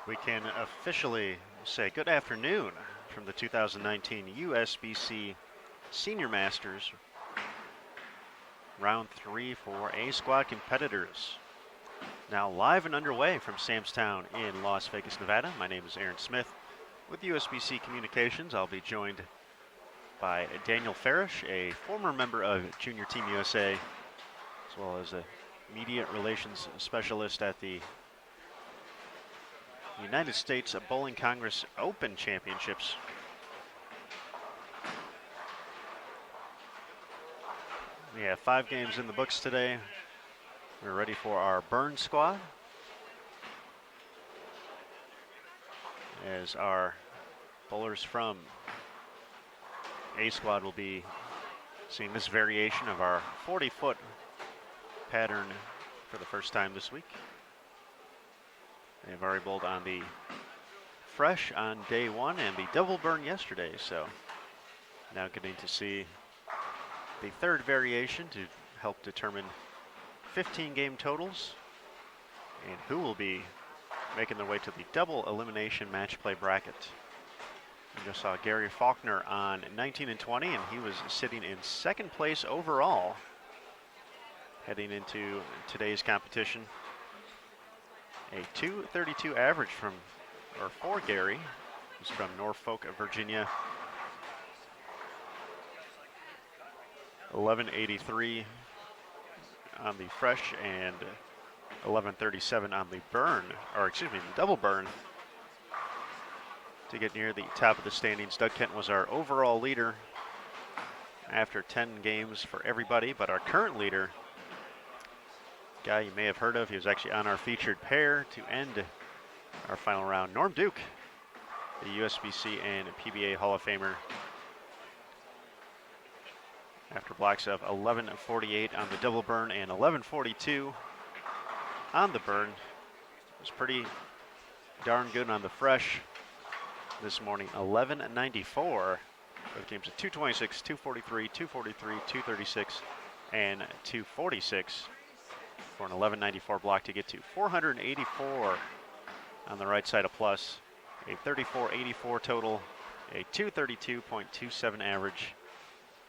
We can officially say good afternoon from the 2019 USBC Senior Masters Round 3 for A Squad competitors. Now live and underway from Samstown in Las Vegas, Nevada. My name is Aaron Smith with USBC Communications. I'll be joined by Daniel Farish, a former member of Junior Team USA, as well as a media relations specialist at the United States Bowling Congress Open Championships. We have 5 games in the books today. We're ready for our burn squad, as our bowlers from A squad will be seeing this variation of our 40-foot pattern for the first time this week. They've already bowled on the fresh on day 1 and the double burn yesterday, so now getting to see the third variation to help determine 15 game totals and who will be making their way to the double elimination match play bracket. We just saw Gary Faulkner on 19 and 20, and he was sitting in second place overall heading into today's competition. A 232 average for Gary, who's from Norfolk, Virginia. 1183 on the fresh and 1137 on the burn, or excuse me, the double burn, to get near the top of the standings. Doug Kent was our overall leader after 10 games for everybody, but our current leader, guy you may have heard of, he was actually on our featured pair to end our final round, Norm Duke, the USBC and PBA Hall of Famer, after blocks of 1148 on the double burn and 1142 on the burn. It was pretty darn good on the fresh this morning. 1194 for the games of 226, 243, 243, 236, and 246 for an 1194 block to get to 484 on the right side of plus, a 3484 total, a 232.27 average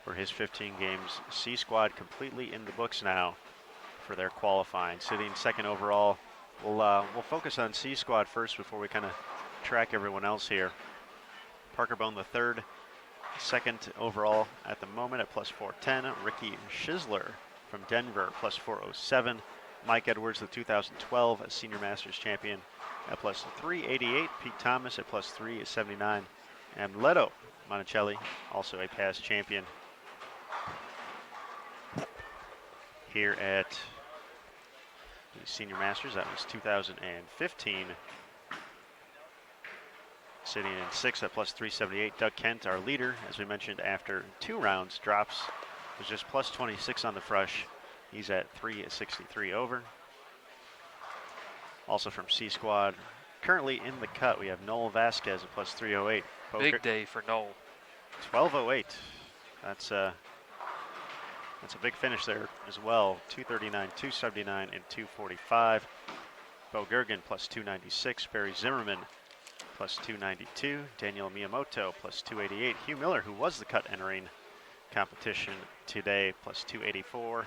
for his 15 games. C squad completely in the books now for their qualifying. Sitting second overall. We'll focus on C squad first before we kind of track everyone else here. Parker Bone the third, second overall at the moment at plus 410. Ricky Schizler from Denver plus 407. Mike Edwards, the 2012 Senior Masters champion, at plus 388. Pete Thomas at plus 379. And Leto Monticelli, also a past champion, here at the Senior Masters. That was 2015. Sitting in 6th at plus 378. Doug Kent, our leader, as we mentioned, after 2 rounds, drops. Was just plus 26 on the fresh. He's at 363 over. Also from C squad, currently in the cut, we have Noel Vasquez at plus 308. Big day for Noel. 1208. That's a big finish there as well. 239, 279, and 245. Bo Gergen plus 296. Barry Zimmerman plus 292. Daniel Miyamoto plus 288. Hugh Miller, who was the cut entering competition today, plus 284.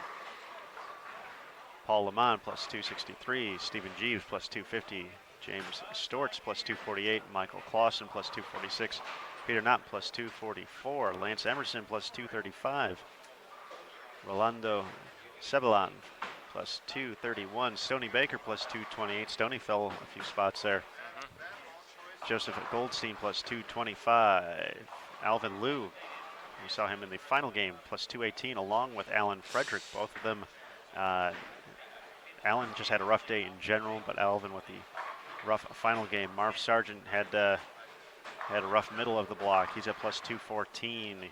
Paul Lamont plus 263. Stephen Jeeves plus 250. James Storts plus 248. Michael Clausen plus 246. Peter Knott plus 244. Lance Emerson plus 235. Rolando Cebalon plus 231. Stoney Baker plus 228. Stoney fell a few spots there. Joseph Goldstein plus 225. Alvin Liu, we saw him in the final game, plus 218, along with Alan Frederick. Both of them, Alan just had a rough day in general, but Alvin with the rough final game. Marv Sargent had a rough middle of the block. He's at plus 214.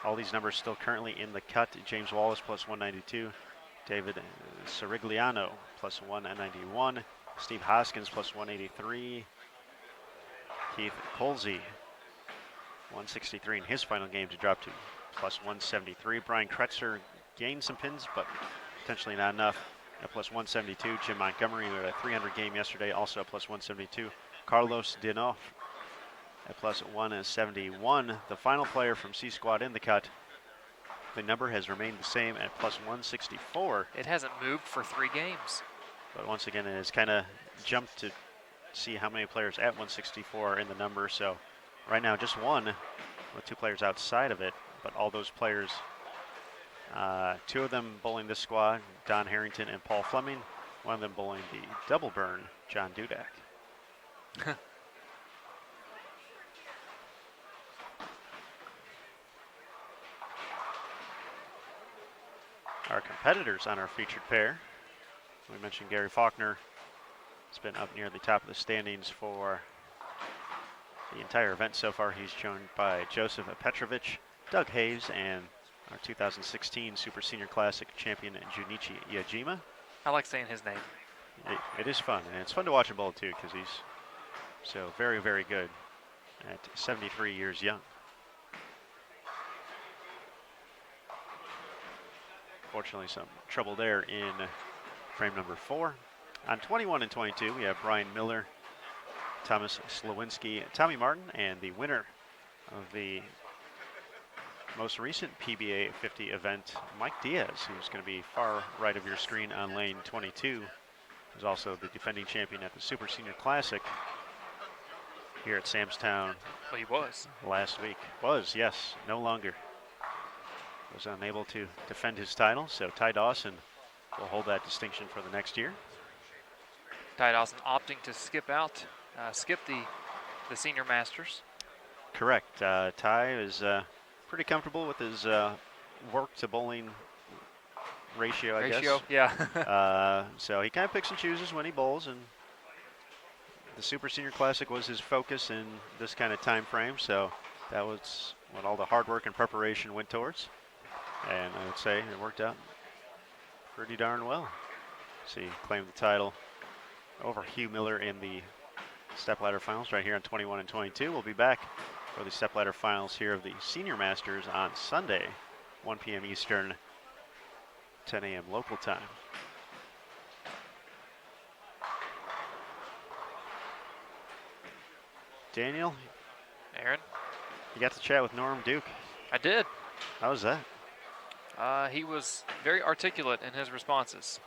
All these numbers still currently in the cut. James Wallace plus 192. David Sirigliano plus 191. Steve Hoskins plus 183. Keith Colsey 163 in his final game to drop to plus 173. Brian Kretzer gained some pins, but potentially not enough. at plus 172. Jim Montgomery, who had a 300 game yesterday, also at plus 172. Carlos Dinoff at plus 171. The final player from C Squad in the cut. The number has remained the same at plus 164. It hasn't moved for 3 games. But once again, it has kind of jumped to see how many players at 164 are in the number. So right now, just one with 2 players outside of it. But all those players, 2 of them bowling this squad, Don Harrington and Paul Fleming. One of them bowling the double burn, John Dudak. Our competitors on our featured pair. We mentioned Gary Faulkner has been up near the top of the standings for the entire event so far. He's joined by Joseph Petrovich, Doug Hayes, and our 2016 Super Senior Classic champion Junichi Iajima. I like saying his name. It is fun, and it's fun to watch him bowl too because he's so very, very good at 73 years young. Fortunately, some trouble there in frame number 4. On 21 and 22, we have Brian Miller, Thomas Slowinski, Tommy Martin, and the winner of the most recent PBA 50 event, Mike Diaz, who's going to be far right of your screen on lane 22. Who's also the defending champion at the Super Senior Classic here at Samstown. Well, he was. Last week. Was, yes, no longer. Was unable to defend his title, so Ty Dawson will hold that distinction for the next year. Ty Dawson opting to skip out, skip the Senior Masters. Correct. Ty is pretty comfortable with his work to bowling ratio, I guess. Yeah. So he kind of picks and chooses when he bowls, and the Super Senior Classic was his focus in this kind of time frame, so that was what all the hard work and preparation went towards. And I would say it worked out pretty darn well. So he claimed the title over Hugh Miller in the stepladder finals right here on 21 and 22. We'll be back for the stepladder finals here of the Senior Masters on Sunday, 1 p.m. Eastern, 10 a.m. local time. Daniel, Aaron, you got to chat with Norm Duke. I did. How was that? He was very articulate in his responses.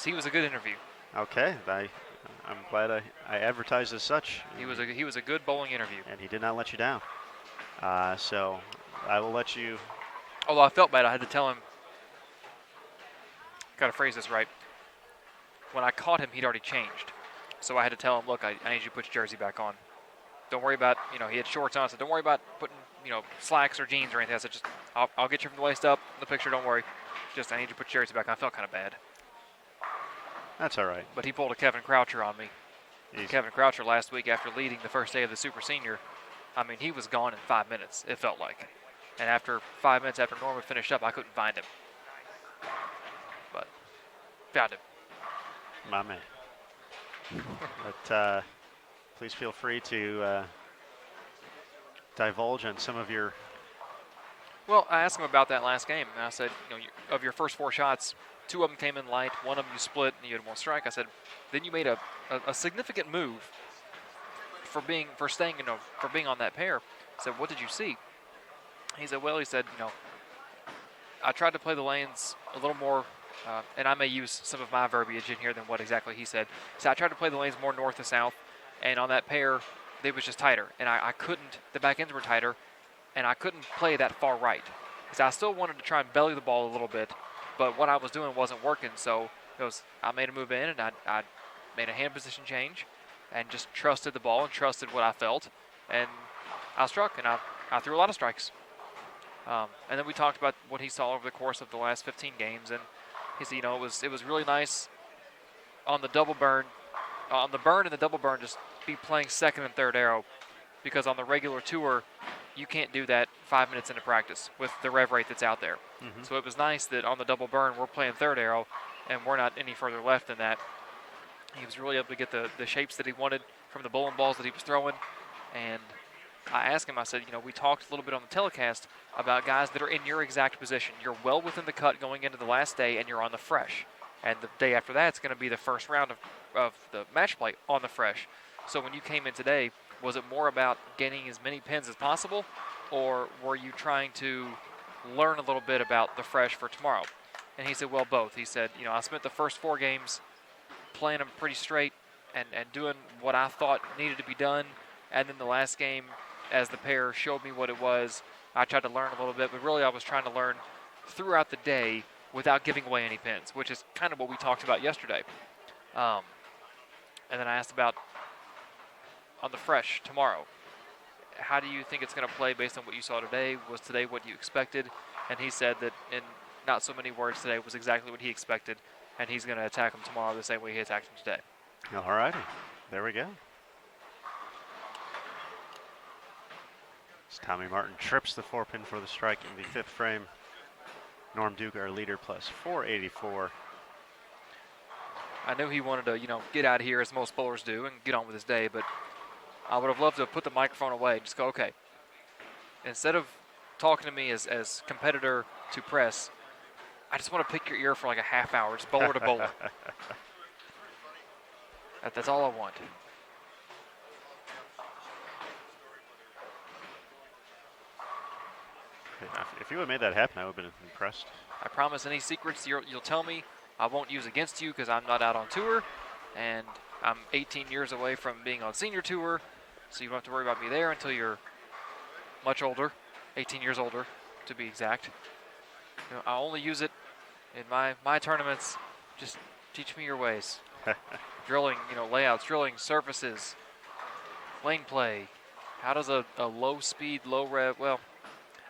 He was a good interview. Okay, I'm glad I advertised as such. He was a good bowling interview. And he did not let you down. So I will let you. Although I felt bad, I had to tell him. Got to phrase this right. When I caught him, he'd already changed. So I had to tell him, look, I need you to put your jersey back on. Don't worry about, he had shorts on. I said, don't worry about putting, slacks or jeans or anything. I said, just, I'll get you from the waist up in the picture, don't worry. Just, I need you to put your jersey back on. I felt kind of bad. That's all right. But he pulled a Kevin Croucher on me. Easy. Kevin Croucher last week after leading the first day of the Super Senior, he was gone in 5 minutes, it felt like. And after 5 minutes after Norman finished up, I couldn't find him. But found him. My man. But please feel free to divulge on some of your. Well, I asked him about that last game, and I said, of your first 4 shots, 2 of them came in light, 1 of them you split, and you had 1 strike. I said, then you made a significant move for being on that pair. I said, what did you see? He said, well, I tried to play the lanes a little more, and I may use some of my verbiage in here than what exactly he said. So I tried to play the lanes more north to south, and on that pair, they was just tighter, and I couldn't. The back ends were tighter, and I couldn't play that far right. So I still wanted to try and belly the ball a little bit, but what I was doing wasn't working. So I made a move in, and I made a hand position change, and just trusted the ball and trusted what I felt, and I struck, and I threw a lot of strikes. And then we talked about what he saw over the course of the last 15 games, and he said, it was really nice on the double burn, and the double burn, just be playing second and third arrow, because on the regular tour, you can't do that 5 minutes into practice with the rev rate that's out there. Mm-hmm. So it was nice that on the double burn, we're playing third arrow, and we're not any further left than that. He was really able to get the shapes that he wanted from the bowling balls that he was throwing, and I asked him, I said, we talked a little bit on the telecast about guys that are in your exact position. You're well within the cut going into the last day, and you're on the fresh. and the day after that it's going to be the first round of the match play on the fresh. So when you came in today, was it more about getting as many pins as possible, or were you trying to learn a little bit about the fresh for tomorrow? And he said, well, both. He said, I spent the first 4 games playing them pretty straight and doing what I thought needed to be done. And then the last game, as the pair showed me what it was, I tried to learn a little bit, but really I was trying to learn throughout the day without giving away any pins, which is kind of what we talked about yesterday. And then I asked about on the fresh tomorrow, how do you think it's going to play based on what you saw today? Was today what you expected? And he said that in not so many words today was exactly what he expected, and he's going to attack him tomorrow the same way he attacked him today. All righty. There we go. As Tommy Martin trips the 4-pin for the strike in the 5th frame. Norm Duke, our leader, plus 484. I knew he wanted to, get out of here as most bowlers do and get on with his day, but I would have loved to put the microphone away and just go, okay. Instead of talking to me as competitor to press, I just want to pick your ear for like a half hour, just bowler to bowler. That's all I want. If you would have made that happen, I would have been impressed. I promise any secrets you'll tell me, I won't use against you because I'm not out on tour, and I'm 18 years away from being on senior tour, so you don't have to worry about me there until you're much older, 18 years older to be exact. I only use it in my tournaments. Just teach me your ways. Drilling, layouts, drilling surfaces, lane play. How does a low speed, low rev, well,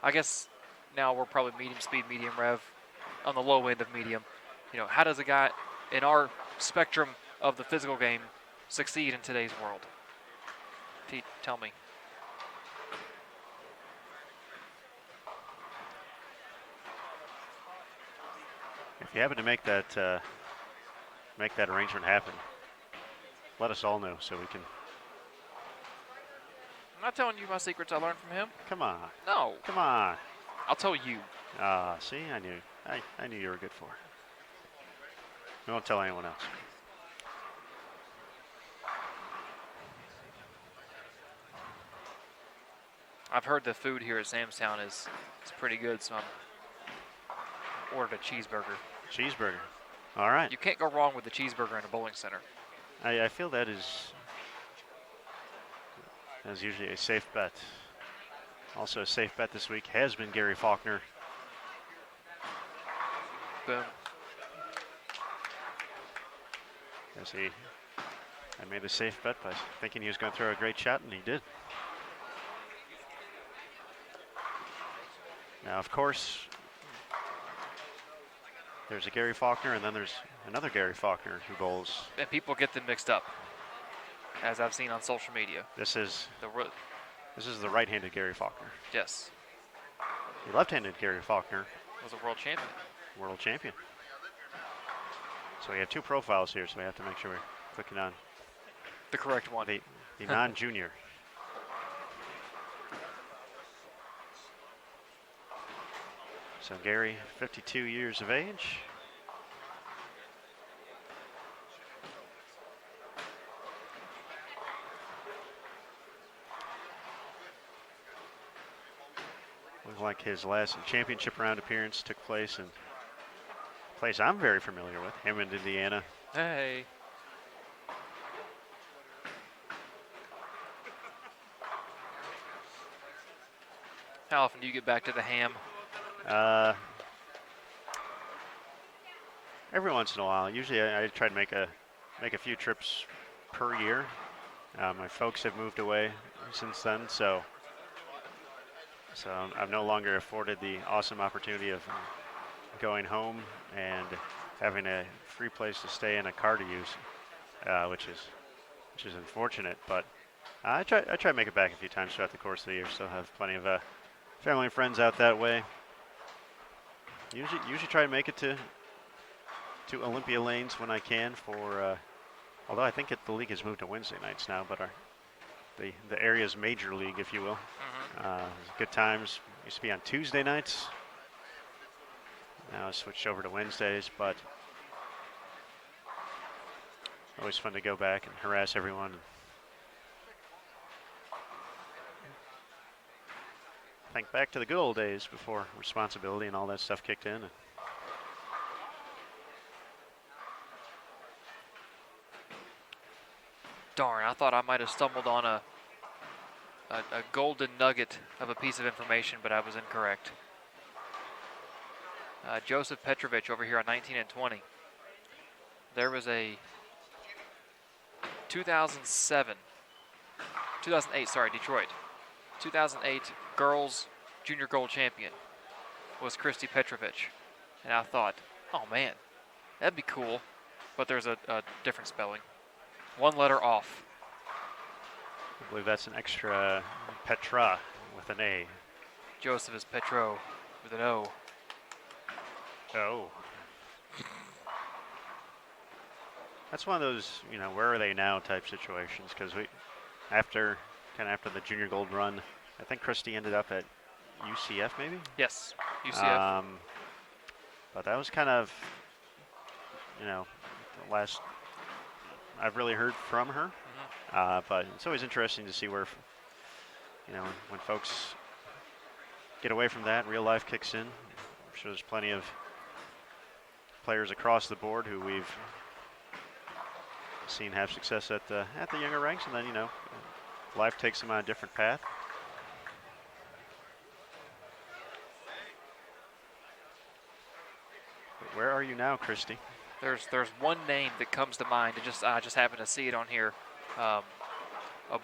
I guess now we're probably medium speed, medium rev on the low end of medium. How does a guy in our spectrum of the physical game succeed in today's world? Pete, tell me. If you happen to make that arrangement happen, let us all know so we can. I'm not telling you my secrets I learned from him. Come on. No. Come on. I'll tell you. See, I knew you were good for it. We won't tell anyone else. I've heard the food here at Sam's Town is pretty good, so I'm ordered a cheeseburger. Cheeseburger. All right. You can't go wrong with the cheeseburger in a bowling center. I feel that is usually a safe bet. Also a safe bet this week has been Gary Faulkner. Boom. I made a safe bet by thinking he was going to throw a great shot, and he did. Now, of course, there's a Gary Faulkner, and then there's another Gary Faulkner who bowls. And people get them mixed up, as I've seen on social media. This is the right-handed Gary Faulkner. Yes. The left-handed Gary Faulkner Was a world champion. World champion. So we have 2 profiles here, so we have to make sure we're clicking on The correct one. the non-junior. So Gary, 52 years of age. Looks like his last championship round appearance took place in a place I'm very familiar with, Hammond, Indiana. Hey. How often do you get back to the ham? Every once in a while. Usually I try to make a few trips per year. My folks have moved away since then, so I'm no longer afforded the awesome opportunity of going home and having a free place to stay and a car to use, which is unfortunate. But I try to make it back a few times throughout the course of the year. Still have plenty of family and friends out that way. Usually try to make it to Olympia Lanes when I can. Although I think the league has moved to Wednesday nights now, but the area's major league, if you will. Good times. Used to be on Tuesday nights. Now it's switched over to Wednesdays, but Always fun to go back and harass everyone. Think back to the good old days before responsibility and all that stuff kicked in. Darn, I thought I might have stumbled on a golden nugget of a piece of information, but I was incorrect. Joseph Petrovich over here on 19 and 20. There was a 2008, sorry, Detroit. 2008 girls junior gold champion was Christy Petrovich. And I thought, oh man, that'd be cool. But there's a different spelling. One letter off. I believe that's an extra Petra with an A. Joseph is Petro with an O. Oh. That's one of those, where are they now type situations. Because after the junior gold run, I think Christy ended up at UCF maybe? Yes, UCF. But that was kind of, the last I've really heard from her. But it's always interesting to see where, when folks get away from that, real life kicks in. I'm sure there's plenty of players across the board who we've seen have success at the younger ranks, and then life takes them on a different path. But where are you now, Christy? There's one name that comes to mind. I just happened to see it on here. A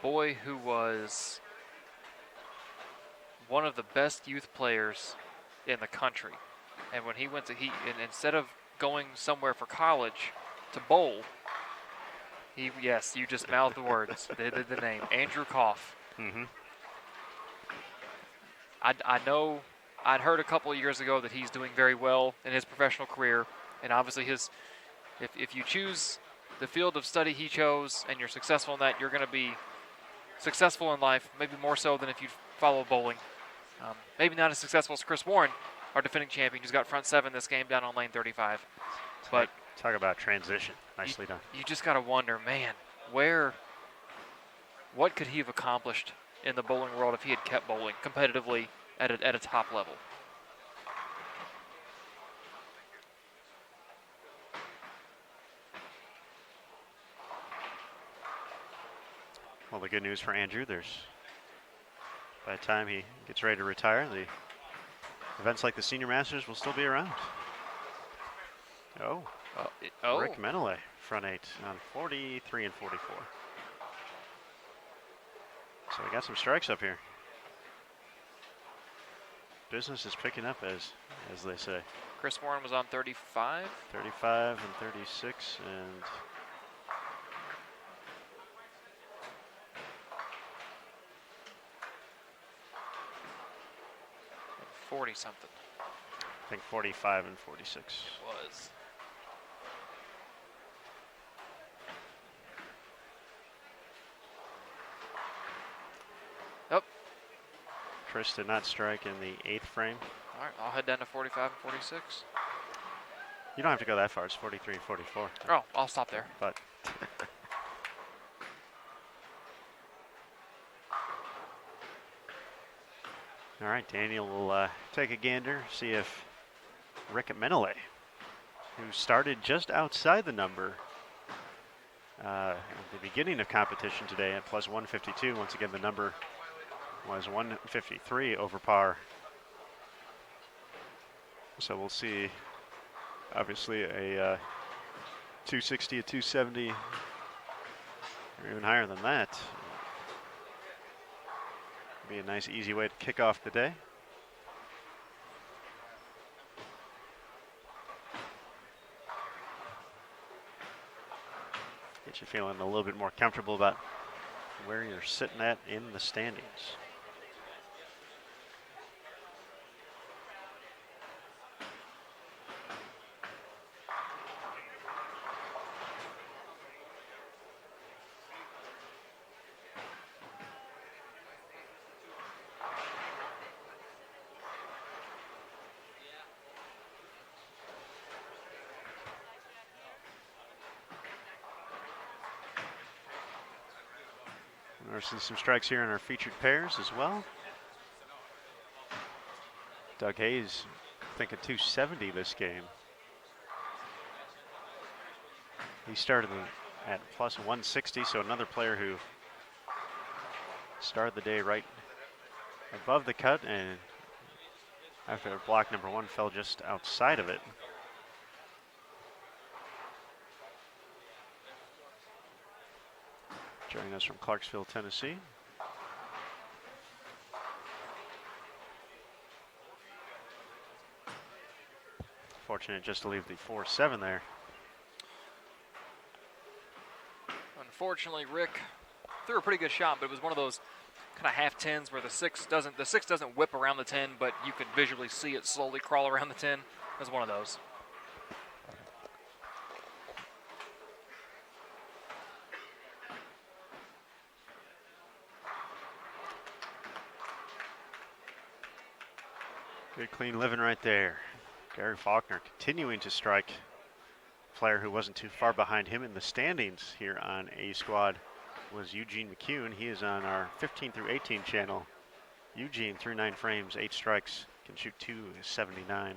boy who was one of the best youth players in the country, and when he went to and instead of going somewhere for college to bowl, yes, you just mouthed the words, the name, Andrew Koff. Mm-hmm. I know I'd heard a couple of years ago that he's doing very well in his professional career, and obviously if you choose the field of study he chose and you're successful in that, you're going to be successful in life, maybe more so than if you follow bowling. Maybe not as successful as Chris Warren, our defending champion, who's got front 7 this game down on lane 35. But talk about transition. Nicely done. You just got to wonder, man, what could he have accomplished in the bowling world if he had kept bowling competitively at a top level? Well, the good news for Andrew, by the time he gets ready to retire, the events like the Senior Masters will still be around. Rick Menele, front 8 on 43 and 44. So we got some strikes up here. Business is picking up, as they say. Chris Warren was on 35. 35 and 36 and 40 something. I think 45 and 46. Was. Yep. Chris did not strike in the 8th frame. All right, I'll head down to 45 and 46. You don't have to go that far. It's 43 and 44. Oh, I'll stop there. But all right, Daniel will take a gander, see if Rick Menele, who started just outside the number at the beginning of competition today at plus 152. Once again, the number was 153 over par. So we'll see, obviously, a 260, a 270, or even higher than that. Be a nice, easy way to kick off the day. Get you feeling a little bit more comfortable about where you're sitting at in the standings. We're seeing some strikes here in our featured pairs as well. Doug Hayes thinking 270 this game. He started at plus 160, so another player who started the day right above the cut, and after block number one fell just outside of it. Joining us from Clarksville, Tennessee. Fortunate just to leave the 4-7 there. Unfortunately, Rick threw a pretty good shot, but it was one of those kind of half tens where the six doesn't whip around the 10, but you can visually see it slowly crawl around the 10. It was one of those. Good clean living right there. Gary Faulkner continuing to strike. Player who wasn't too far behind him in the standings here on A Squad was Eugene McCune. He is on our 15 through 18 channel. Eugene through 9 frames, 8 strikes, can shoot 279.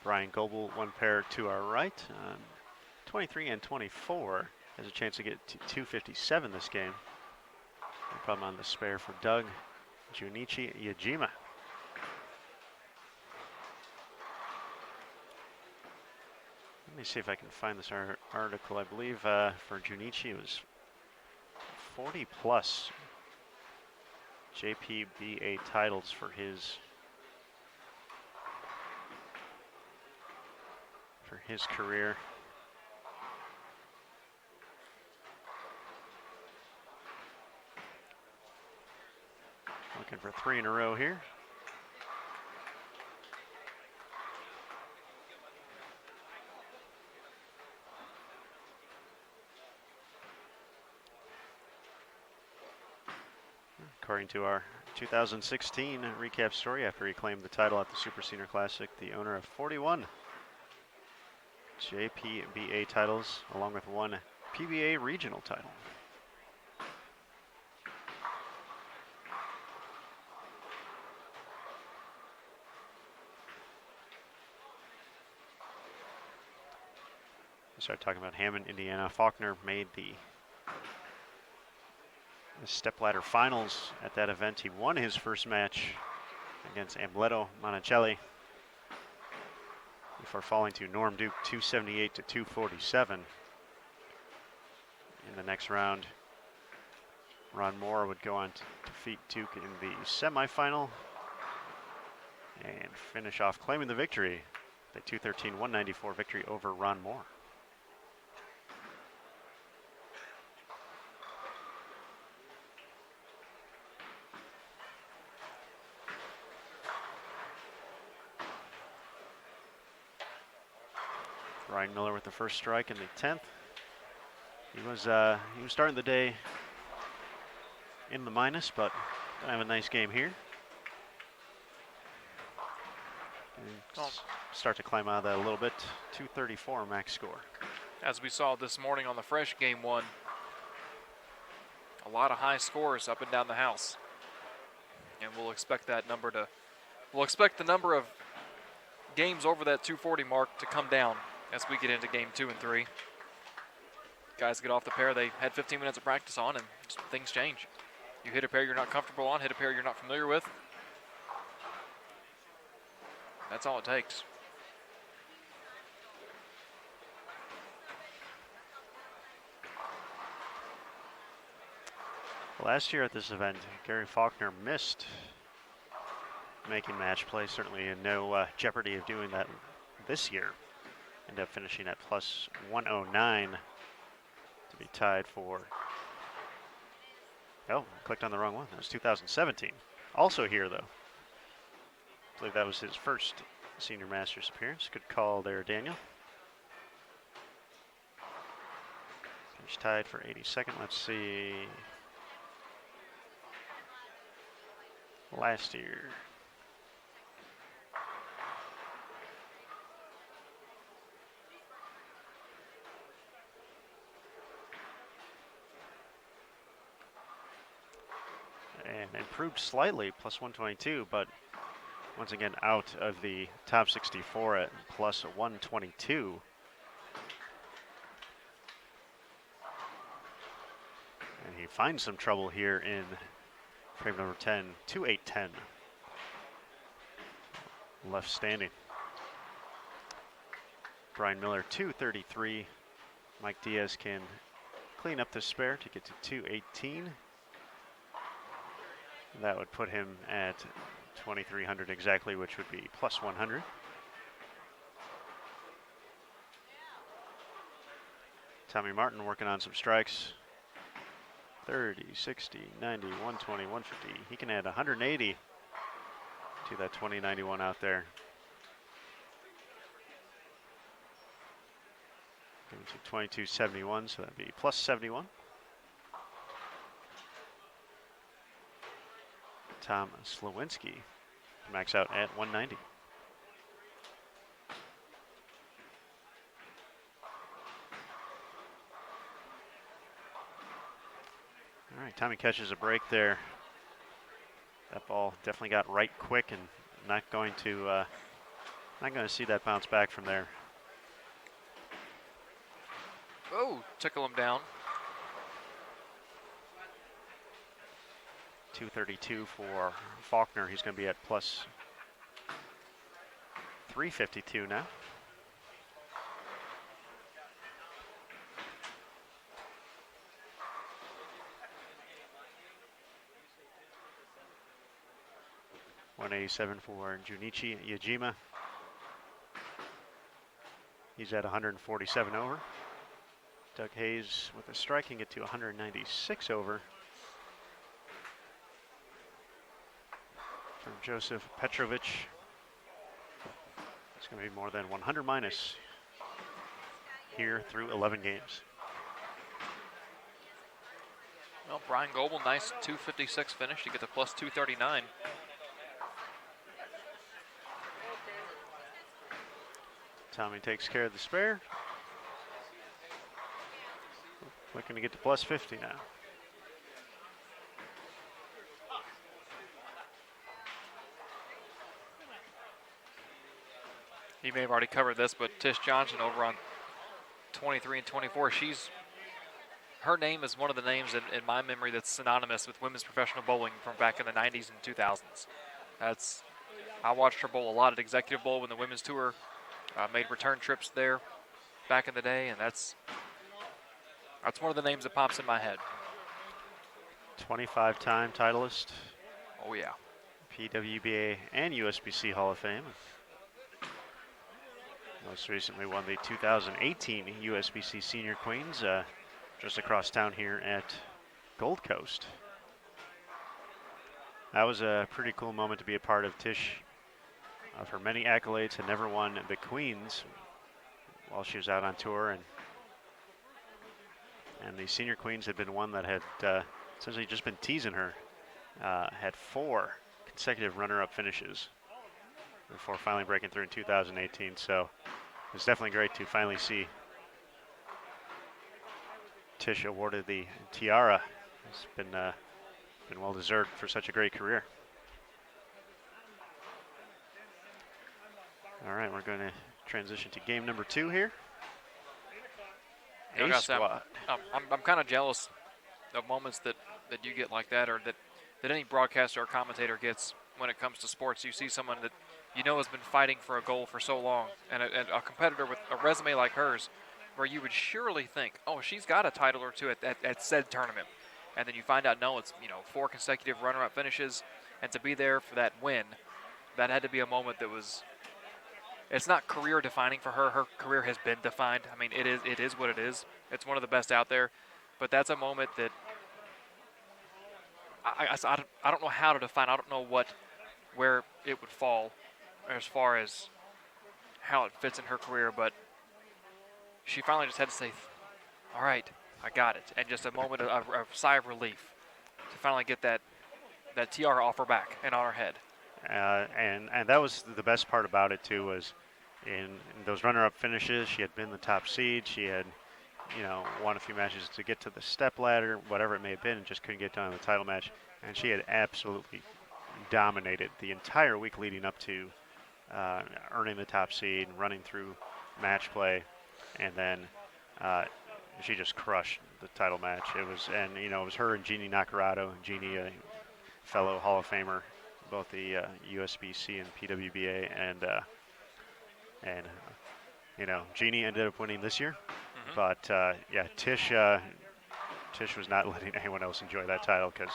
Brian Goebel, one pair to our right. 23 and 24 has a chance to get to 257 this game. No problem on the spare for Doug. Junichi Yajima. Let me see if I can find this article. I believe for Junichi it was 40 plus JPBA titles for his career. Looking for 3 in a row here. According to our 2016 recap story, after he claimed the title at the Super Senior Classic, the owner of 41 JPBA titles, along with 1 PBA regional title. We start talking about Hammond, Indiana. Faulkner made the stepladder finals at that event. He won his first match against Amleto Monticelli before falling to Norm Duke 278 to 247. In the next round, Ron Moore would go on to defeat Duke in the semifinal and finish off claiming the victory. The 213-194 victory over Ron Moore. Ryan Miller with the first strike in the 10th. He was starting the day in the minus, but gonna have a nice game here. And start to climb out of that a little bit. 234 max score. As we saw this morning on the Fresh Game 1, a lot of high scores up and down the house, and we'll expect the number of games over that 240 mark to come down as we get into game 2 and 3. Guys get off the pair they had 15 minutes of practice on, and just things change. You hit a pair you're not comfortable on, hit a pair you're not familiar with. That's all it takes. Last year at this event, Gary Faulkner missed making match play, certainly in no jeopardy of doing that this year. Ended up finishing at plus 109 to be tied for, oh, I clicked on the wrong one. That was 2017. Also here, though. I believe that was his first Senior Masters appearance. Good call there, Daniel. Finished tied for 82nd. Let's see. Last year. improved slightly, plus 122, but once again out of the top 64 at plus 122. And he finds some trouble here in frame number 10, 2-8-10. Left standing. Brian Miller, 233. Mike Diaz can clean up the spare to get to 218. That would put him at 2,300 exactly, which would be plus 100. Tommy Martin working on some strikes. 30, 60, 90, 120, 150. He can add 180 to that 2091 out there. Going to 2271, so that'd be plus 71. Tom Slawinski max out at 190. All right, Tommy catches a break there. That ball definitely got right quick, and not going to see that bounce back from there. Oh, tickle him down. 232 for Faulkner. He's going to be at plus 352 now. $187 for Junichi Yajima. He's at 147 over. Doug Hayes with a strike can get to 196 over. From Joseph Petrovich, it's going to be more than 100 minus here through 11 games. Well, Brian Goebel, nice 256 finish to get to plus 239. Tommy takes care of the spare. Looking to get to plus 50 now. He may have already covered this, but Tish Johnson over on 23 and 24, her name is one of the names in my memory that's synonymous with women's professional bowling from back in the 90s and 2000s. I watched her bowl a lot at Executive Bowl when the women's tour made return trips there back in the day, and that's one of the names that pops in my head. 25-time titleist. Oh yeah. PWBA and USBC Hall of Fame. Most recently won the 2018 USBC Senior Queens just across town here at Gold Coast. That was a pretty cool moment to be a part of. Tish, of her many accolades, had never won the Queens while she was out on tour, and the Senior Queens had been one that had essentially just been teasing her. Had 4 consecutive runner-up finishes before finally breaking through in 2018. So it's definitely great to finally see Tish awarded the tiara. It's been well deserved for such a great career. All right, we're going to transition to game number 2 here. Yeah, I'm kind of jealous of moments that you get like that, or that any broadcaster or commentator gets when it comes to sports. You see someone that you know has been fighting for a goal for so long, and a competitor with a resume like hers, where you would surely think, oh, she's got a title or two at said tournament, and then you find out, no, it's 4 consecutive runner-up finishes, and to be there for that win, that had to be a moment that was. It's not career defining for her. Her career has been defined. I mean, it is what it is. It's one of the best out there, but that's a moment that I don't know how to define. I don't know where it would fall as far as how it fits in her career, but she finally just had to say, all right, I got it. And just a moment of sigh of relief to finally get that tiara off her back and on her head. And that was the best part about it too, was in those runner-up finishes, she had been the top seed. She had won a few matches to get to the step ladder, whatever it may have been, and just couldn't get done in the title match. And she had absolutely dominated the entire week leading up to earning the top seed, running through match play, and then she just crushed the title match. It was her and Jeannie Nacarado. Jeannie, a fellow Hall of Famer, both the USBC and PWBA, and Jeannie ended up winning this year. But yeah, Tish was not letting anyone else enjoy that title because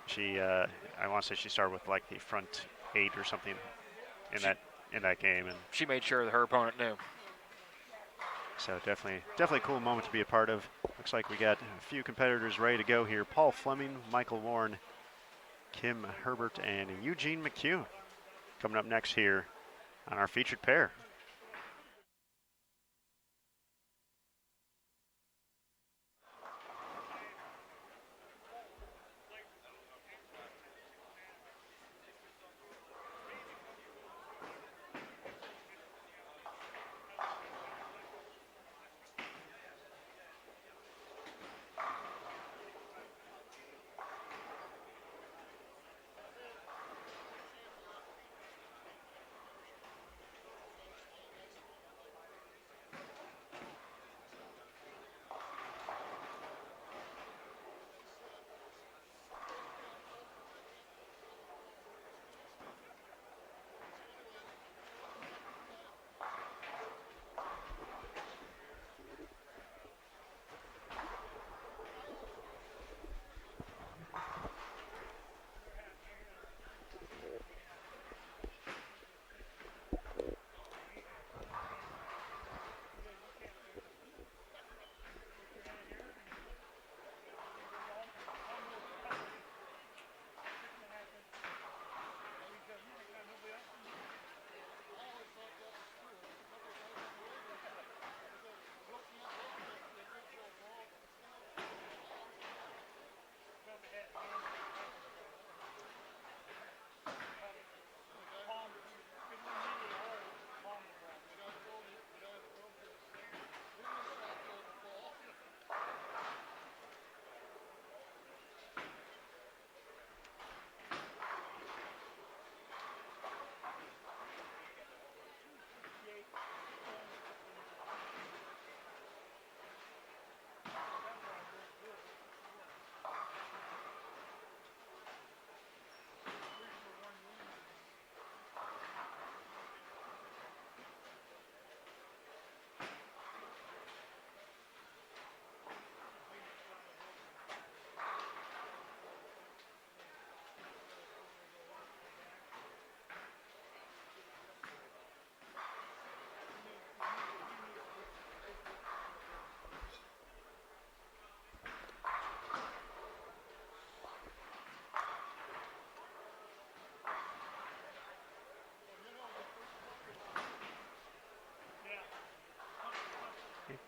she, I want to say she started with like the front 8 or something in that game, and she made sure that her opponent knew. So definitely a cool moment to be a part of. Looks like we got a few competitors ready to go here. Paul Fleming, Michael Warren, Kim Herbert, and Eugene McHugh coming up next here on our featured pair.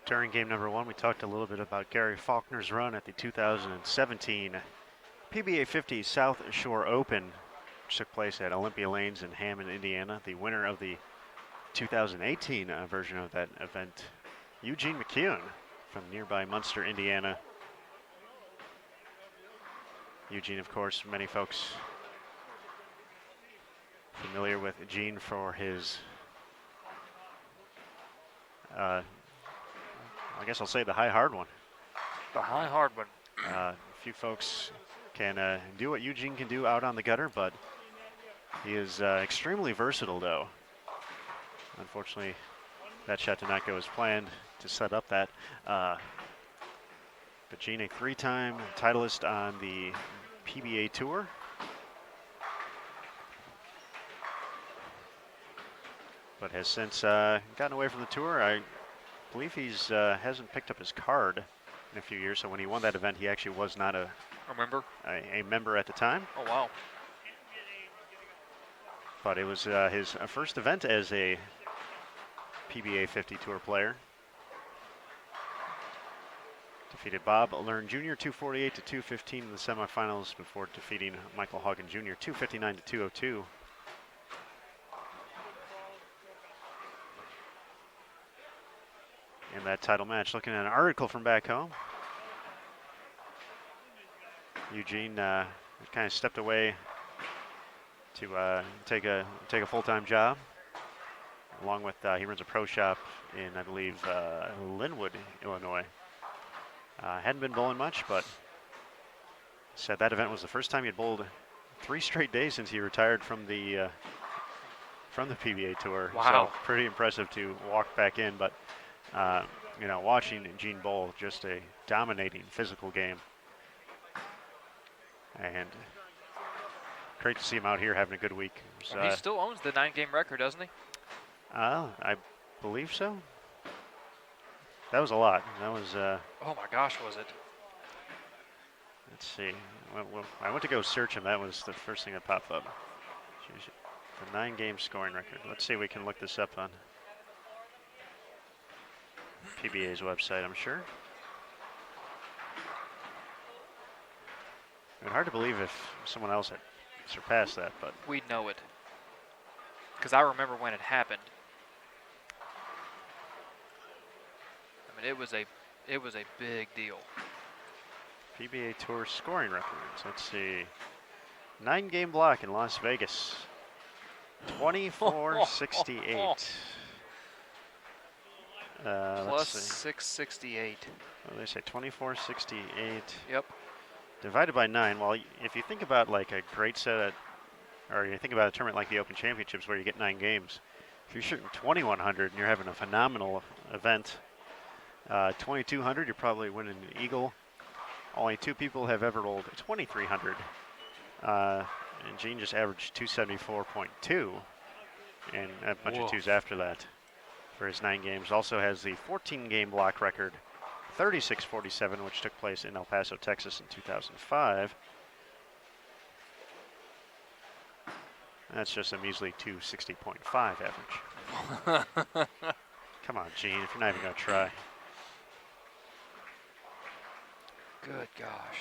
During game number 1, we talked a little bit about Gary Faulkner's run at the 2017 PBA 50 South Shore Open, which took place at Olympia Lanes in Hammond, Indiana. The winner of the 2018 version of that event, Eugene McHugh from nearby Munster, Indiana. Eugene, of course, many folks familiar with Gene for his I guess I'll say the high hard one. The high hard one. A few folks can do what Eugene can do out on the gutter, but he is extremely versatile, though. Unfortunately, that shot did not go as planned to set up that. But Gene, a 3-time titleist on the PBA Tour. But has since gotten away from the tour. I believe he's hasn't picked up his card in a few years. So when he won that event, he actually was not a member at the time. Oh, wow. But it was his first event as a PBA 50 Tour player. Defeated Bob Learn Jr. 248 to 215 in the semifinals before defeating Michael Haugen Jr. 259 to 202. in that title match. Looking at an article from back home, Eugene kind of stepped away to take a full-time job. Along with he runs a pro shop in, I believe, Linwood, Illinois. Hadn't been bowling much, but said that event was the first time he had bowled 3 straight days since he retired from the PBA tour. Wow. So pretty impressive to walk back in, but you know, watching Gene bowl, just a dominating physical game, and great to see him out here having a good week. Well, he still owns the 9-game record, doesn't he? I believe so. That was a lot. That was. Oh my gosh, was it? Let's see. Well, I went to go search him. That was the first thing that popped up. The 9-game scoring record. Let's see if we can look this up on PBA's website, I'm sure. It's hard to believe if someone else had surpassed that, but We know it. Because I remember when it happened. I mean, it was a big deal. PBA Tour scoring records. Let's see. 9-game block in Las Vegas. 2468. Plus Let's see. 668. What do they say? 2468. Yep. Divided by 9. Well, if you think about like a great set, or you think about a tournament like the Open Championships where you get 9 games, if you're shooting 2100 and you're having a phenomenal event, 2200, you're probably winning an eagle. Only 2 people have ever rolled 2300. And Gene just averaged 274.2 and a bunch of 2s after that for his 9 games. Also has the 14-game block record, 3647, which took place in El Paso, Texas in 2005. That's just a measly 260.5 average. Come on, Gene, if you're not even going to try. Good gosh.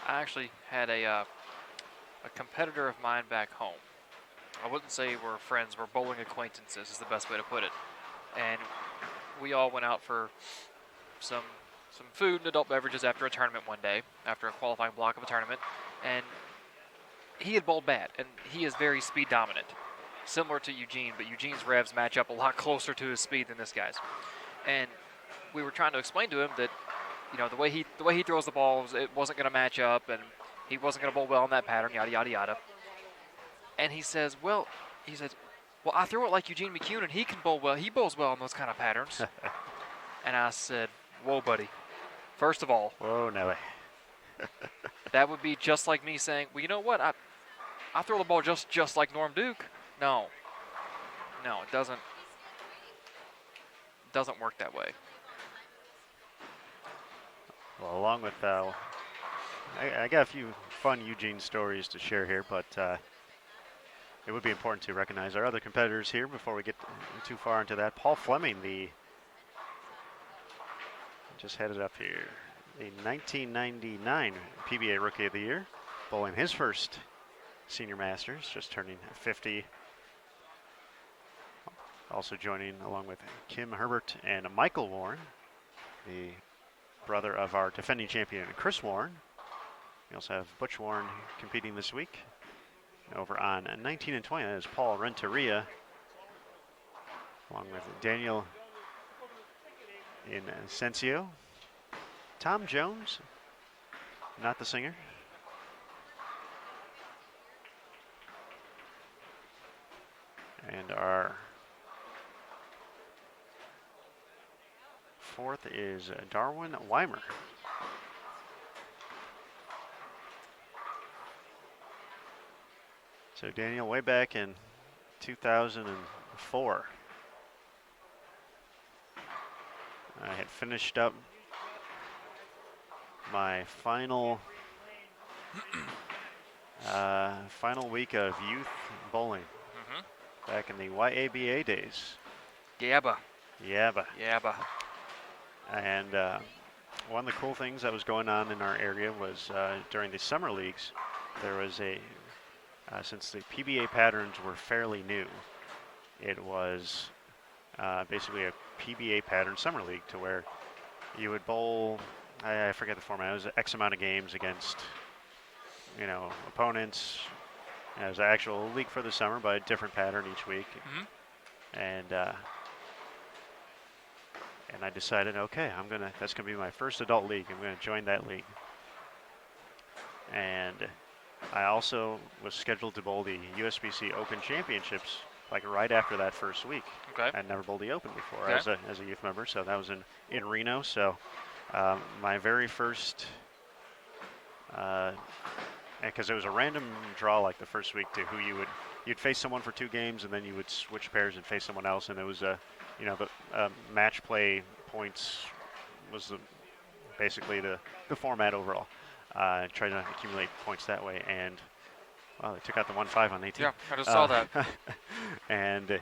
I actually had a competitor of mine back home. I wouldn't say we're friends, we're bowling acquaintances is the best way to put it. And we all went out for some food and adult beverages after a tournament one day, after a qualifying block of a tournament. And he had bowled bad, and he is very speed dominant, similar to Eugene, but Eugene's revs match up a lot closer to his speed than this guy's. And we were trying to explain to him that, you know, the way he throws the balls, it wasn't going to match up, and he wasn't going to bowl well in that pattern, yada, yada, yada. And he says, well, I throw it like Eugene McCune, and he can bowl well. He bowls well in those kind of patterns. And I said, whoa, buddy. First of all, Whoa, Nelly. that would be just like me saying, well, you know what? I throw the ball just like Norm Duke. No, it doesn't work that way. Well, along with, I got a few fun Eugene stories to share here, but it would be important to recognize our other competitors here before we get too far into that. Paul Fleming, just had it up here, the 1999 PBA Rookie of the Year, bowling his first Senior Masters, just turning 50. Also joining along with Kim Herbert and Michael Warren, the brother of our defending champion Chris Warren. We also have Butch Warren competing this week. Over on 19 and 20, that is Paul Renteria, along with Daniel Incencio. Tom Jones, not the singer. And our fourth is Darwin Weimer. So Daniel, way back in 2004, I had finished up my final week of youth bowling back in the YABA days. Yabba. Yabba. Yabba. And one of the cool things that was going on in our area was during the summer leagues, there was since the PBA patterns were fairly new, it was basically a PBA pattern summer league to where you would bowl, I forget the format, it was X amount of games against, opponents. It was an actual league for the summer, but a different pattern each week. And I decided, okay, that's gonna be my first adult league. I'm gonna join that league. And I also was scheduled to bowl the USBC Open Championships like right after that first week. Okay. I'd never bowled the Open before Okay. as a youth member, so that was in Reno. So my very first, because it was a random draw like the first week to who you'd face someone for 2 games and then you would switch pairs and face someone else, and it was the match play points was basically the format overall. Try to accumulate points that way, and they took out the 1-5 on 18. Yeah, I just saw that. And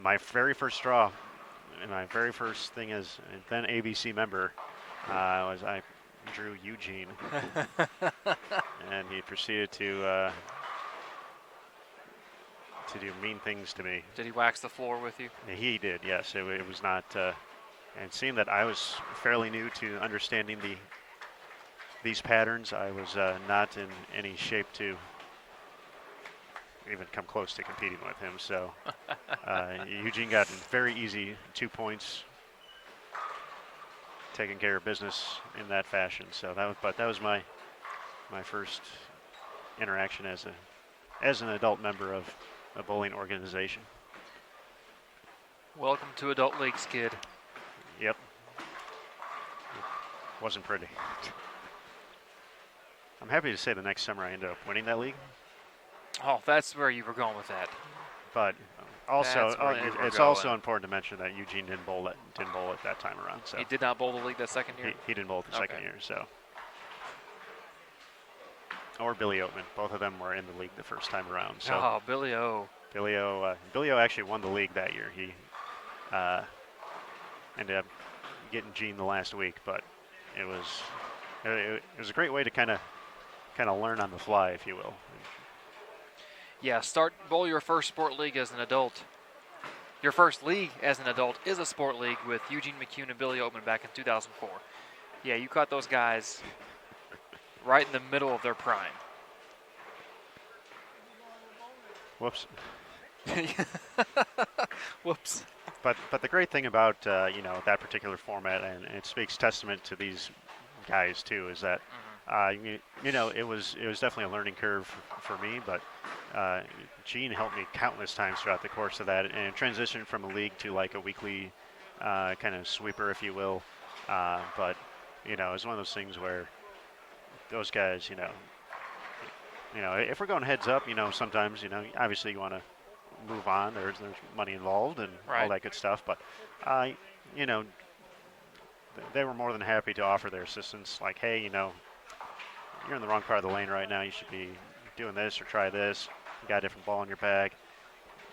my very first draw, and my very first thing as then ABC member, was I drew Eugene, and he proceeded to do mean things to me. Did he wax the floor with you? He did, yes. It was not, and seeing that I was fairly new to understanding these patterns, I was not in any shape to even come close to competing with him. So Eugene got very easy 2 points, taking care of business in that fashion. So that was my first interaction as an adult member of a bowling organization. Welcome to adult leagues, kid. Yep. Wasn't pretty. I'm happy to say the next summer I ended up winning that league. Oh, that's where you were going with that. But also, That's where you were it's going. also important to mention that Eugene didn't bowl it that time around. So He did not bowl the league that second year? he didn't bowl it the second Okay. year. So, or Billy Oatman, both of them were in the league the first time around. So Oh, Billy O. Billy O actually won the league that year. He ended up getting Gene the last week, but it was a great way to kind of learn on the fly, if you will. Yeah, bowl your first sport league as an adult. Your first league as an adult is a sport league with Eugene McCune and Billy Oatman back in 2004. Yeah, you caught those guys right in the middle of their prime. Whoops. Whoops. But the great thing about that particular format, and it speaks testament to these guys too, is that it was definitely a learning curve for me, but Gene helped me countless times throughout the course of that, and transitioned from a league to like a weekly kind of sweeper, if you will. But it was one of those things where those guys, if we're going heads up, sometimes, obviously you want to move on. There's money involved and all that good stuff, but they were more than happy to offer their assistance. Like, hey, you're in the wrong part of the lane right now. You should be doing this or try this. You got a different ball in your bag.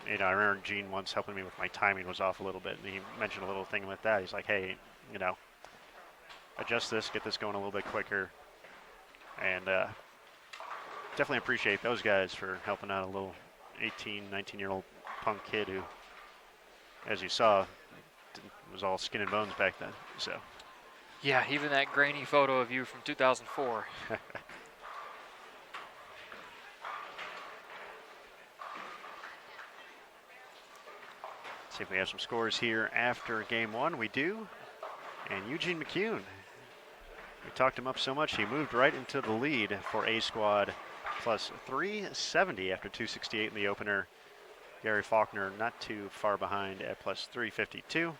I remember Gene once helping me with my timing was off a little bit, and he mentioned a little thing with that. He's like, hey, adjust this, get this going a little bit quicker. And definitely appreciate those guys for helping out a little 18, 19-year-old punk kid who, as you saw, was all skin and bones back then. So. Yeah, even that grainy photo of you from 2004. See if we have some scores here after game one. We do. And Eugene McCune, we talked him up so much, he moved right into the lead for A squad, plus 370 after 268 in the opener. Gary Faulkner not too far behind at plus 352.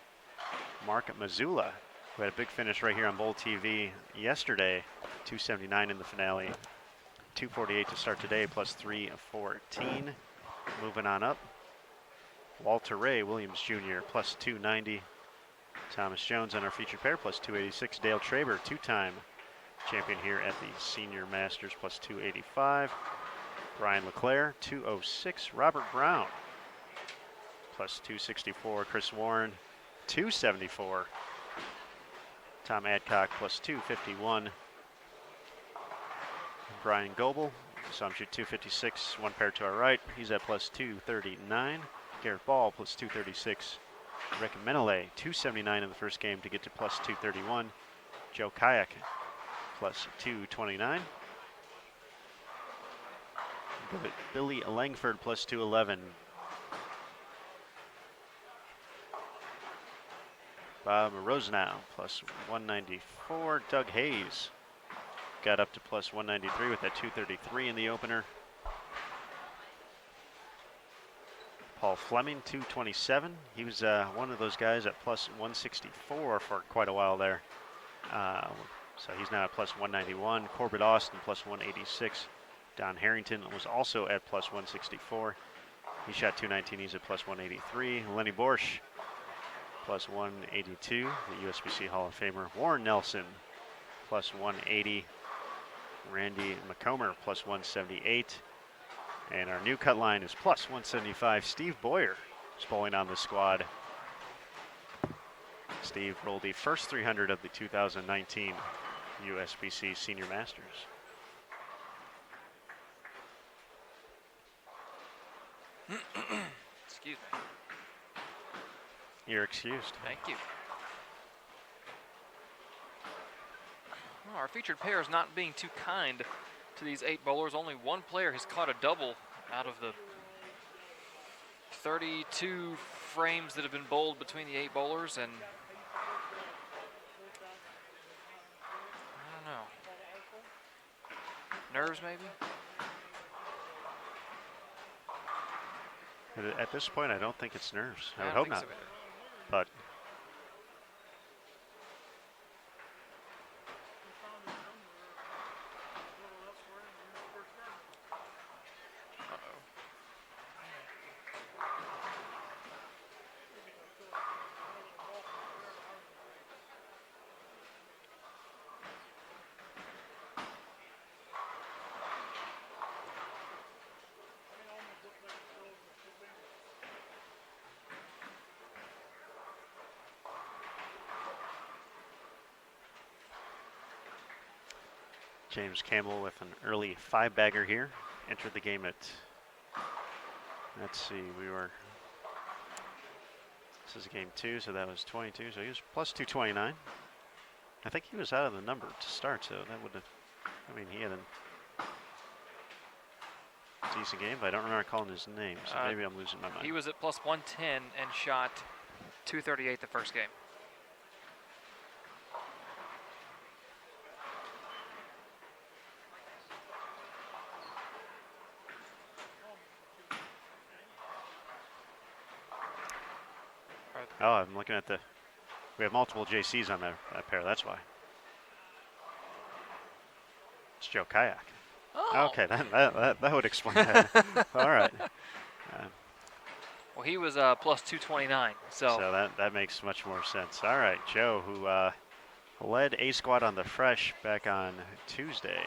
Mark Mazzulla, who had a big finish right here on Bowl TV yesterday, 279 in the finale. 248 to start today, plus 314. Moving on up. Walter Ray Williams Jr., plus 290. Thomas Jones on our featured pair, plus 286. Dale Traber, two-time champion here at the Senior Masters, plus 285. Brian LeClaire, 206. Robert Brown, plus 264. Chris Warren, 274. Tom Adcock plus 251. Brian Goebel, saw him shoot 256, one pair to our right. He's at plus 239. Garrett Ball plus 236. Rick Menele, 279 in the first game to get to plus 231. Joe Kayak plus 229. Billy Langford plus 211. Bob Rosenau plus 194. Doug Hayes got up to plus 193 with that 233 in the opener. Paul Fleming, 227. He was one of those guys at plus 164 for quite a while there. So he's now at plus 191. Corbett Austin plus 186. Don Harrington was also at plus 164. He shot 219. He's at plus 183. Lenny Borsch plus 182. The USBC Hall of Famer. Warren Nelson plus 180. Randy McComber plus 178. And our new cut line is plus 175. Steve Boyer is bowling on the squad. Steve rolled the first 300 of the 2019 USBC Senior Masters. Excuse me. You're excused. Thank you. Well, our featured pair is not being too kind to these 8 bowlers. Only one player has caught a double out of the 32 frames that have been bowled between the 8 bowlers, and I don't know. Nerves, maybe? At this point, I don't think it's nerves. I would don't hope think not. so either. But James Campbell with an early 5-bagger here. Entered the game at, let's see, this is game 2, so that was 22, so he was plus 229. I think he was out of the number to start, so that would have, I mean, he had a decent game, but I don't remember calling his name, so maybe I'm losing my mind. He was at plus 110 and shot 238 the first game. Oh, I'm looking at we have multiple JCs on that pair, that's why. It's Joe Kayak. Oh. Okay, that would explain that. All right. Well, he was plus 229, So that makes much more sense. All right, Joe, who led A squad on the fresh back on Tuesday.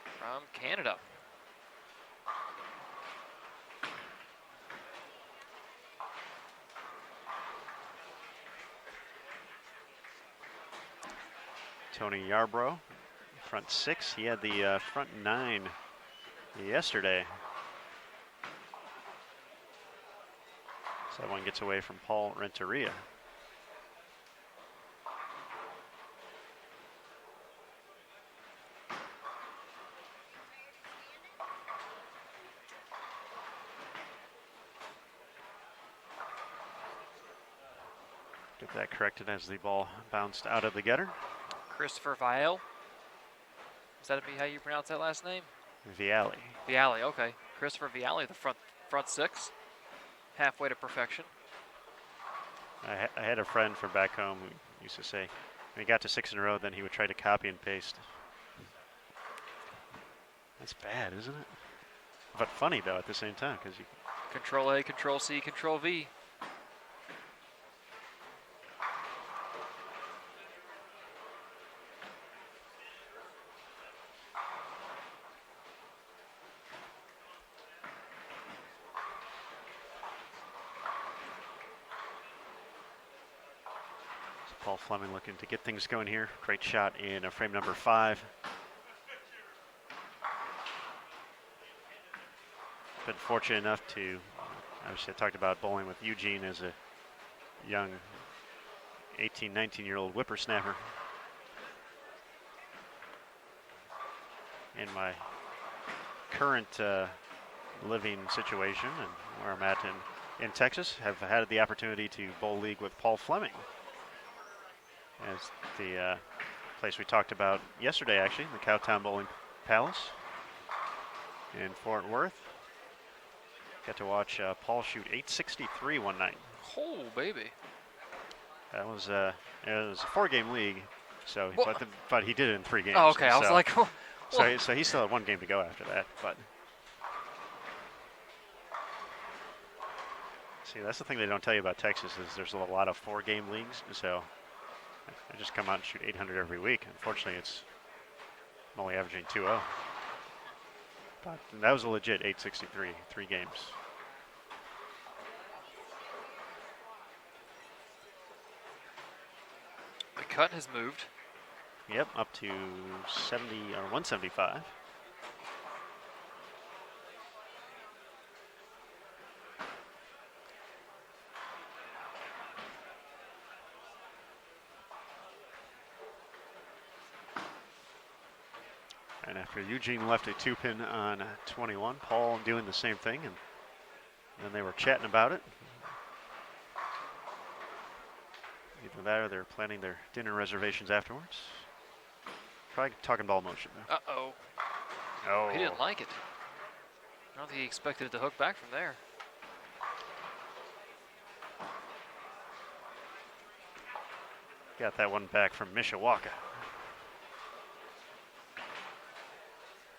From Canada. Tony Yarbrough, front 6. He had the front 9 yesterday. So that one gets away from Paul Renteria. Get that corrected as the ball bounced out of the gutter. Christopher Viale. Is that how you pronounce that last name? Viale. Viale, okay. Christopher Viale, the front 6. Halfway to perfection. I had a friend from back home who used to say when he got to 6 in a row, then he would try to copy and paste. That's bad, isn't it? But funny, though, at the same time, because you... Control A, Control C, Control V. Paul Fleming looking to get things going here. Great shot in frame number 5. Been fortunate enough to, obviously I talked about bowling with Eugene as a young 18, 19-year-old whippersnapper. In my current living situation and where I'm at in Texas, have had the opportunity to bowl league with Paul Fleming. As the place we talked about yesterday, actually, the Cowtown Bowling Palace in Fort Worth. Got to watch Paul shoot 863 one night. Oh, baby. That was it was a 4-game league, so Well, but he did it in 3 games. Oh, okay. I was so, like, oh, so he still had 1 game to go after that. But see, that's the thing they don't tell you about Texas is there's a lot of 4-game leagues. So I just come out and shoot 800 every week. Unfortunately, I'm only averaging 2-0. But that was a legit 863, 3 games. the cut has moved. Yep, up to 70 or 175. And after Eugene left a 2-pin on 21, Paul doing the same thing, and then they were chatting about it. Either that or they're planning their dinner reservations afterwards. Probably talking ball motion now. Uh-oh. Oh, He didn't like it. I don't think he expected it to hook back from there. got that one back from Mishawaka.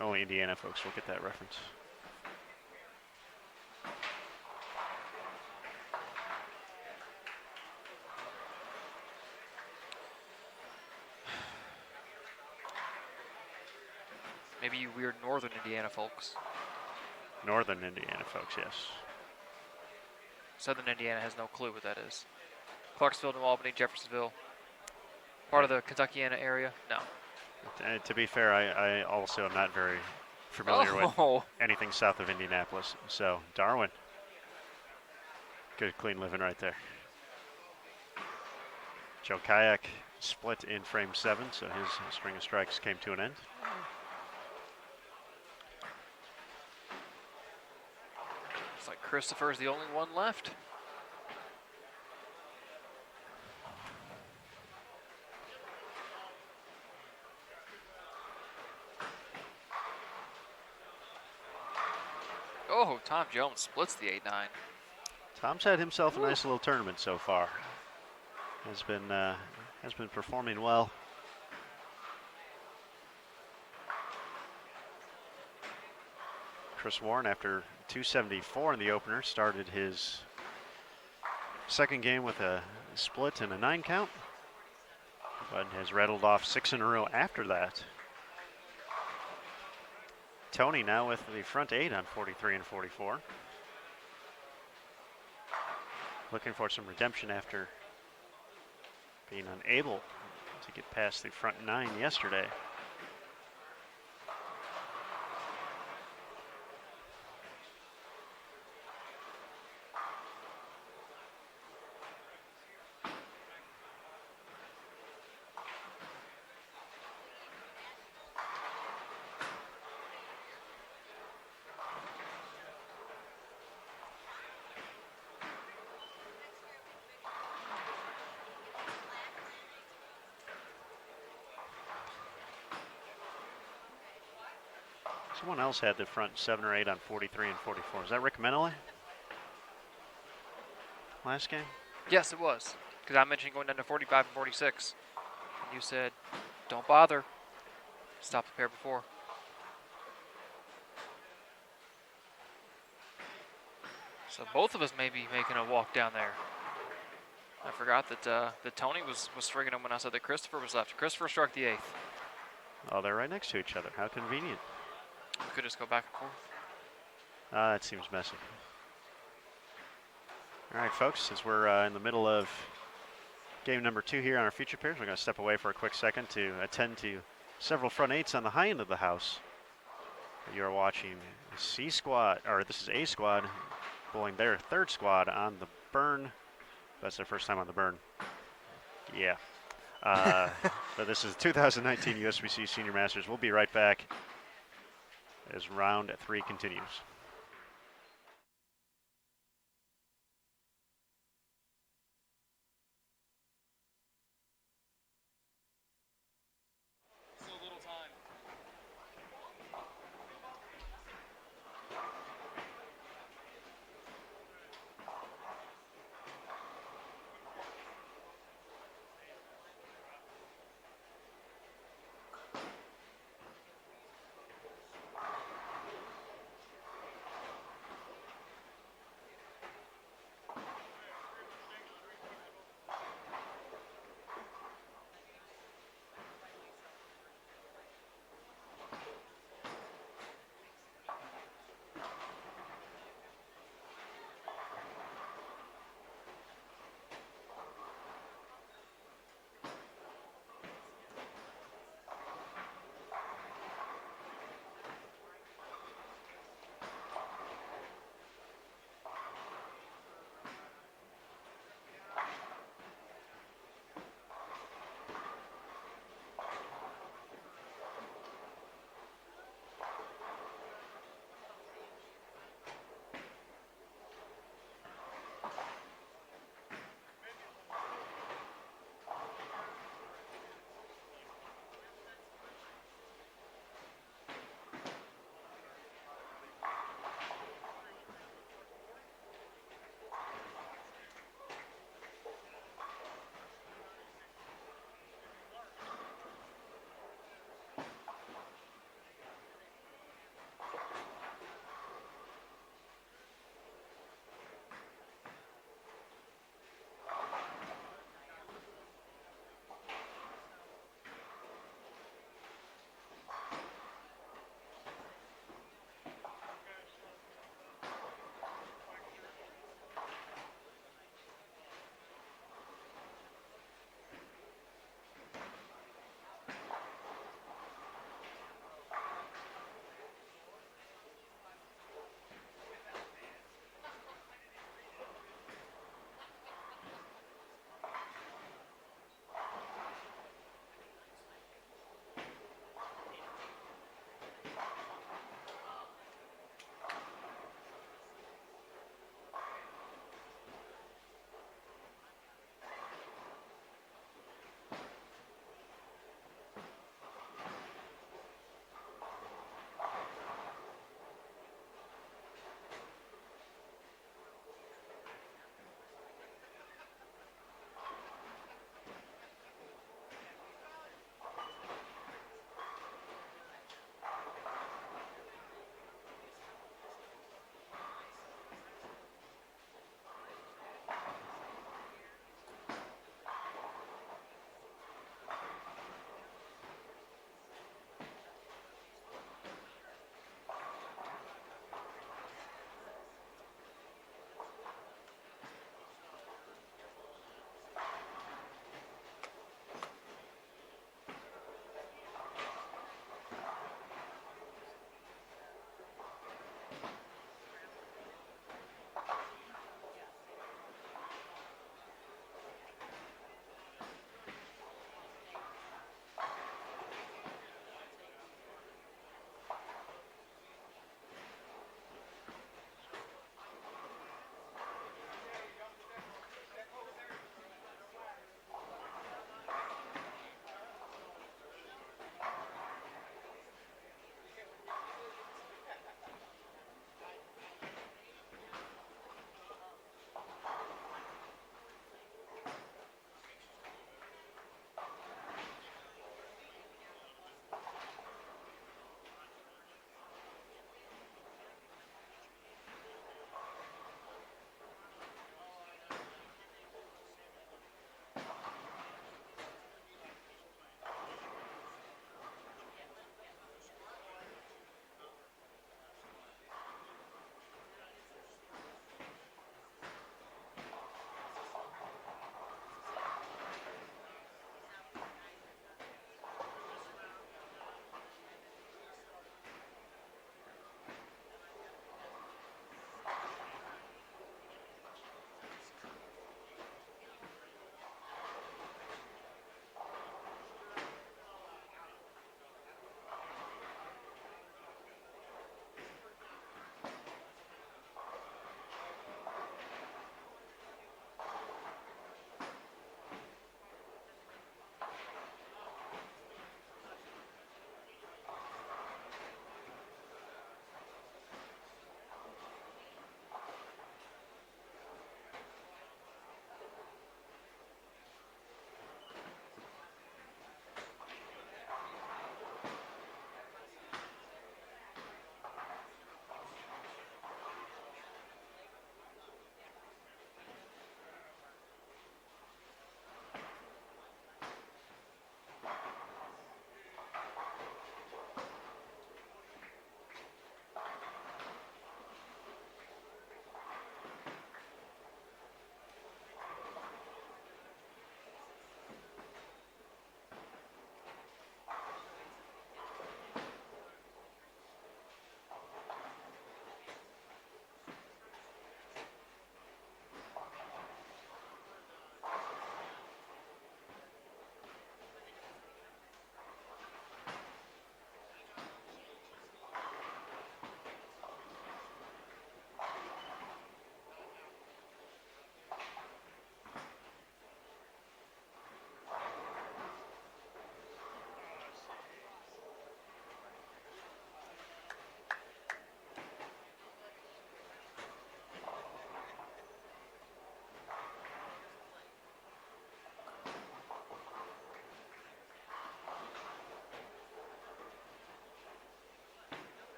Only Indiana folks will get that reference. Maybe you weird northern Indiana folks. Northern Indiana folks, yes. Southern Indiana has no clue what that is. Clarksville, New Albany, Jeffersonville. Part of the Kentuckiana area? No. To be fair, I also am not very familiar with anything south of Indianapolis. So, Darwin. Good, clean living right there. Joe Kayak split in frame 7, so his string of strikes came to an end. It's like Christopher's the only one left. Oh, Tom Jones splits the 8-9. Tom's had himself a nice little tournament so far. Has been performing well. Chris Warren, after 274 in the opener, started his second game with a split and a 9 count, but has rattled off 6 in a row after that. Tony now with the front 8 on 43 and 44. Looking for some redemption after being unable to get past the front 9 yesterday. Someone else had the front 7 or 8 on 43 and 44. Is that Rick Menele? Last game? Yes, it was. Because I mentioned going down to 45 and 46. And you said, don't bother. Stop the pair before. So both of us may be making a walk down there. I forgot that Tony was stringing him when I said that Christopher was left. Christopher struck the 8th. Oh, they're right next to each other. How convenient. We could just go back and forth. That seems messy. All right, folks, as we're in the middle of Game number 2 here on our feature pairs. We're going to step away for a quick second to attend to several front eights on the high end of the house. You're watching C squad, or this is A squad, bowling their third squad on the burn. That's their first time on the burn. Yeah. But this is 2019 USBC Senior Masters. We'll be right back as round 3 continues.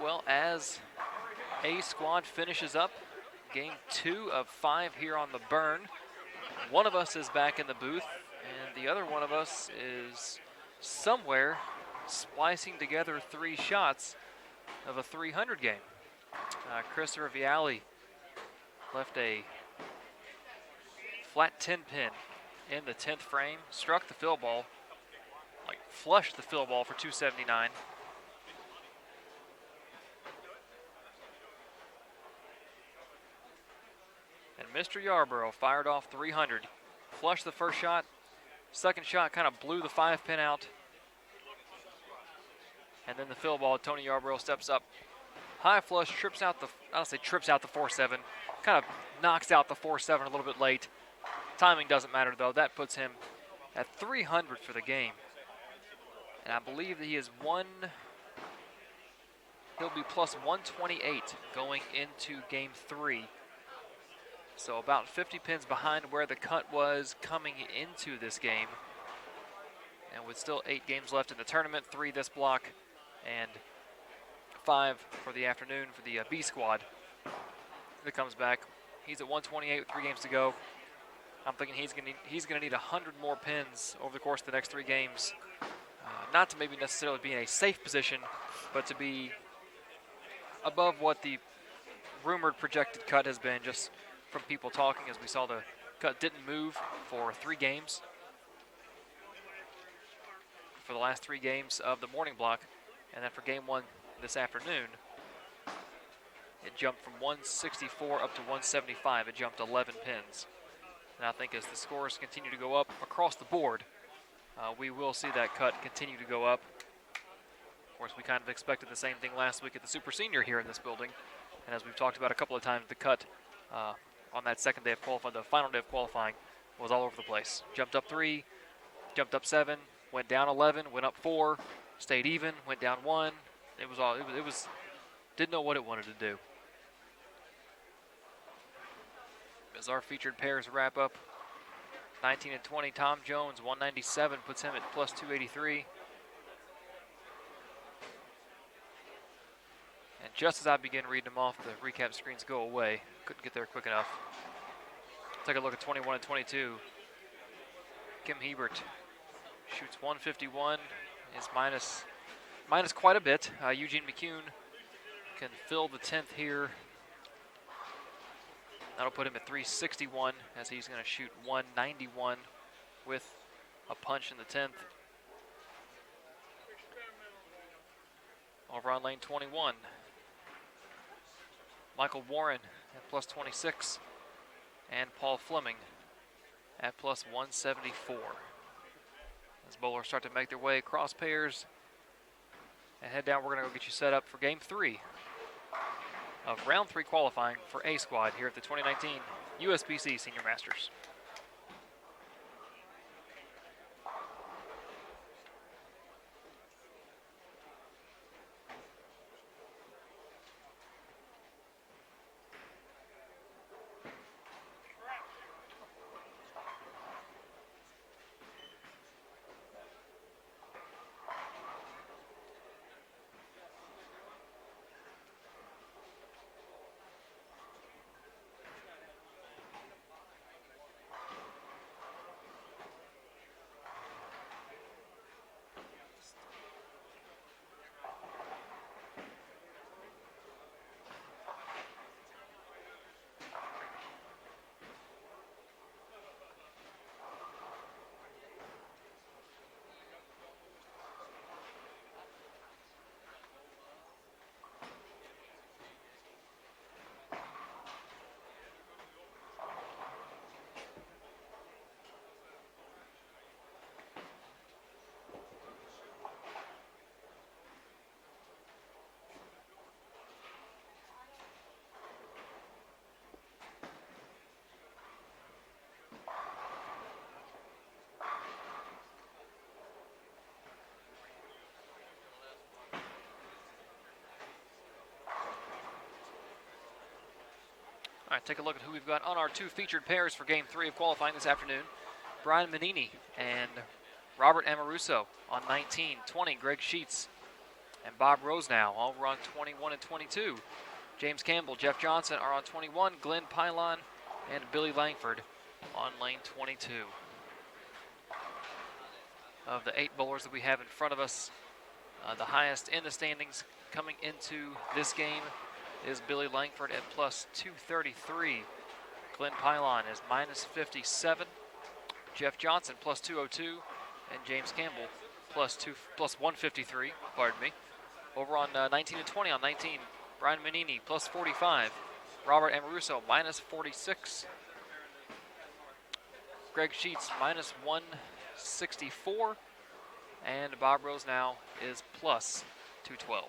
Well, as A squad finishes up game 2 of 5 here on the Burn, one of us is back in the booth, and the other one of us is somewhere splicing together 3 shots of a 300 game. Christopher Viali left a flat 10 pin in the 10th frame, struck the fill ball, like flushed the fill ball for 279. And Mr. Yarborough fired off 300, flushed the first shot, second shot kind of blew the 5 pin out, and then the fill ball, Tony Yarborough steps up, high flush, trips out the, I don't say trips out the 4-7, kind of knocks out the 4-7 a little bit late. Timing doesn't matter though, that puts him at 300 for the game. And I believe that he'll be plus 128 going into game 3. So about 50 pins behind where the cut was coming into this game. And with still 8 games left in the tournament, 3 this block, and 5 for the afternoon for the B squad that comes back. He's at 128 with 3 games to go. I'm thinking he's gonna need 100 more pins over the course of the next 3 games. Not to maybe necessarily be in a safe position, but to be above what the rumored projected cut has been, just from people talking, as we saw the cut didn't move for 3 games. For the last 3 games of the morning block, and then for game 1 this afternoon, it jumped from 164 up to 175. It jumped 11 pins. And I think as the scores continue to go up across the board, we will see that cut continue to go up. Of course, we kind of expected the same thing last week at the Super Senior here in this building. And as we've talked about a couple of times, the cut on that second day of qualifying, the final day of qualifying, was all over the place. Jumped up 3, jumped up 7, went down 11, went up 4, stayed even, went down 1. It was didn't know what it wanted to do. As our featured pairs wrap up, 19 and 20, Tom Jones, 197, puts him at plus 283. And just as I begin reading them off, the recap screens go away. Couldn't get there quick enough. Take a look at 21 and 22. Kim Hebert shoots 151, is minus quite a bit. Eugene McCune can fill the 10th here. That'll put him at 361 as he's going to shoot 191 with a punch in the 10th. Over on lane 21, Michael Warren at plus 26 and Paul Fleming at plus 174. As bowlers start to make their way across pairs and head down, we're going to go get you set up for game 3 of round 3 qualifying for A squad here at the 2019 USBC Senior Masters. All right, take a look at who we've got on our 2 featured pairs for game 3 of qualifying this afternoon. Brian Manini and Robert Amoruso on 19, 20, Greg Sheets and Bob Rosenau over on 21 and 22. James Campbell, Jeff Johnson are on 21, Glenn Pylon and Billy Langford on lane 22. Of the 8 bowlers that we have in front of us, the highest in the standings coming into this game is Billy Langford at plus 233. Glenn Pylon is minus 57. Jeff Johnson plus 202, and James Campbell plus 153. Pardon me. Over on 19 and 20 on 19, Brian Manini plus 45. Robert Amoruso minus 46. Greg Sheets minus 164. And Bob Rosenau is plus 212.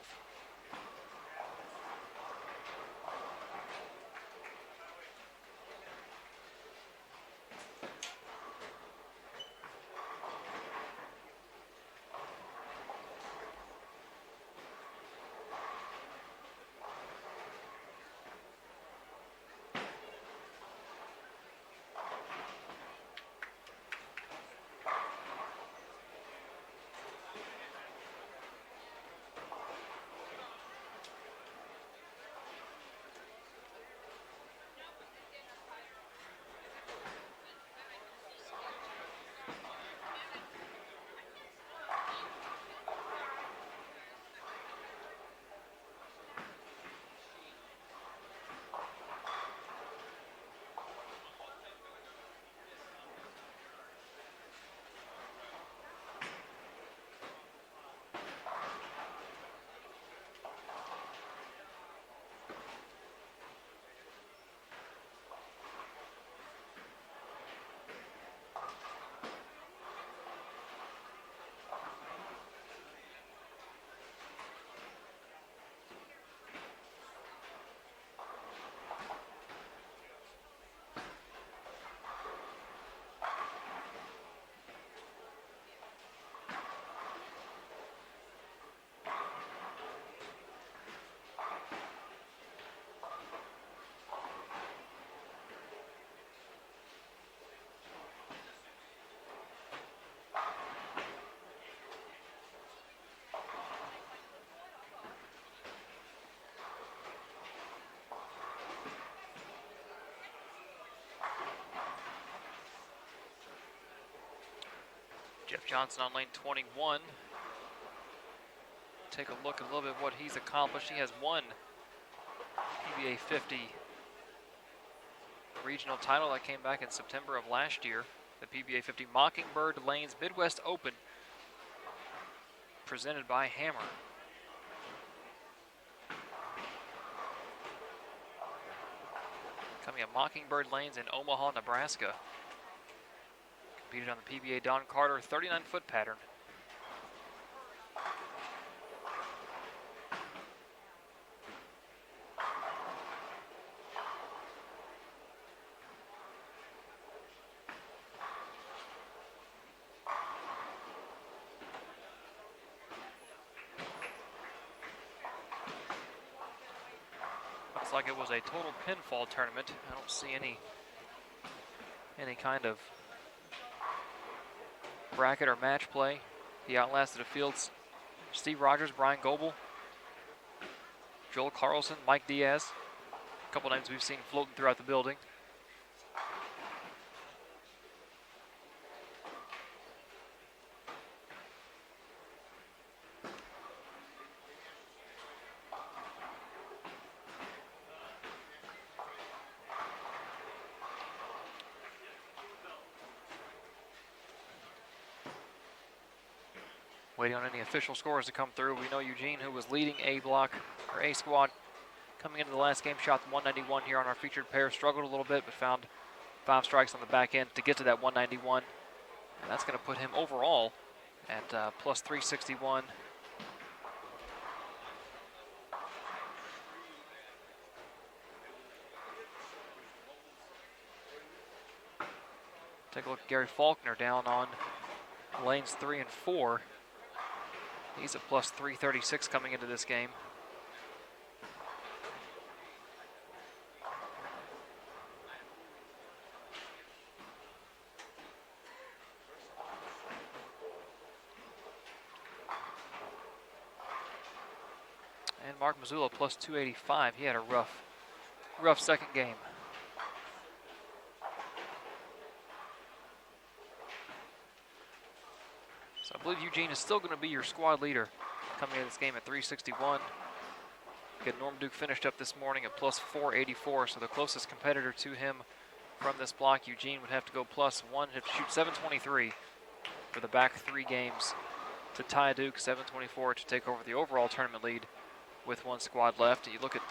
Jeff Johnson on lane 21. Take a look a little bit at what he's accomplished. He has won PBA 50 regional title that came back in September of last year. The PBA 50 Mockingbird Lanes Midwest Open presented by Hammer. Coming at Mockingbird Lanes in Omaha, Nebraska. Competed on the PBA Don Carter 39-foot pattern. Looks like it was a total pinfall tournament. I don't see any kind of bracket or match play. He outlasted the fields. Steve Rogers, Brian Goebel, Joel Carlson, Mike Diaz. A couple names we've seen floating throughout the building. Waiting on any official scores to come through. We know Eugene, who was leading A block or A squad coming into the last game, shot the 191 here on our featured pair. Struggled a little bit, but found 5 strikes on the back end to get to that 191. And that's going to put him overall at plus 361. Take a look at Gary Faulkner down on lanes 3 and 4. He's at plus 336 coming into this game. And Mark Missoula plus 285. He had a rough second game. So I believe Eugene is still going to be your squad leader coming into this game at 361. Again, Norm Duke finished up this morning at plus 484, so the closest competitor to him from this block, Eugene, would have to go plus one, have to shoot 723 for the back 3 games to tie Duke, 724 to take over the overall tournament lead with 1 squad left. You look at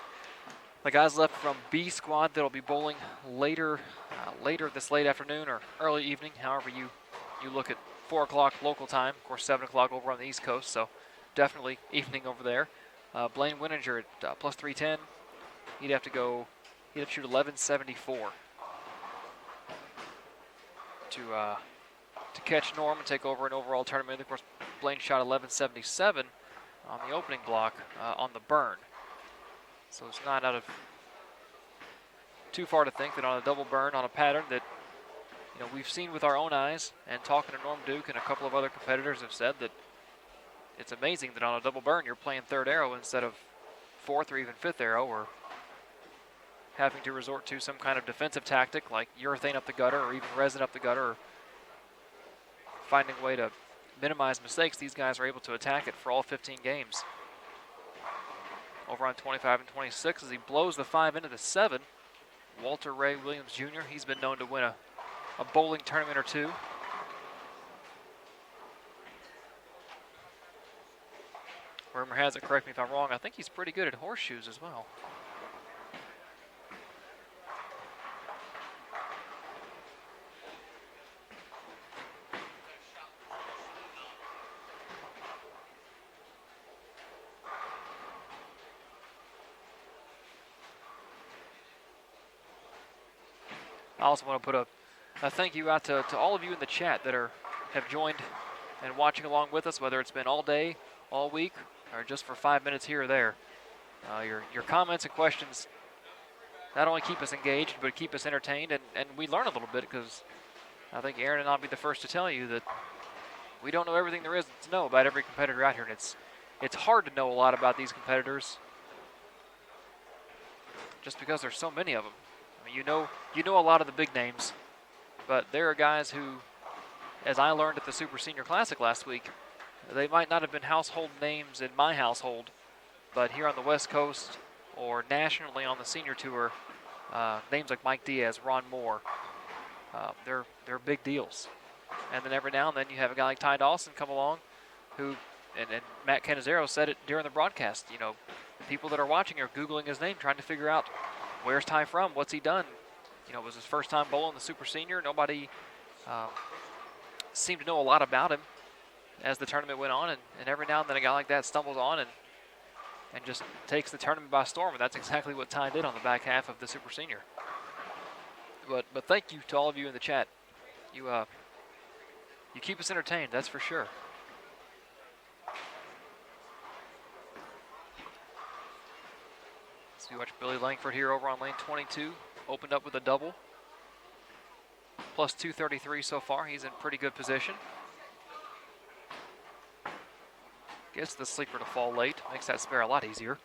the guys left from B squad that'll be bowling later this late afternoon or early evening, however you look at 4 o'clock local time, of course 7 o'clock over on the East Coast, so definitely evening over there. Blaine Winninger at plus 310. He'd have to shoot 1174 to catch Norm and take over an overall tournament. Of course, Blaine shot 1177 on the opening block on the burn. So it's not out of too far to think that on a double burn on a pattern that we've seen with our own eyes, and talking to Norm Duke and a couple of other competitors have said that it's amazing that on a double burn you're playing 3rd arrow instead of 4th or even 5th arrow, or having to resort to some kind of defensive tactic like urethane up the gutter or even resin up the gutter, or finding a way to minimize mistakes. These guys are able to attack it for all 15 games. Over on 25 and 26 as he blows the 5 into the 7. Walter Ray Williams Jr., he's been known to win a bowling tournament or 2. Rumor has it, correct me if I'm wrong, I think he's pretty good at horseshoes as well. I also want to put a thank you out to all of you in the chat that have joined and watching along with us, whether it's been all day, all week, or just for 5 minutes here or there. Your comments and questions not only keep us engaged, but keep us entertained, and we learn a little bit, because I think Aaron and I'll be the first to tell you that we don't know everything there is to know about every competitor out here, and it's hard to know a lot about these competitors just because there's so many of them. I mean, you know a lot of the big names, but there are guys who, as I learned at the Super Senior Classic last week, they might not have been household names in my household, but here on the West Coast or nationally on the senior tour, names like Mike Diaz, Ron Moore, they're big deals. And then every now and then you have a guy like Ty Dawson come along who, and Matt Canizero said it during the broadcast, people that are watching are Googling his name, trying to figure out where's Ty from, what's he done. It was his first time bowling the Super Senior. Nobody seemed to know a lot about him as the tournament went on, and every now and then a guy like that stumbles on and just takes the tournament by storm, and that's exactly what Ty did on the back half of the Super Senior. But thank you to all of you in the chat. You keep us entertained, that's for sure. So you watch Billy Langford here over on lane 22, opened up with a double. Plus 233 so far, he's in pretty good position. Gets the sleeper to fall late, makes that spare a lot easier.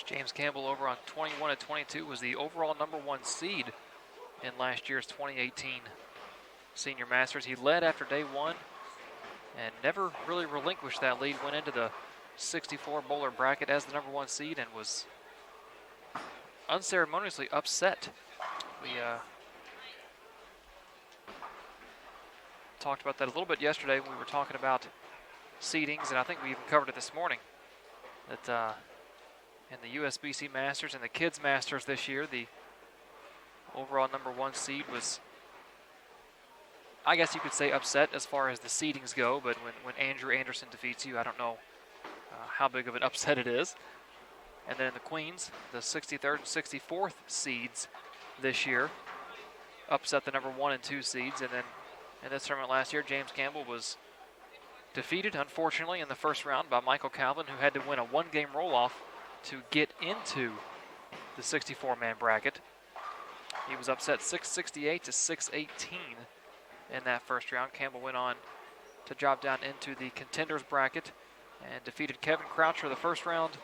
James Campbell over on 21 and 22 was the overall #1 seed in last year's 2018 Senior Masters. He led after day one and never really relinquished that lead. Went into the 64 bowler bracket as the #1 seed and was unceremoniously upset. We talked about that a little bit yesterday when we were talking about seedings, and I think we even covered it this morning, that in the USBC Masters and the Kids Masters this year, the overall #1 seed was, I guess you could say, upset as far as the seedings go, but when Andrew Anderson defeats you, I don't know how big of an upset it is. And then the Queens, the 63rd and 64th seeds this year, upset the #1 and 2 seeds. And then in this tournament last year, James Campbell was defeated, unfortunately, in the first round by Michael Calvin, who had to win a 1-game roll-off to get into the 64-man bracket. He was upset 668 to 618 in that first round. Campbell went on to drop down into the contenders bracket and defeated Kevin Croucher the first round,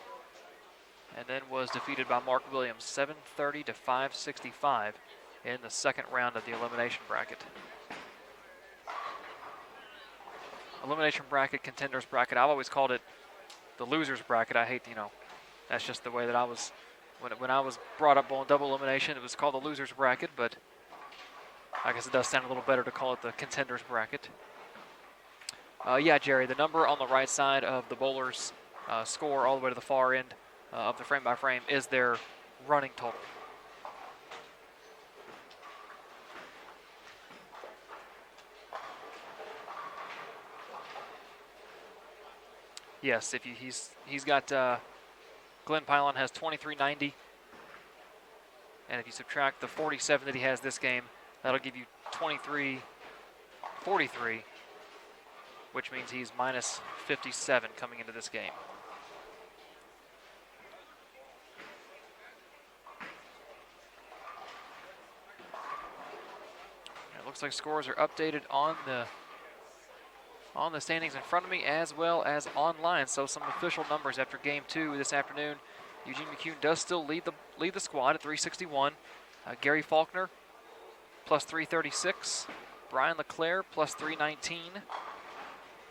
and then was defeated by Mark Williams 730 to 565 in the second round of the elimination bracket. Elimination bracket, contenders bracket. I've always called it the losers bracket. I hate, that's just the way that I was, when I was brought up on double elimination, it was called the losers bracket, but I guess it does sound a little better to call it the contenders bracket. Yeah, Jerry, the number on the right side of the bowler's score all the way to the far end of the frame-by-frame is their running total. Yes, if he's got Glenn Pylon has 2390, and if you subtract the 47 that he has this game, that'll give you 2343, which means he's minus 57 coming into this game. It looks like scores are updated on the standings in front of me as well as online. So some official numbers after game 2 this afternoon. Eugene McCune does still lead the squad at 361. Gary Faulkner plus 336. Brian LeClaire plus 319.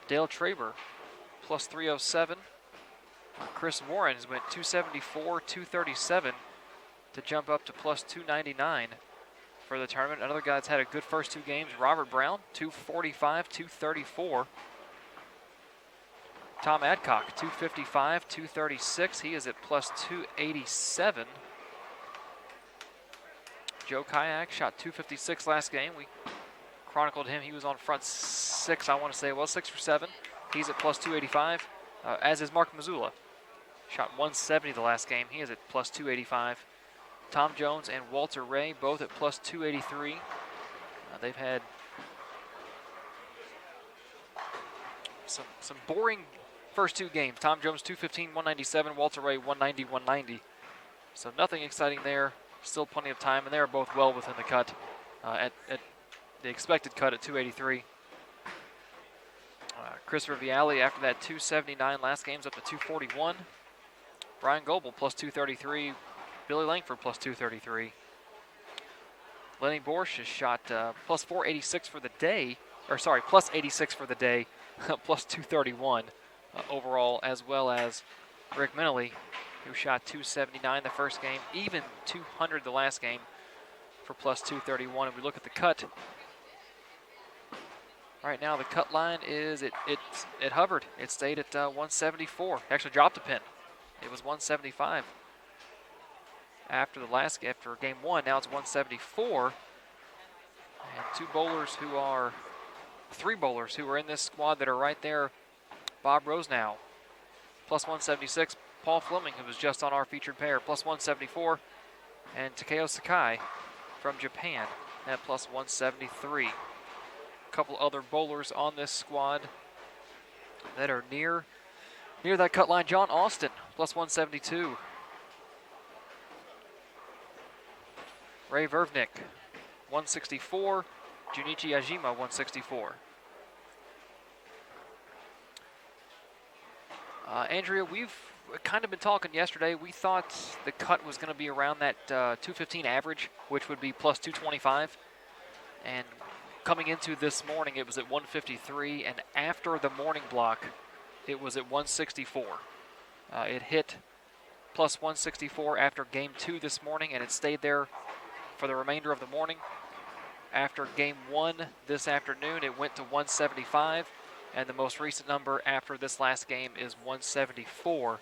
Dale Traber plus 307. Chris Warren has went 274, 237 to jump up to plus 299 for the tournament. Another guy that's had a good first 2 games, Robert Brown, 245, 234. Tom Adcock, 255, 236. He is at plus 287. Joe Kayak shot 256 last game. We chronicled him. He was on front 6, I want to say. Well, 6 for 7. He's at plus 285, as is Mark Missoula. Shot 170 the last game. He is at plus 285. Tom Jones and Walter Ray both at plus 283. They've had some boring first 2 games. Tom Jones 215, 197. Walter Ray 190, 190. So nothing exciting there. Still plenty of time, and they're both well within the cut at the expected cut at 283. Christopher Vialli, after that 279 last game's up to 241. Brian Goebel plus 233. Billy Langford plus 233. Lenny Borsch has shot plus 486 for the day, plus 86 for the day, plus 231 overall, as well as Rick Minnelly, who shot 279 the first game, even 200 the last game for plus 231. If we look at the cut, right now the cut line is, it hovered. It stayed at 174. Actually dropped a pin. It was 175 after game 1. Now it's 174. And 3 bowlers who are in this squad that are right there. Bob Rosenau, plus 176. Paul Fleming, who was just on our featured pair, plus 174. And Takeo Sakai from Japan at plus 173. A couple other bowlers on this squad that are near that cut line. John Austin, plus 172. Ray Vervnik, 164. Junichi Yajima, 164. Andrea, kind of been talking yesterday. We thought the cut was going to be around that 215 average, which would be plus 225. And coming into this morning, it was at 153. And after the morning block, it was at 164. It hit plus 164 after game 2 this morning, and it stayed there for the remainder of the morning. After game 1 this afternoon, it went to 175. And the most recent number after this last game is 174.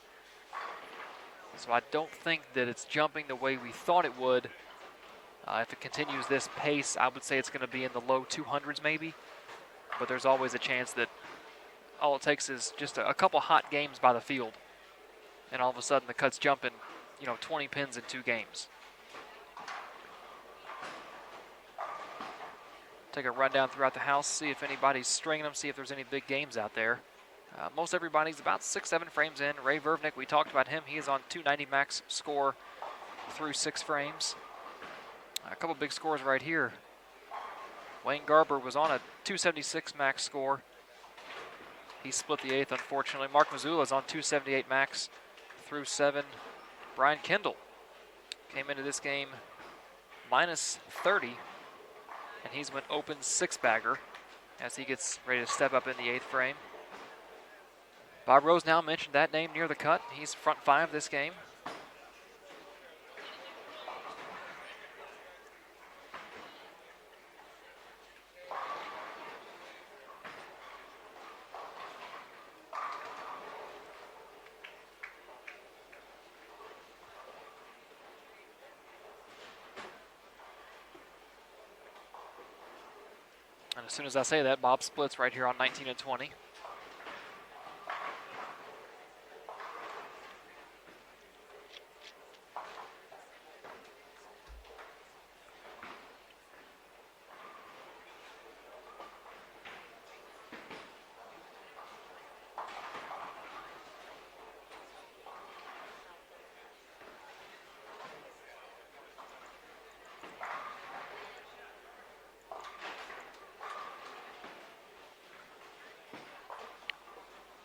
So I don't think that it's jumping the way we thought it would. If it continues this pace, I would say it's going to be in the low 200s maybe. But there's always a chance that all it takes is just a couple hot games by the field. And all of a sudden the cut's jumping, 20 pins in 2 games. Take a rundown throughout the house, see if anybody's stringing them, see if there's any big games out there. Most everybody's about 6-7 frames in. Ray Vervnik, we talked about him. He is on 290 max score through 6 frames. A couple big scores right here. Wayne Garber was on a 276 max score. He split the 8th, unfortunately. Mark Mazzulla is on 278 max through 7. Brian Kendall came into this game minus 30. And he's went open 6-bagger as he gets ready to step up in the 8th frame. Bob Rose now mentioned that name near the cut. He's front 5 this game. And as soon as I say that, Bob splits right here on 19 and 20.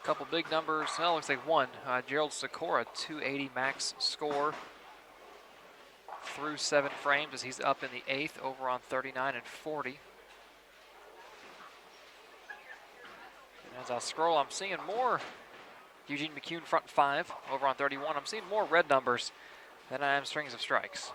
Couple big numbers. Well, looks like one. Gerald Sikora, 280 max score through 7 frames as he's up in the 8th over on 39 and 40. And as I scroll, I'm seeing more Eugene McCune front 5 over on 31. I'm seeing more red numbers than I am strings of strikes.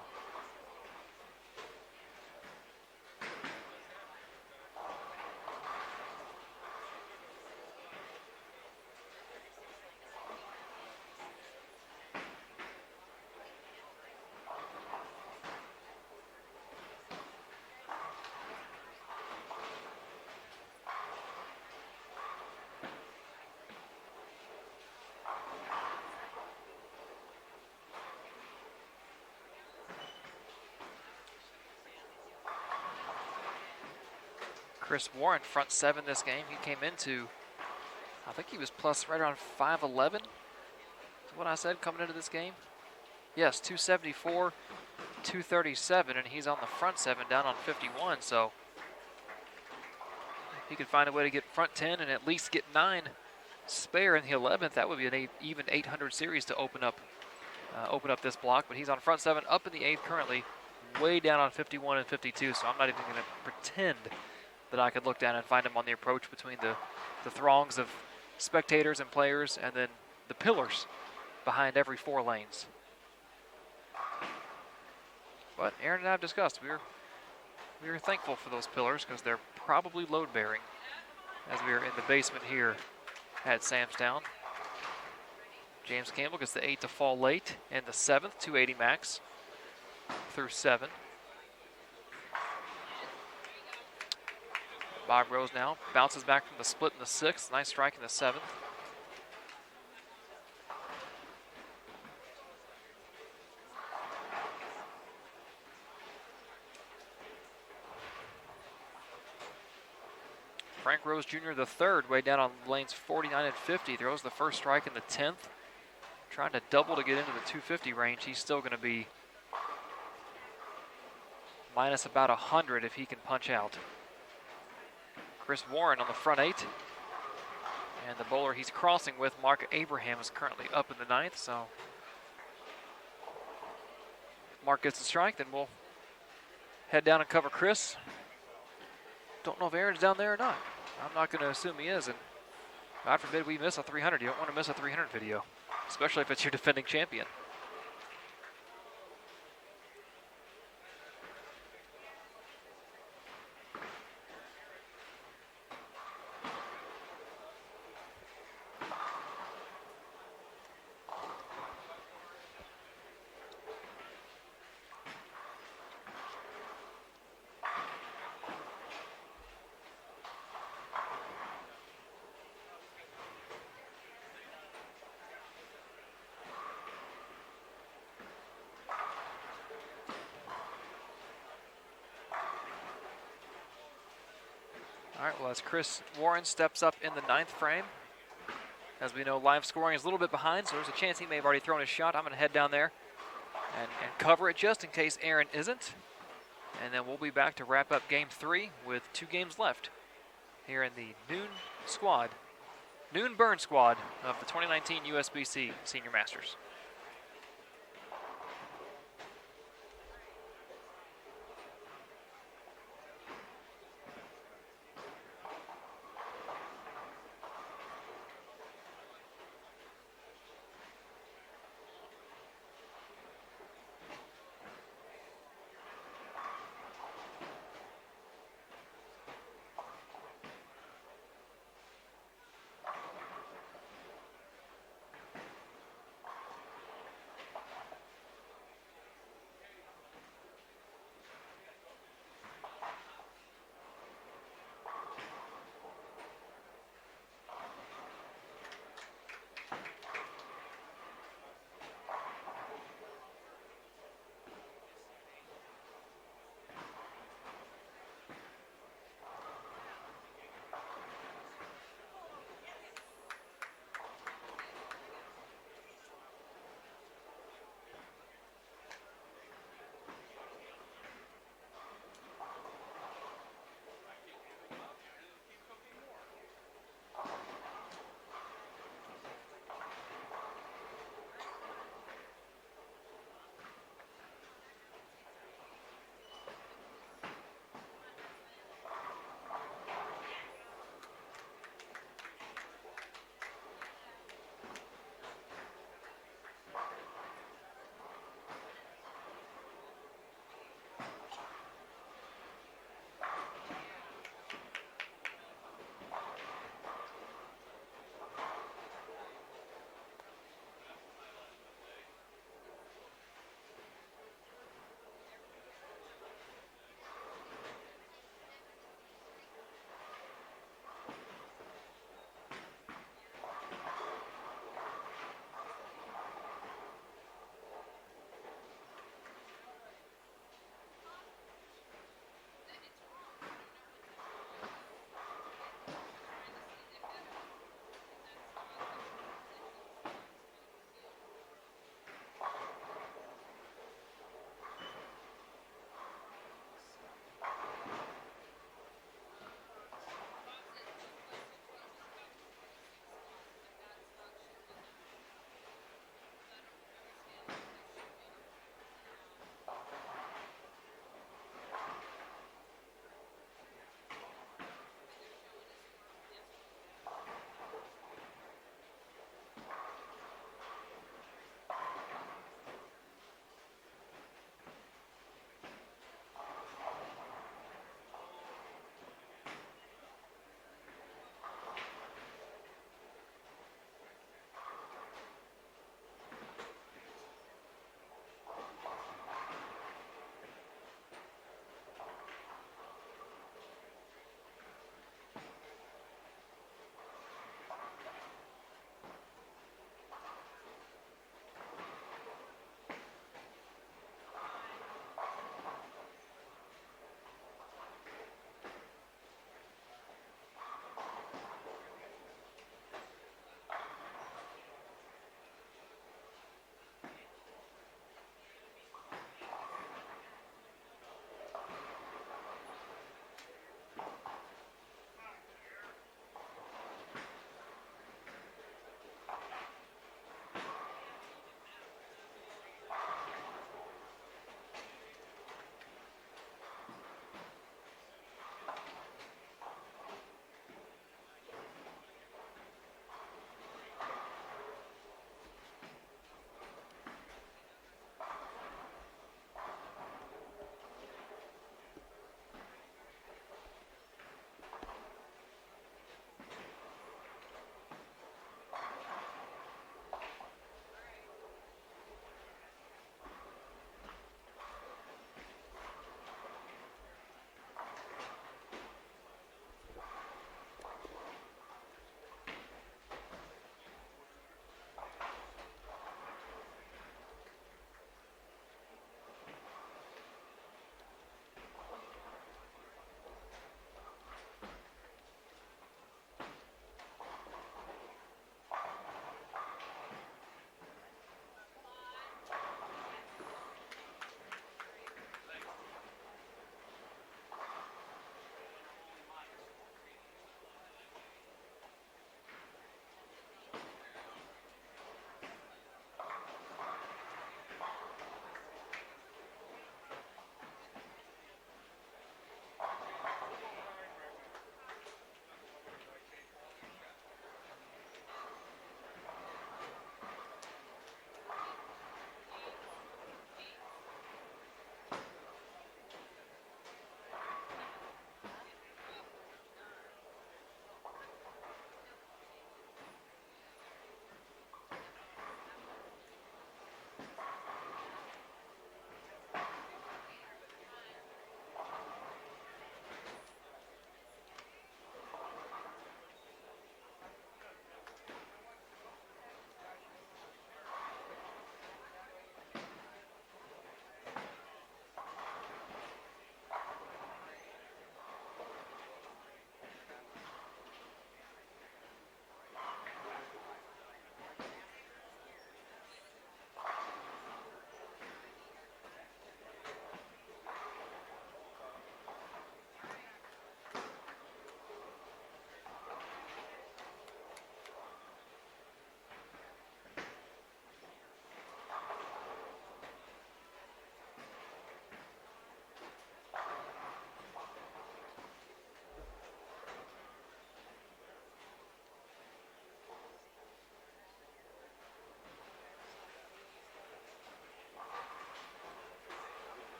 Chris Warren, front 7 this game. He came into, I think he was plus right around 5'11". Is what I said coming into this game? Yes, 274, 237, and he's on the front 7 down on 51. So if he could find a way to get front 10 and at least get 9 spare in the 11th, that would be an even 800 series to open up this block. But he's on front 7, up in the 8th currently, way down on 51 and 52. So I'm not even going to pretend that I could look down and find him on the approach between the throngs of spectators and players and then the pillars behind every 4 lanes. But Aaron and I have discussed, we are thankful for those pillars because they're probably load bearing as we are in the basement here at Samstown. James Campbell gets the 8 to fall late in the 7th, 280 max through 7. Bob Rose now bounces back from the split in the 6th. Nice strike in the 7th. Frank Rose Jr. the 3rd, way down on lanes 49 and 50. Throws the first strike in the 10th. Trying to double to get into the 250 range. He's still going to be minus about 100 if he can punch out. Chris Warren on the front 8. And the bowler he's crossing with, Mark Abraham, is currently up in the ninth. So if Mark gets the strike, then we'll head down and cover Chris. Don't know if Aaron's down there or not. I'm not going to assume he is. And God forbid we miss a 300. You don't want to miss a 300 video, especially if it's your defending champion. All right, well, as Chris Warren steps up in the ninth frame, as we know, live scoring is a little bit behind, so there's a chance he may have already thrown his shot. I'm going to head down there and cover it just in case Aaron isn't. And then we'll be back to wrap up game 3 with 2 games left here in the noon burn squad of the 2019 USBC Senior Masters.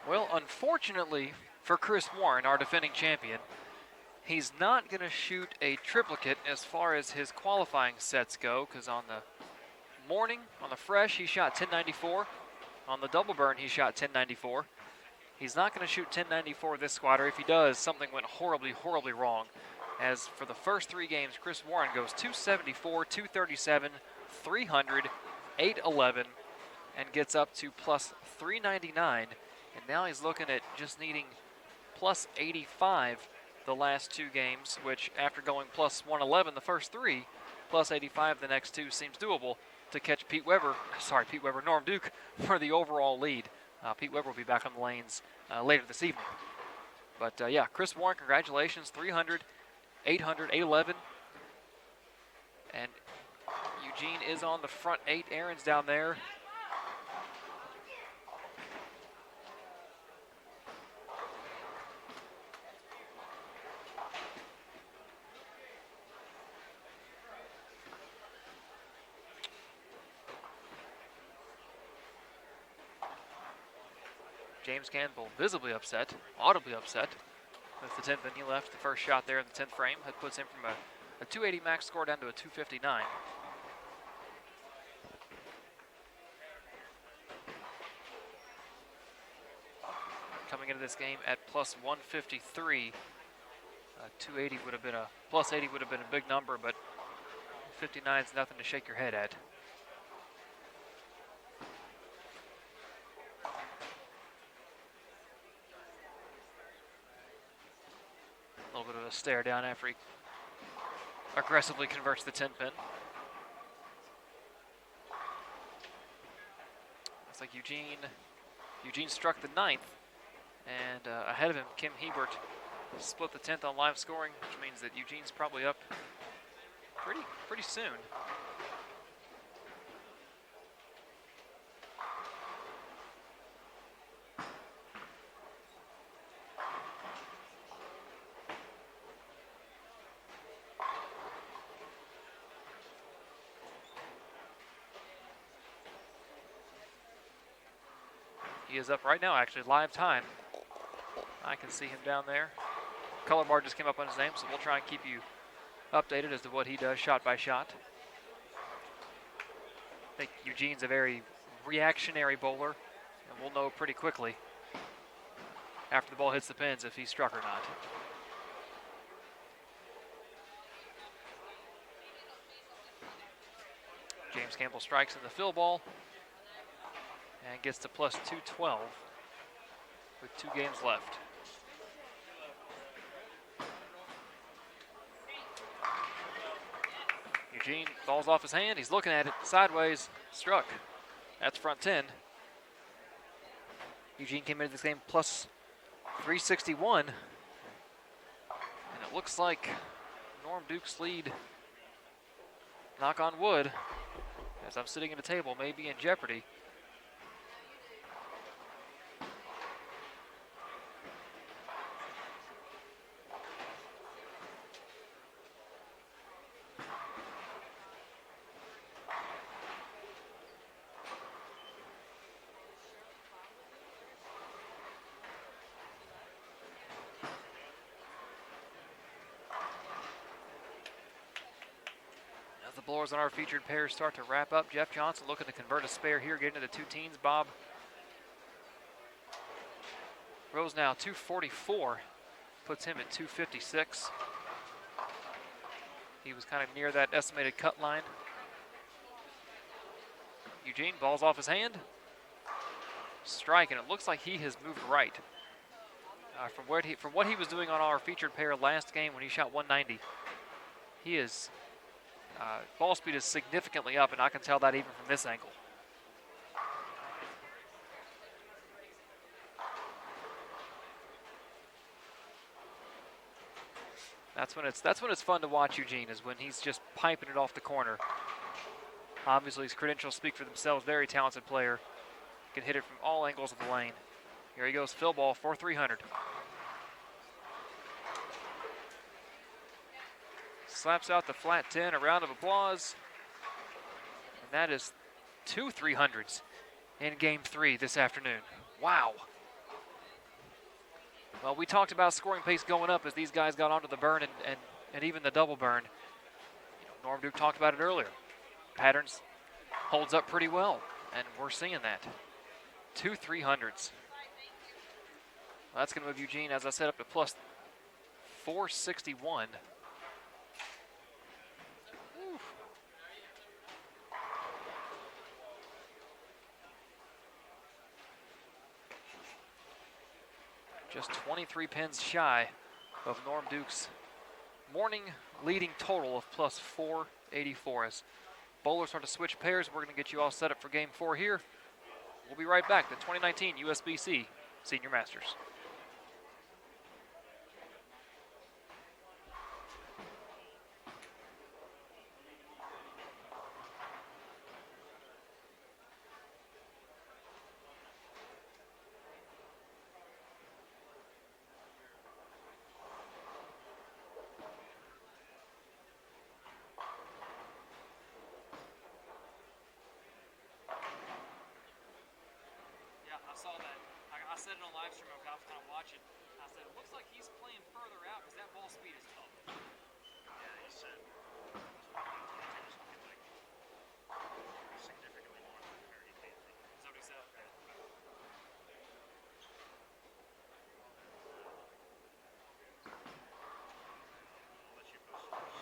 Well, unfortunately for Chris Warren, our defending champion, he's not going to shoot a triplicate as far as his qualifying sets go, because on the morning, on the fresh, he shot 1094. On the double burn, he shot 1094. He's not going to shoot 1094 this squatter. If he does, something went horribly, horribly wrong. As for the first 3 games, Chris Warren goes 274, 237, 300, 811, and gets up to plus 399. And now he's looking at just needing plus 85 the last 2 games, which after going plus 111 the first 3, plus 85 the next 2 seems doable to catch Norm Duke for the overall lead. Pete Weber will be back on the lanes later this evening. But yeah, Chris Warren, congratulations, 300, 800, 811. And Eugene is on the front 8. Aaron's down there. James Campbell visibly upset, audibly upset with the 10th, and he left the first shot there in the 10th frame. That puts him from a 280 max score down to a 259. Coming into this game at plus 153, 280 would have been plus 80 would have been a big number, but 59 is nothing to shake your head at. A little bit of a stare down after he aggressively converts the 10 pin. Looks like Eugene struck the 9th, and ahead of him, Kim Hebert split the 10th on live scoring, which means that Eugene's probably up pretty soon. He is up right now, actually, live time. I can see him down there. Color bar just came up on his name, so we'll try and keep you updated as to what he does shot by shot. I think Eugene's a very reactionary bowler, and we'll know pretty quickly after the ball hits the pins if he's struck or not. James Campbell strikes in the fill ball and gets to plus 212 with 2 games left. Eugene falls off his hand. He's looking at it sideways. Struck. That's front 10. Eugene came into this game plus 361. And it looks like Norm Duke's lead, knock on wood, as I'm sitting at a table, may be in jeopardy. The blowers on our featured pairs start to wrap up. Jeff Johnson looking to convert a spare here, getting to the 2 teens. Bob Rose now 244, puts him at 256. He was kind of near that estimated cut line. Eugene, balls off his hand. Strike, and it looks like he has moved right. From what he was doing on our featured pair last game when he shot 190, he is ball speed is significantly up, and I can tell that even from this angle. That's when it's fun to watch Eugene, is when he's just piping it off the corner. Obviously, his credentials speak for themselves. Very talented player. Can hit it from all angles of the lane. Here he goes, fill ball for 300. Slaps out the flat 10, a round of applause. And that is 2 300s in game 3 this afternoon. Wow. Well, we talked about scoring pace going up as these guys got onto the burn and even the double burn. Norm Duke talked about it earlier. Patterns holds up pretty well, and we're seeing that. 2 300s. Well, that's going to move Eugene, as I said, up to plus 461. Whew. Just 23 pins shy of Norm Duke's morning leading total of plus 484. As bowlers start to switch pairs, we're going to get you all set up for game 4 here. We'll be right back. The 2019 USBC Senior Masters. I saw that. I said it on live stream. I was kind of watching. I said, it looks like he's playing further out because that ball speed is tough. Yeah, he said significantly more than where he came from. Is that what he said? Okay. I'll let you go first.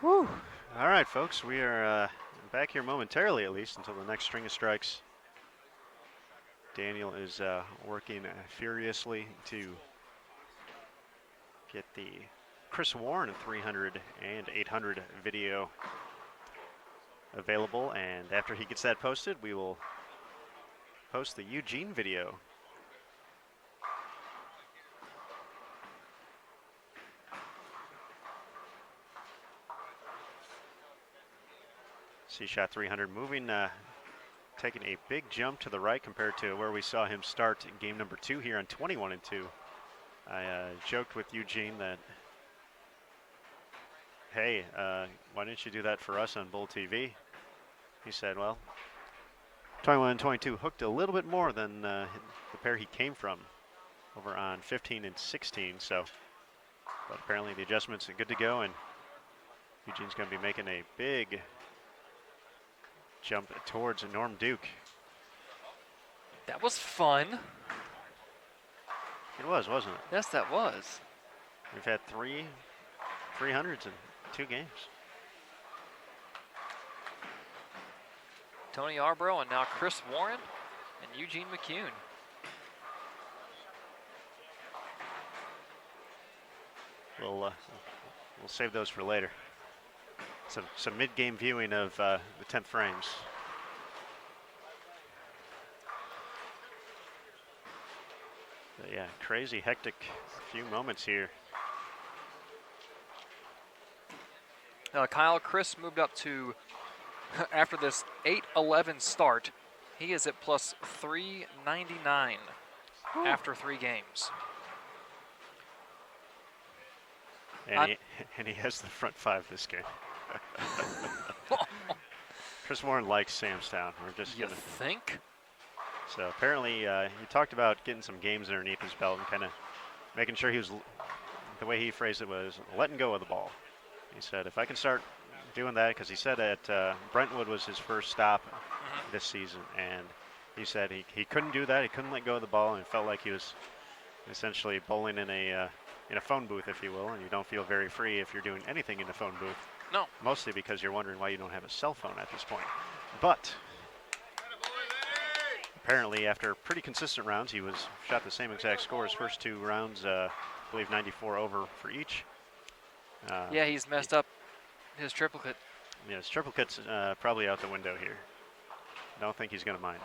Whew. All right, folks, we are back here momentarily, at least, until the next string of strikes. Daniel is working furiously to get the Chris Warren 300 and 800 video available, and after he gets that posted, we will post the Eugene video. C-Shot 300 moving, taking a big jump to the right compared to where we saw him start in game number 2 here on 21 and 2. I joked with Eugene that, hey, why didn't you do that for us on Bull TV? He said, well, 21 and 22 hooked a little bit more than the pair he came from over on 15 and 16. So, but apparently the adjustments are good to go, and Eugene's going to be making a big jump towards Norm Duke. That was fun. It was, wasn't it? Yes, that was. We've had 300s in 2 games. Tony Arbrough and now Chris Warren and Eugene McCune. We'll save those for later. Some mid-game viewing of the 10th frames. But yeah, crazy, hectic few moments here. Kyle Chris moved up to, after this 8-11 start, he is at plus 399 after 3 games. And he has the front 5 this game. Chris Warren likes Samstown. We're just You gonna think? So apparently he talked about getting some games underneath his belt and kind of making sure he was, the way he phrased it was, letting go of the ball. He said, if I can start doing that, because he said that Brentwood was his first stop this season, and he said he couldn't do that. He couldn't let go of the ball, and it felt like he was essentially bowling in a phone booth, if you will, and you don't feel very free if you're doing anything in a phone booth. No. Mostly because you're wondering why you don't have a cell phone at this point. But apparently, after pretty consistent rounds, he shot the same exact score his first 2 rounds, I believe 94 over for each. Yeah, he's messed up his triplicate. Yeah, his triplicate's probably out the window here. Don't think he's going to mind,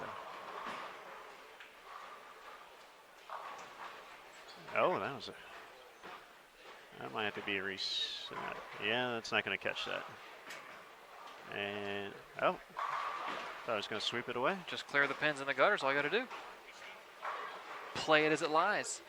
though. Oh, that might have to be a reset. Yeah, that's not going to catch that. And, oh, thought I was going to sweep it away. Just clear the pins in the gutters, all you got to do. Play it as it lies.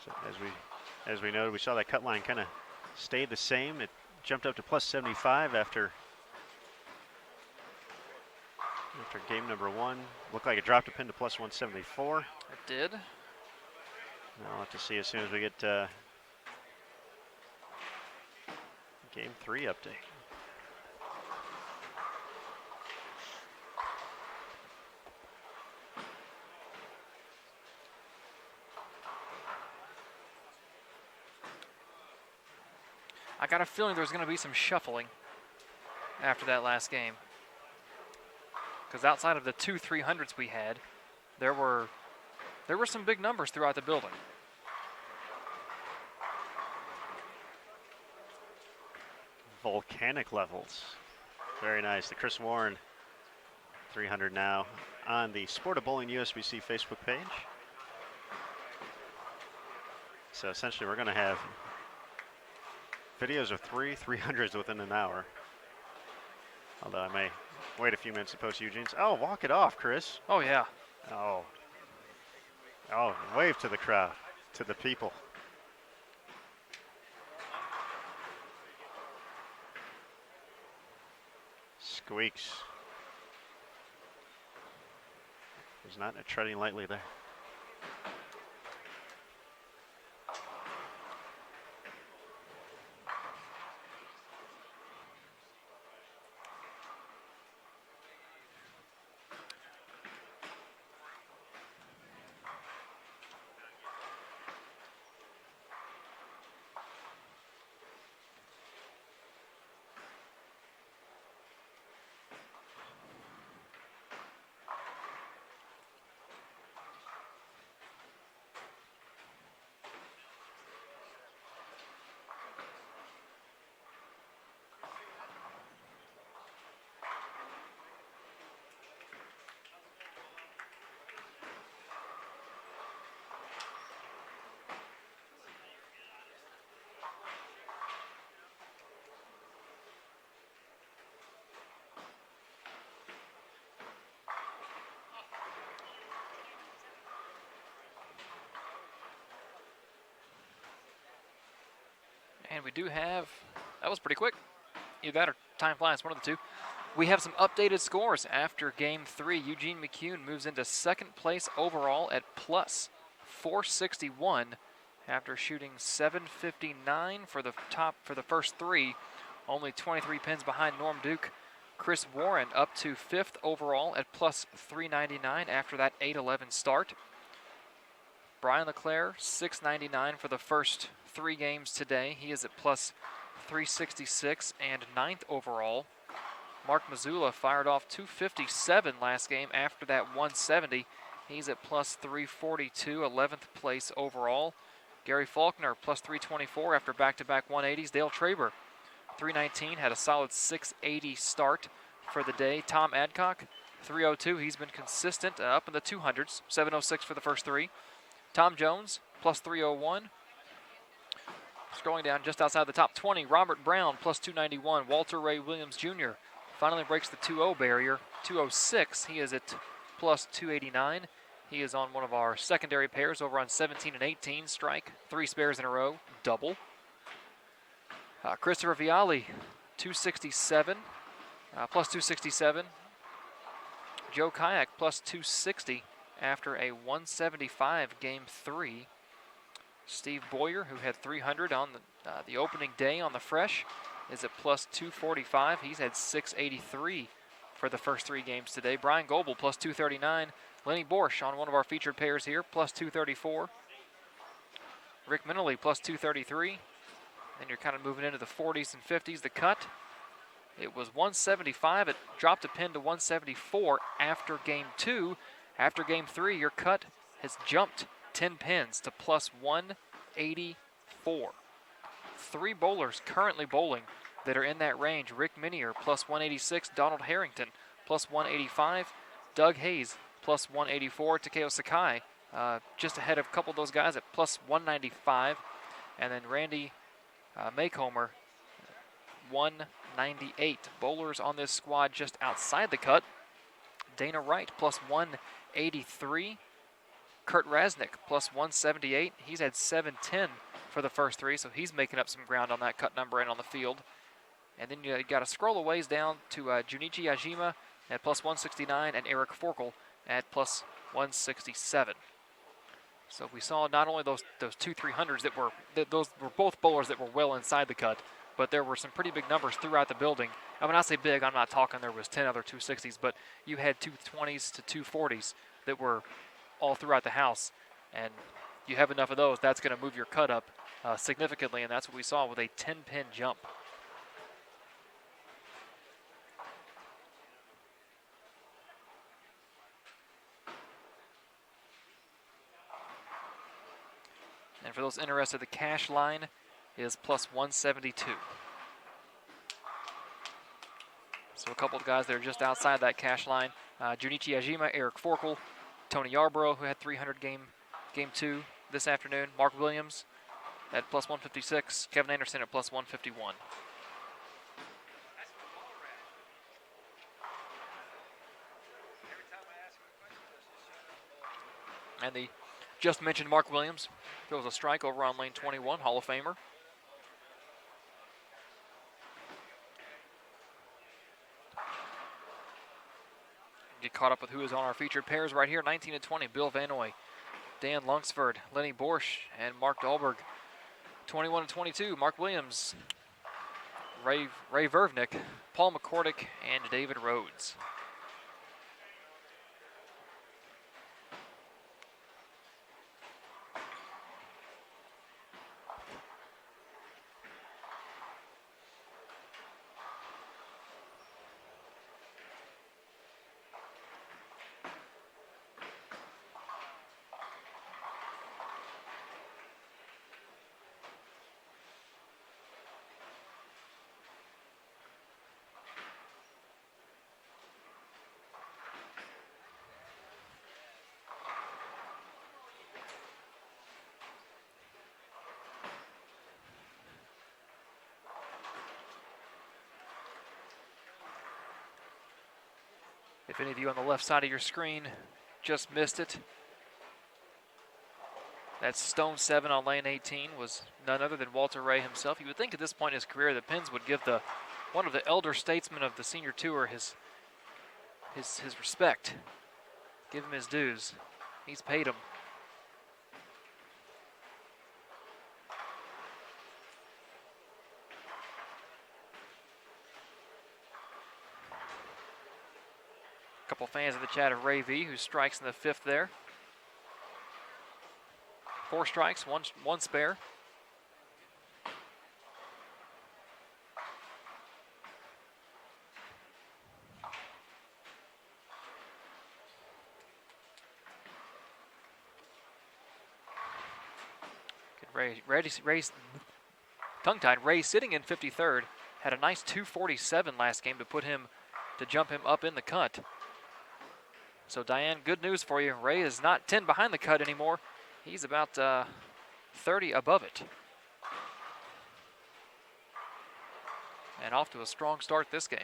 So as we noted, we saw that cut line kind of stayed the same. It jumped up to plus 75 after game number 1. Looked like it dropped a pin to plus 174. It did. I'll have to see as soon as we get game 3 update. I got a feeling there's going to be some shuffling after that last game. Because outside of the 2 300s we had, there were some big numbers throughout the building. Volcanic levels. Very nice. The Chris Warren 300 now on the Sport of Bowling USBC Facebook page. So essentially we're going to have videos of 3 300s within an hour. Although I may wait a few minutes to post Eugene's. Oh, walk it off, Chris. Oh, yeah. Oh, wave to the crowd, to the people. Squeaks. He's not treading lightly there. And we do have, that was pretty quick. Either that or time flies, one of the two. We have some updated scores after Game 3. Eugene McCune moves into second place overall at plus 461 after shooting 759 for the first three, only 23 pins behind Norm Duke. Chris Warren up to fifth overall at plus 399 after that 8-11 start. Brian LeClaire, 699 for the first three games today. He is at plus 366 and ninth overall. Mark Mazzulla fired off 257 last game after that 170. He's at plus 342, 11th place overall. Gary Faulkner plus 324 after back-to-back 180s. Dale Traber, 319, had a solid 680 start for the day. Tom Adcock, 302. He's been consistent up in the 200s, 706 for the first three. Tom Jones, plus 301. Scrolling down just outside the top 20, Robert Brown, plus 291. Walter Ray Williams Jr. finally breaks the 2-0 barrier, 206. He is at plus 289. He is on one of our secondary pairs over on 17 and 18 strike. 3 spares in a row, double. Christopher Viali, 267, plus 267. Joe Kayak, plus 260 after a 175 Game 3. Steve Boyer, who had 300 on the opening day on the Fresh, is at plus 245. He's had 683 for the first three games today. Brian Goebel, plus 239. Lenny Borsch on one of our featured pairs here, plus 234. Rick Minnelly, plus 233. Then you're kind of moving into the 40s and 50s. The cut, it was 175. It dropped a pin to 174 after Game 2. After Game 3, your cut has jumped 10 pins to plus 184. 3 bowlers currently bowling that are in that range. Rick Minier, plus 186. Donald Harrington, plus 185. Doug Hayes, plus 184. Takeo Sakai, just ahead of a couple of those guys at plus 195. And then Randy Maycomer, 198. Bowlers on this squad just outside the cut. Dana Wright, plus 183. Kurt Rasnick, plus 178. He's had 710 for the first three, so he's making up some ground on that cut number and on the field. And then you got to scroll a ways down to Junichi Yajima at plus 169 and Eric Forkel at plus 167. So we saw not only those 2 300s those were both bowlers that were well inside the cut, but there were some pretty big numbers throughout the building. And when I say big, I'm not talking there was 10 other 260s, but you had 220s to 240s that were all throughout the house. And you have enough of those, that's going to move your cut up significantly, and that's what we saw with a 10-pin jump. And for those interested, the cash line is plus 172. So a couple of guys that are just outside that cash line. Junichi Yajima, Eric Forkel, Tony Yarborough, who had 300 game 2 this afternoon. Mark Williams at plus 156. Kevin Anderson at plus 151. And the just mentioned Mark Williams throws a strike over on lane 21, Hall of Famer. Get caught up with who is on our featured pairs right here. 19 and 20, Bill Vanoy, Dan Lungsford, Lenny Borsch, and Mark Dahlberg. 21 and 22, Mark Williams, Ray Vervnick, Paul McCordick, and David Rhodes. If any of you on the left side of your screen just missed it, That stone 7 on lane 18 was none other than Walter Ray himself. You would think at this point in his career the Pens would give one of the elder statesmen of the senior tour his respect. Give him his dues. He's paid him. A couple fans in the chat of Ray V, who strikes in the 5th there. 4 strikes, one spare. Ray's tongue-tied. Ray sitting in 53rd had a nice 247 last game to jump him up in the cut. So Diane, good news for you. Ray is not 10 behind the cut anymore. He's about 30 above it. And off to a strong start this game.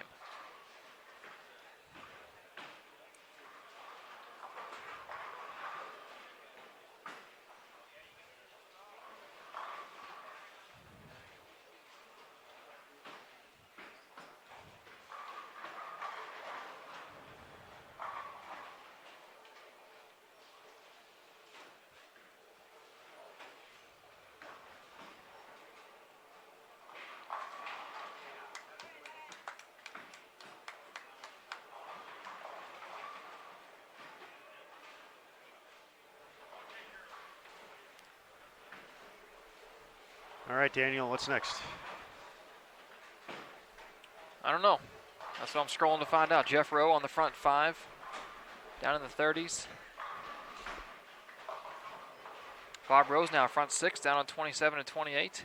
All right, Daniel, what's next? I don't know. That's what I'm scrolling to find out. Jeff Rowe on the front 5, down in the 30s. Bob Rose now front 6, down on 27 and 28.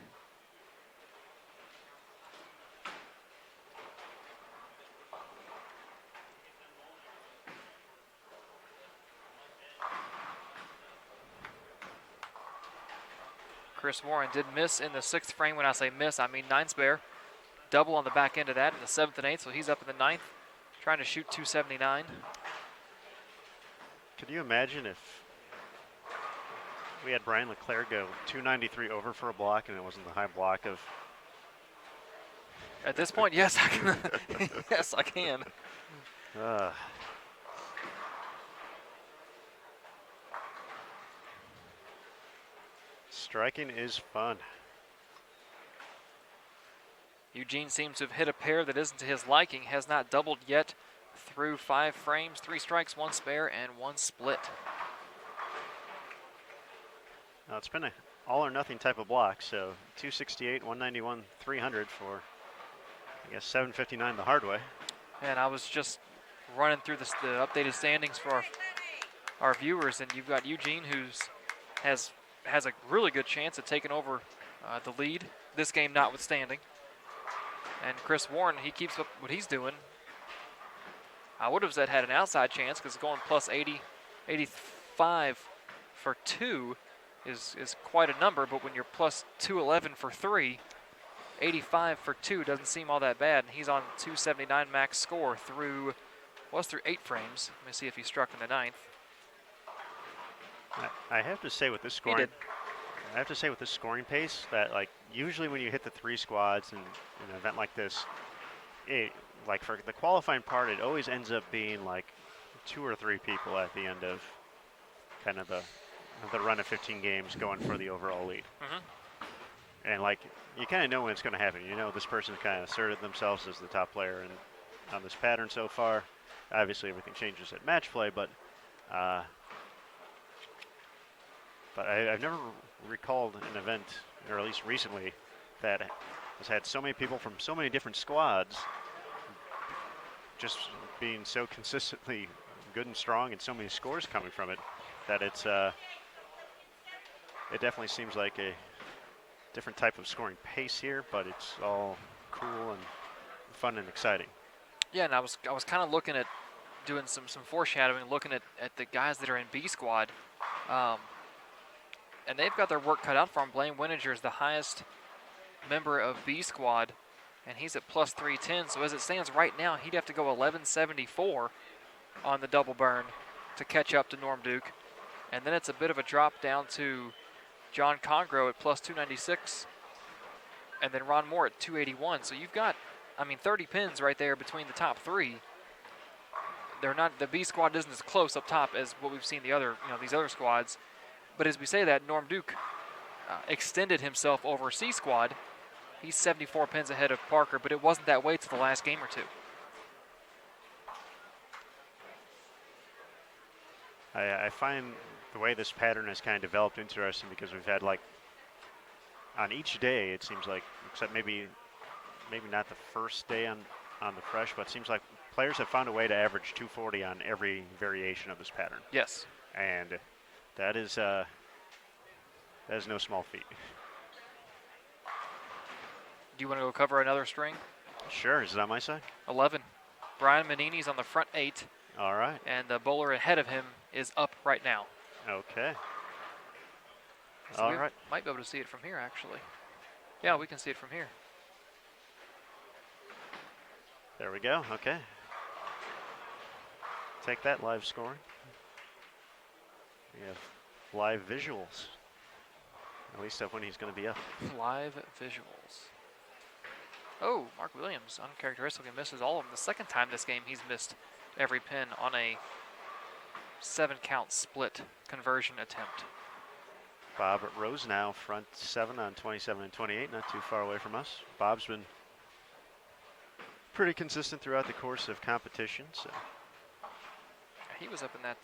Chris Warren did miss in the 6th frame. When I say miss, I mean 9 spare. Double on the back end of that in the 7th and 8th, so he's up in the 9th, trying to shoot 279. Could you imagine if we had Brian Leclerc go 293 over for a block and it wasn't the high block of... At this point, yes, I can. Yes, I can. Striking is fun. Eugene seems to have hit a pair that isn't to his liking, has not doubled yet through 5 frames, 3 strikes, 1 spare, and 1 split. Now it's been an all or nothing type of block, so 268, 191, 300 for, I guess, 759 the hard way. And I was just running through the updated standings for our viewers, and you've got Eugene, who has a really good chance of taking over the lead, this game notwithstanding. And Chris Warren, he keeps up what he's doing. I would have said had an outside chance because going plus 80, 85 for 2 is quite a number, but when you're plus 211 for 3, 85 for 2 doesn't seem all that bad. And he's on 279 max score through 8 frames. Let me see if he struck in the 9th. I have to say with this scoring, He did. I have to say with this scoring pace that, like, usually when you hit the 3 squads in an event like this, like for the qualifying part, it always ends up being like 2 or 3 people at the end of kind of the run of 15 games going for the overall lead. And like, you kind of know when it's going to happen. You know this person's kind of asserted themselves as the top player on this pattern so far. Obviously, everything changes at match play, but I've never recalled an event, or at least recently, that has had so many people from so many different squads just being so consistently good and strong and so many scores coming from it that it definitely seems like a different type of scoring pace here, but it's all cool and fun and exciting. Yeah, and I was kind of looking at doing some foreshadowing, looking at the guys that are in B squad. And they've got their work cut out for them. Blaine Wininger is the highest member of B squad, and he's at plus 310. So as it stands right now, he'd have to go 1174 on the double burn to catch up to Norm Duke. And then it's a bit of a drop down to John Congro at plus 296, and then Ron Moore at 281. So you've got, 30 pins right there between the top three. They're not, the B squad isn't as close up top as what we've seen these other squads. But as we say that, Norm Duke extended himself over C squad. He's 74 pins ahead of Parker, but it wasn't that way to the last game or two. I find the way this pattern has kind of developed interesting because we've had, like, on each day, it seems like, except maybe not the first day on the fresh, but it seems like players have found a way to average 240 on every variation of this pattern. Yes. And that is no small feat. Do you want to go cover another string? Sure. Is it on my side? 11. Brian Manini's on the front 8. All right. And the bowler ahead of him is up right now. Okay. So All right. Might be able to see it from here, actually. Yeah, we can see it from here. There we go. Okay. Take that, live scoring. We have live visuals. At least of when he's going to be up. Live visuals. Oh, Mark Williams uncharacteristically misses all of them. The second time this game he's missed every pin on a 7-count split conversion attempt. Bob Rose now front 7 on 27 and 28, not too far away from us. Bob's been pretty consistent throughout the course of competition. So. He was up in that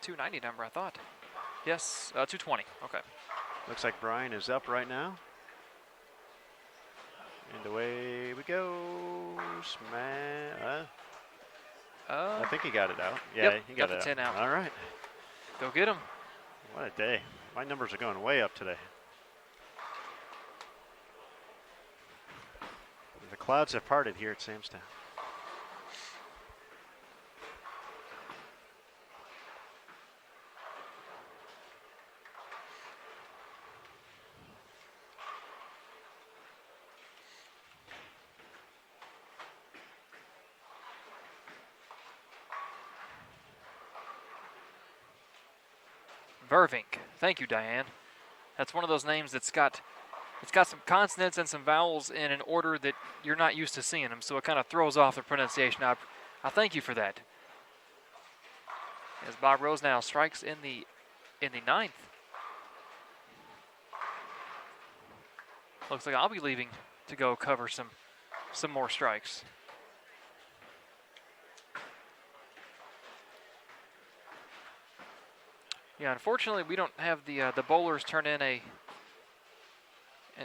290 number, I thought. Yes, 220. Okay. Looks like Brian is up right now. And away we go. I think he got it out. Yeah, yep, he got the it 10 out. All right. Go get him. What a day. My numbers are going way up today. The clouds have parted here at Samstown. Vervink. Thank you, Diane. That's one of those names that's got some consonants and some vowels in an order that you're not used to seeing them, so it kind of throws off the pronunciation. I thank you for that. As Bob Rose now strikes in the ninth. Looks like I'll be leaving to go cover some more strikes. Yeah, unfortunately, we don't have the bowlers turn in an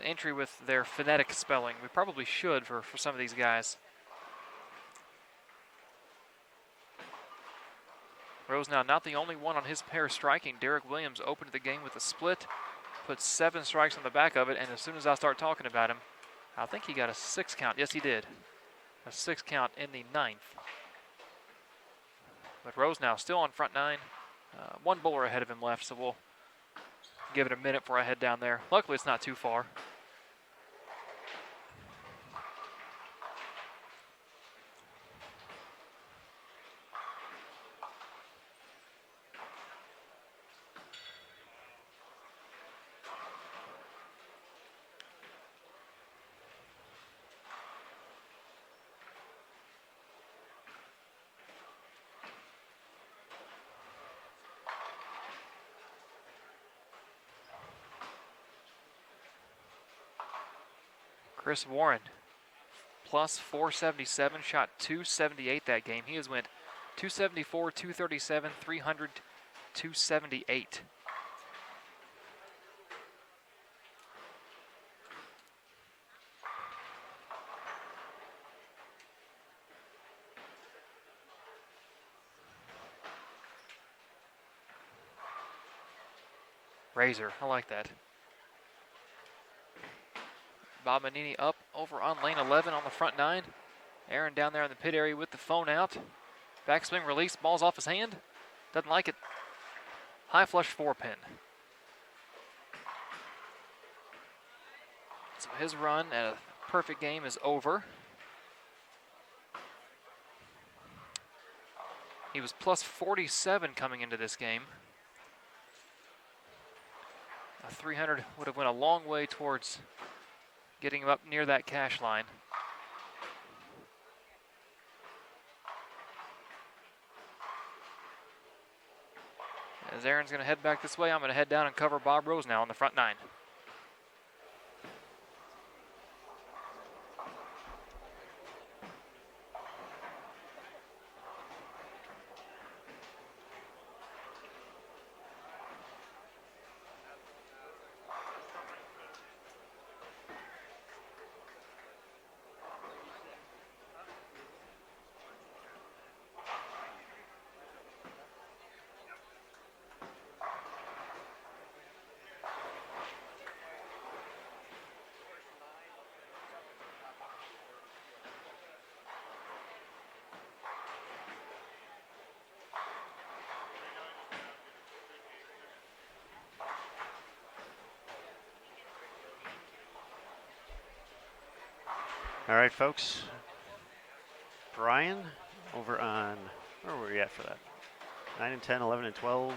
entry with their phonetic spelling. We probably should for some of these guys. Rose now not the only one on his pair striking. Derek Williams opened the game with a split, put 7 strikes on the back of it, and as soon as I start talking about him, I think he got a 6 count. Yes, he did. A 6 count in the 9th. But Rose now still on front 9. One bowler ahead of him left, so we'll give it a minute before I head down there. Luckily, it's not too far. Chris Warren, plus 477, shot 278 that game. He has went 274, 237, 300, 278. Razor, I like that. Bob Manini up over on lane 11 on the front 9. Aaron down there in the pit area with the phone out. Backswing release, ball's off his hand. Doesn't like it. High flush 4-pin. So his run at a perfect game is over. He was plus 47 coming into this game. A 300 would have went a long way towards getting him up near that cash line. As Aaron's going to head back this way, I'm going to head down and cover Bob Rose now on the front 9. All right, folks. Brian over on, where were we at for that? 9 and 10, 11 and 12.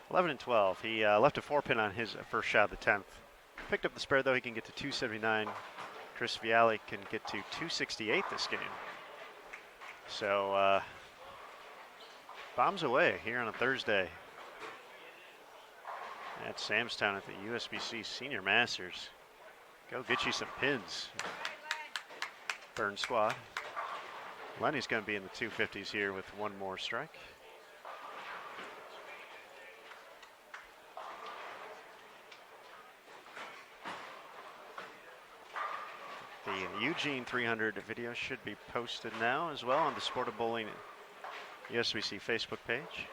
(11 and 12). He left a 4-pin on his first shot of the 10th. Picked up the spare, though. He can get to 279. Chris Viale can get to 268 this game. So, bombs away here on a Thursday at Samstown at the USBC Senior Masters. Go get you some pins, Burn squad. Lenny's going to be in the 250s here with one more strike. The Eugene 300 video should be posted now as well on the Sport of Bowling USBC Facebook page.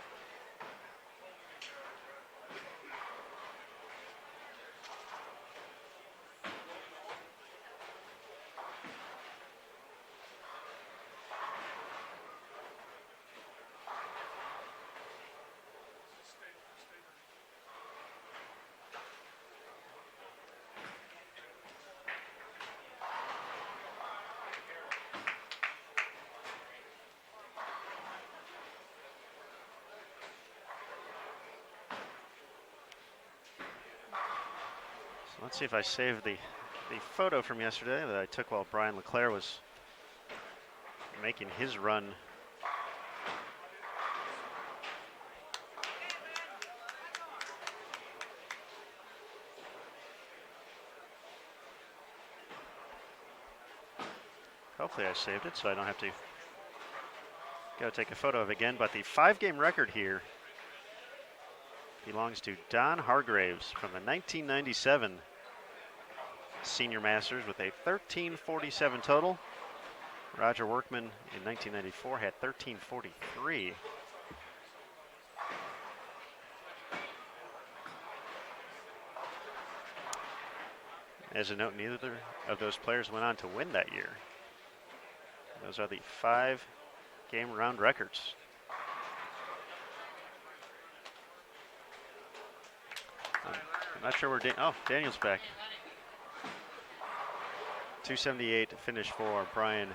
Let's see if I saved the photo from yesterday that I took while Brian LeClaire was making his run. Hopefully I saved it so I don't have to go take a photo of it again. But the 5-game record here belongs to Don Hargraves from the 1997 Senior Masters with a 1347 total. Roger Workman in 1994 had 1343. As a note, neither of those players went on to win that year. Those are the 5-game round records. I'm not sure where Daniel's back. 278 finish for Brian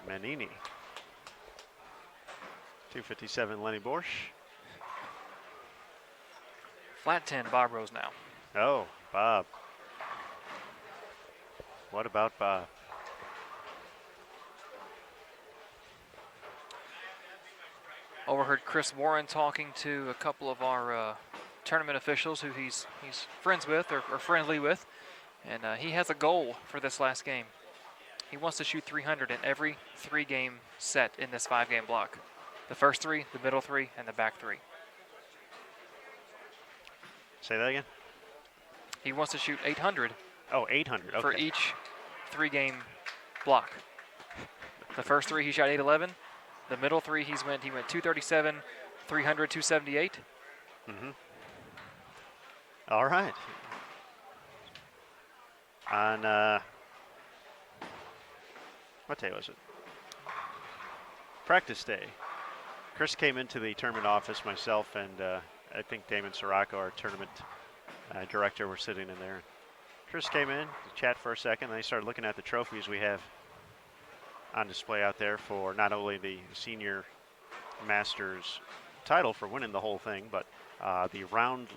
Manini. 257 Lenny Borsch. Flat 10, Bob Rose now. Oh, Bob. What about Bob? Overheard Chris Warren talking to a couple of our tournament officials who he's friends with or friendly with, and he has a goal for this last game. He wants to shoot 300 in every 3-game set in this 5-game block. The first 3, the middle 3, and the back 3. Say that again? He wants to shoot 800. Oh, 800, okay. For each 3-game block. The first 3 he shot 811. The middle 3 he went 237, 300, 278. Mm-hmm. All right. On what day was it? Practice day. Chris came into the tournament office, myself and I think Damon Sirocco, our tournament director, were sitting in there. Chris came in to chat for a second, and they started looking at the trophies we have on display out there for not only the senior Masters title for winning the whole thing, but the round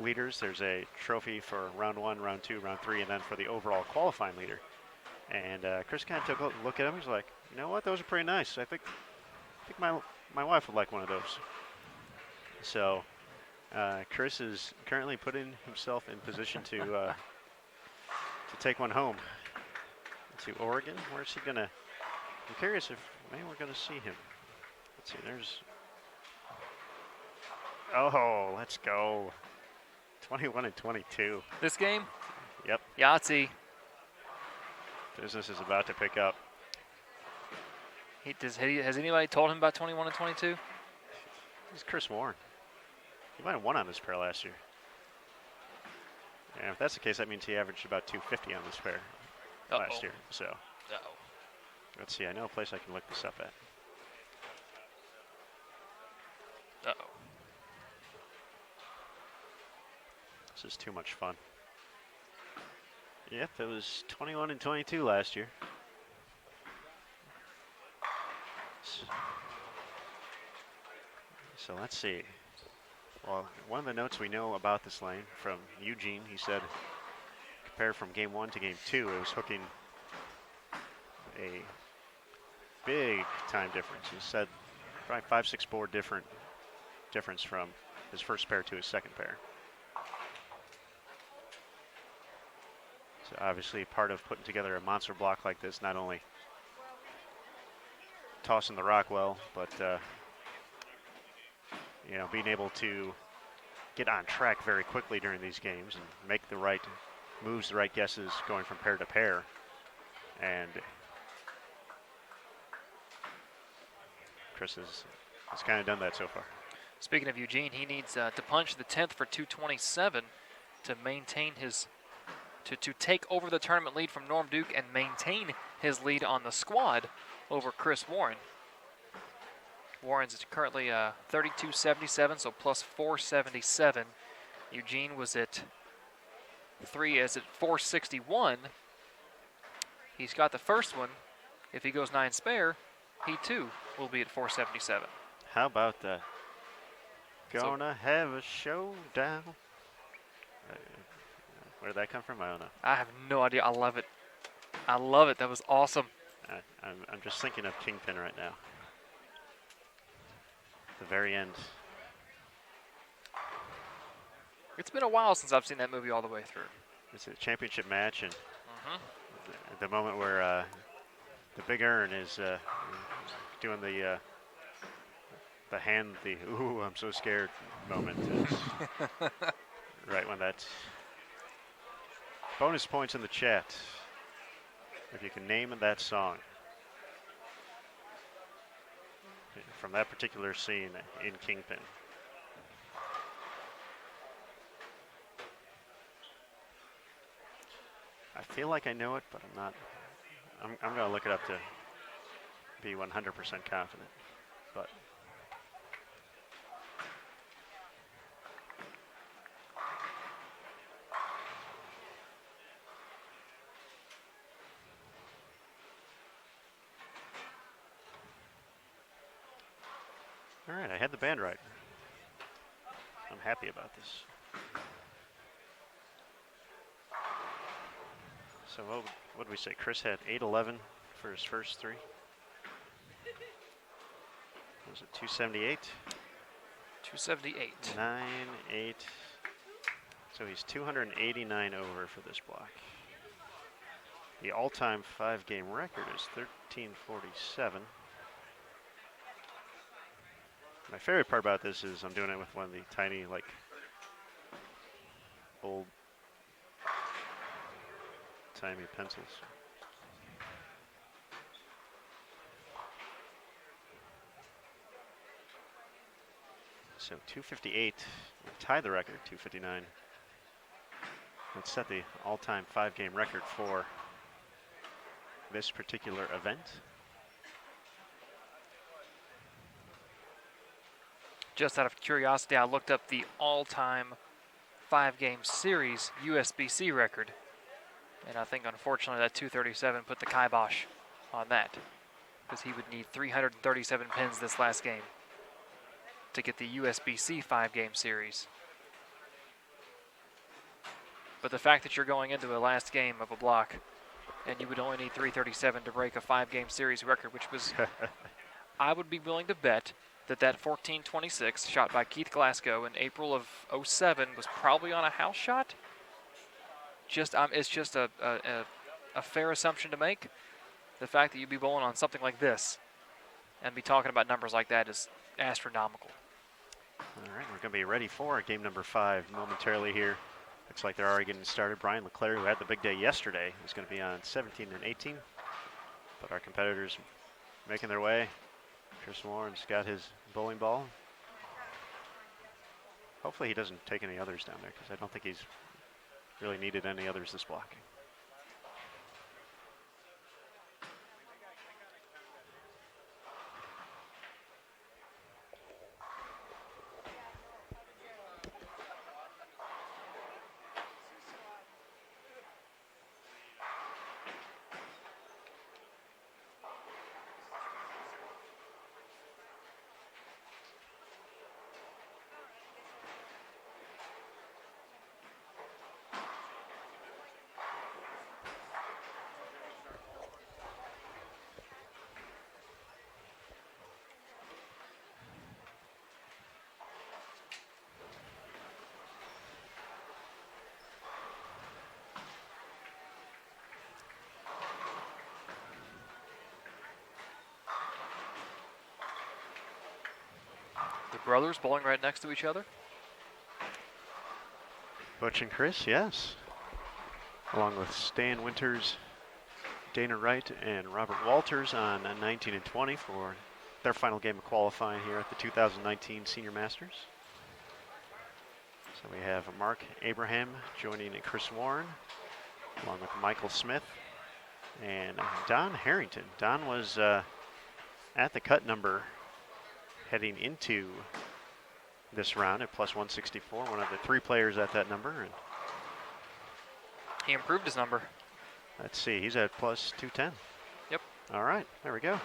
leaders. There's a trophy for round 1, round 2, round 3, and then for the overall qualifying leader. And Chris kind of took a look at him. He's like, you know what? Those are pretty nice. I think my wife would like one of those. So Chris is currently putting himself in position to take one home to Oregon. Where's he gonna? I'm curious if maybe we're gonna see him. Let's see. There's. Oh, let's go. 21 and 22. This game? Yep. Yahtzee. Business is about to pick up. Has anybody told him about 21 and 22? He's Chris Warren. He might have won on this pair last year. And if that's the case, that means he averaged about 250 on this pair last year. So let's see. I know a place I can look this up at. Uh-oh. This is too much fun. Yep, it was 21 and 22 last year. So let's see. Well, one of the notes we know about this lane from Eugene, he said, compared from game 1 to game 2, it was hooking a big time difference. He said probably 5-6 board difference from his first pair to his second pair. So obviously part of putting together a monster block like this, not only tossing the rock well, but you know, being able to get on track very quickly during these games and make the right moves, the right guesses going from pair to pair. And Chris has kind of done that so far. Speaking of Eugene, he needs to punch the 10th for 227 to maintain his, to take over the tournament lead from Norm Duke and maintain his lead on the squad over Chris Warren. Warren's currently 32.77, so plus 477. Eugene was at 461. He's got the first one. If he goes 9 spare, he too will be at 477. How about that? Gonna have a showdown. Where did that come from? I don't know. I have no idea. I love it. I love it. That was awesome. I'm just thinking of Kingpin right now. The very end. It's been a while since I've seen that movie all the way through. It's a championship match, and the moment where the Big Earn is doing the ooh, I'm so scared moment is right when that's bonus points in the chat if you can name that song from that particular scene in Kingpin. I feel like I know it, but I'm not. I'm going to look it up to be 100% confident. But all right, I had the band right. I'm happy about this. So what did we say? Chris had 811 for his first 3. Was it 278? 278. 9, 8. So he's 289 over for this block. The all-time 5-game record is 1347. My favorite part about this is I'm doing it with one of the tiny, like, old timey pencils. So 258 would tie the record, 259. Let's set the all-time 5-game record for this particular event. Just out of curiosity, I looked up the all-time 5-game series USBC record. And I think, unfortunately, that 237 put the kibosh on that, because he would need 337 pins this last game to get the USBC 5-game series. But the fact that you're going into a last game of a block and you would only need 337 to break a 5-game series record, which was, I would be willing to bet that 1426 shot by Keith Glasgow in April of '07 was probably on a house shot. It's just a fair assumption to make. The fact that you'd be bowling on something like this and be talking about numbers like that is astronomical. All right, we're going to be ready for game number 5 momentarily here. Looks like they're already getting started. Brian Leclerc, who had the big day yesterday, is going to be on 17 and 18. But our competitors making their way. Chris Warren's got his bowling ball. Hopefully he doesn't take any others down there, because I don't think he's really needed any others this block. The brothers bowling right next to each other. Butch and Chris, yes. Along with Stan Winters, Dana Wright, and Robert Walters on 19 and 20 for their final game of qualifying here at the 2019 Senior Masters. So we have Mark Abraham joining Chris Warren, along with Michael Smith and Don Harrington. Don was at the cut number heading into this round at plus 164, one of the 3 players at that number. And he improved his number. Let's see, he's at plus 210. Yep. All right, there we go.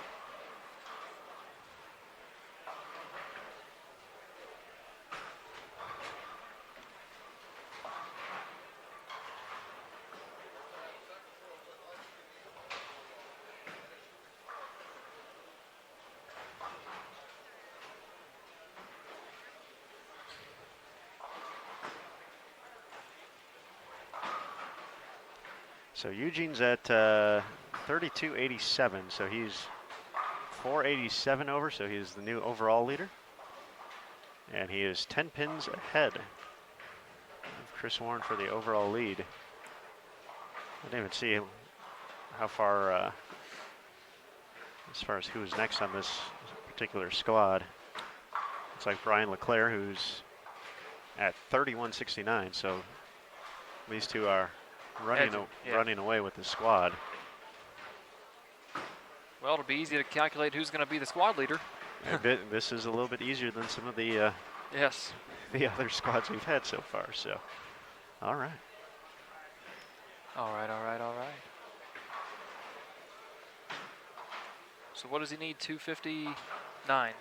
So Eugene's at 32.87, so he's 487 over, so he's the new overall leader. And he is 10 pins ahead of Chris Warren for the overall lead. I didn't even see how far, as far as who's next on this particular squad. It's like Brian Leclerc, who's at 31.69, so these two are running away with the squad. Well, it'll be easy to calculate who's going to be the squad leader. This is a little bit easier than some of the yes, the other squads we've had so far. So, all right. All right. So what does he need? 259.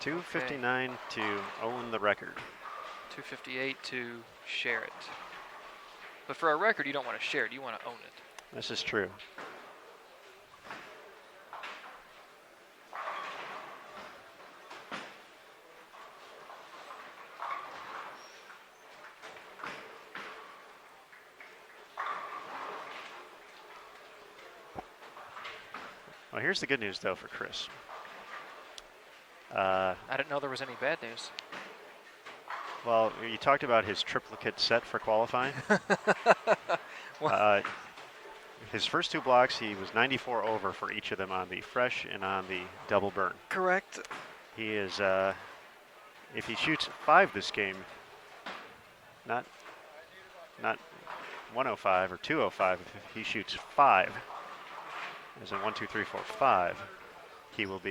259 to own the record. 258 to share it. But for a record, you don't want to share it. You want to own it. This is true. Well, here's the good news, though, for Chris. I didn't know there was any bad news. Well, you talked about his triplicate set for qualifying. His first 2 blocks, he was 94 over for each of them on the fresh and on the double burn. Correct. He is, if he shoots 5 this game, not 105 or 205, if he shoots 5, as in 1, 2, 3, 4, 5, he will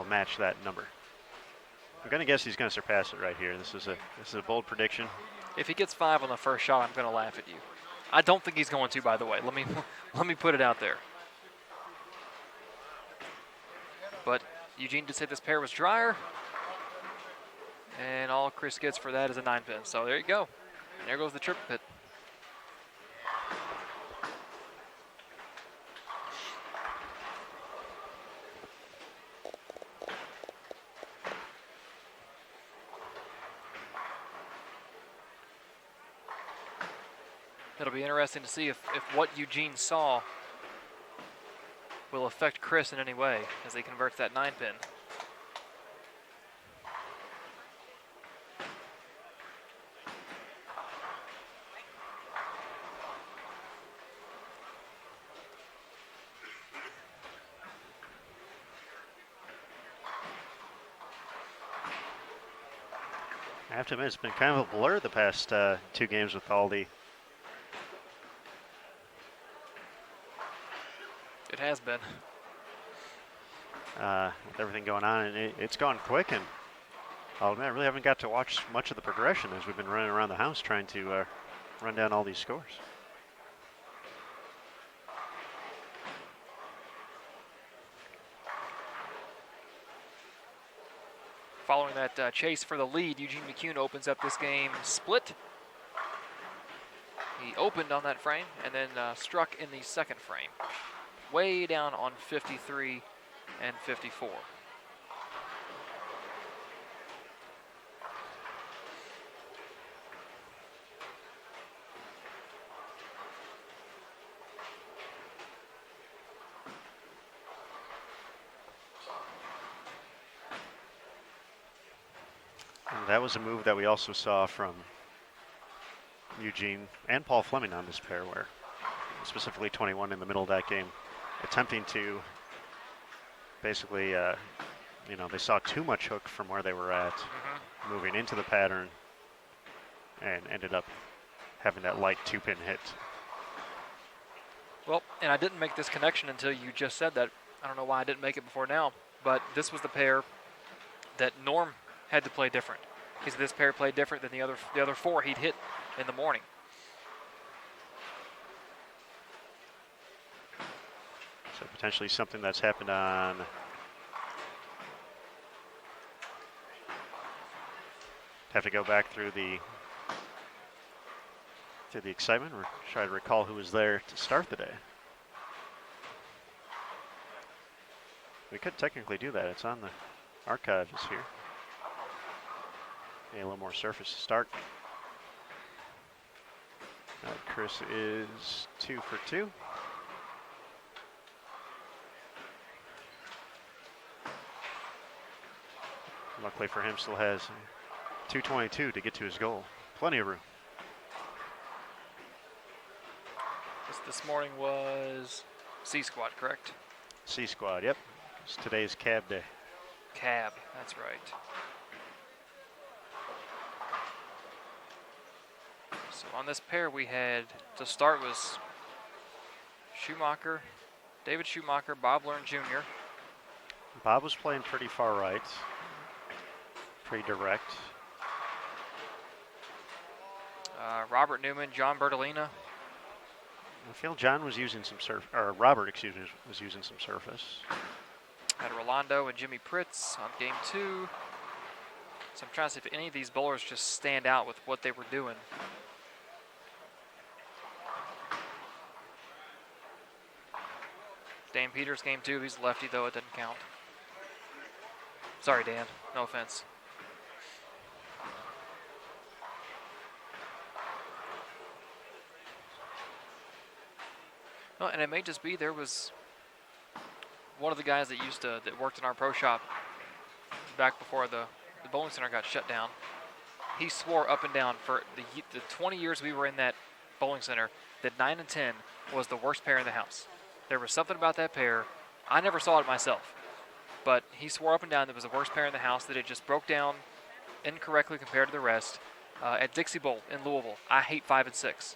match that number. I'm going to guess he's going to surpass it right here. This is a bold prediction. If he gets 5 on the first shot, I'm going to laugh at you. I don't think he's going to, by the way. Let me put it out there. But Eugene did say this pair was drier. And all Chris gets for that is a 9-pin. So there you go. And there goes the triple pit. It'll be interesting to see if what Eugene saw will affect Chris in any way as he converts that 9-pin. I have to admit, it's been kind of a blur the past 2 games with Aldi. It has been. With everything going on, and it's gone quick, and I'll admit, I really haven't got to watch much of the progression as we've been running around the house trying to run down all these scores. Following that chase for the lead, Eugene McCune opens up this game split. He opened on that frame and then struck in the second frame. Way down on 53 and 54. And that was a move that we also saw from Eugene and Paul Fleming on this pair, where specifically 21 in the middle of that game, attempting to basically, they saw too much hook from where they were at, moving into the pattern, and ended up having that light 2-pin hit. Well, and I didn't make this connection until you just said that. I don't know why I didn't make it before now, but this was the pair that Norm had to play different. He said this pair played different than the other 4 he'd hit in the morning. So potentially something that's happened on have to go back through the excitement or try to recall who was there to start the day. We could technically do that. It's on the archives here. A little more surface to start. Chris is 2 for 2. Luckily for him, still has 222 to get to his goal. Plenty of room. This morning was C squad, correct? C squad, yep. It's today's cab day. Cab, that's right. So on this pair we had, to start was David Schumacher, Bob Learn Jr. Bob was playing pretty far right. Pretty direct. Robert Newman, John Bertolina. I feel John was using some Robert, excuse me, was using some surface. Had Rolando and Jimmy Pritz on game 2. So I'm trying to see if any of these bowlers just stand out with what they were doing. Dan Peters, game 2. He's lefty, though. It doesn't count. Sorry, Dan. No offense. No, and it may just be there was one of the guys that worked in our pro shop back before the bowling center got shut down. He swore up and down for the 20 years we were in that bowling center that 9 and 10 was the worst pair in the house. There was something about that pair. I never saw it myself, but he swore up and down that it was the worst pair in the house, that it just broke down incorrectly compared to the rest. At Dixie Bowl in Louisville, I hate 5 and 6.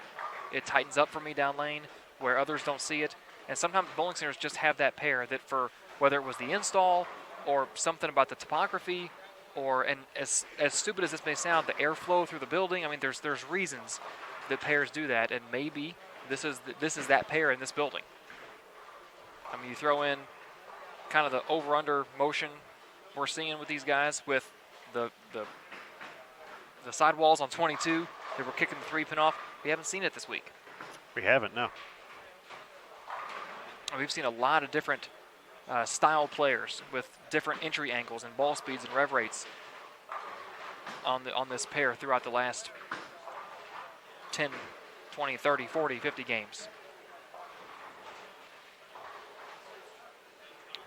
It tightens up for me down lane where others don't see it. And sometimes bowling centers just have that pair that, for whether it was the install or something about the topography, and as stupid as this may sound, the airflow through the building. I mean, there's reasons that pairs do that, and maybe this is that pair in this building. I mean, you throw in kind of the over-under motion we're seeing with these guys with the sidewalls on 22. They were kicking the 3-pin off. We haven't seen it this week. We haven't, no. We've seen a lot of different style players with different entry angles and ball speeds and rev rates on this pair throughout the last 10, 20, 30, 40, 50 games.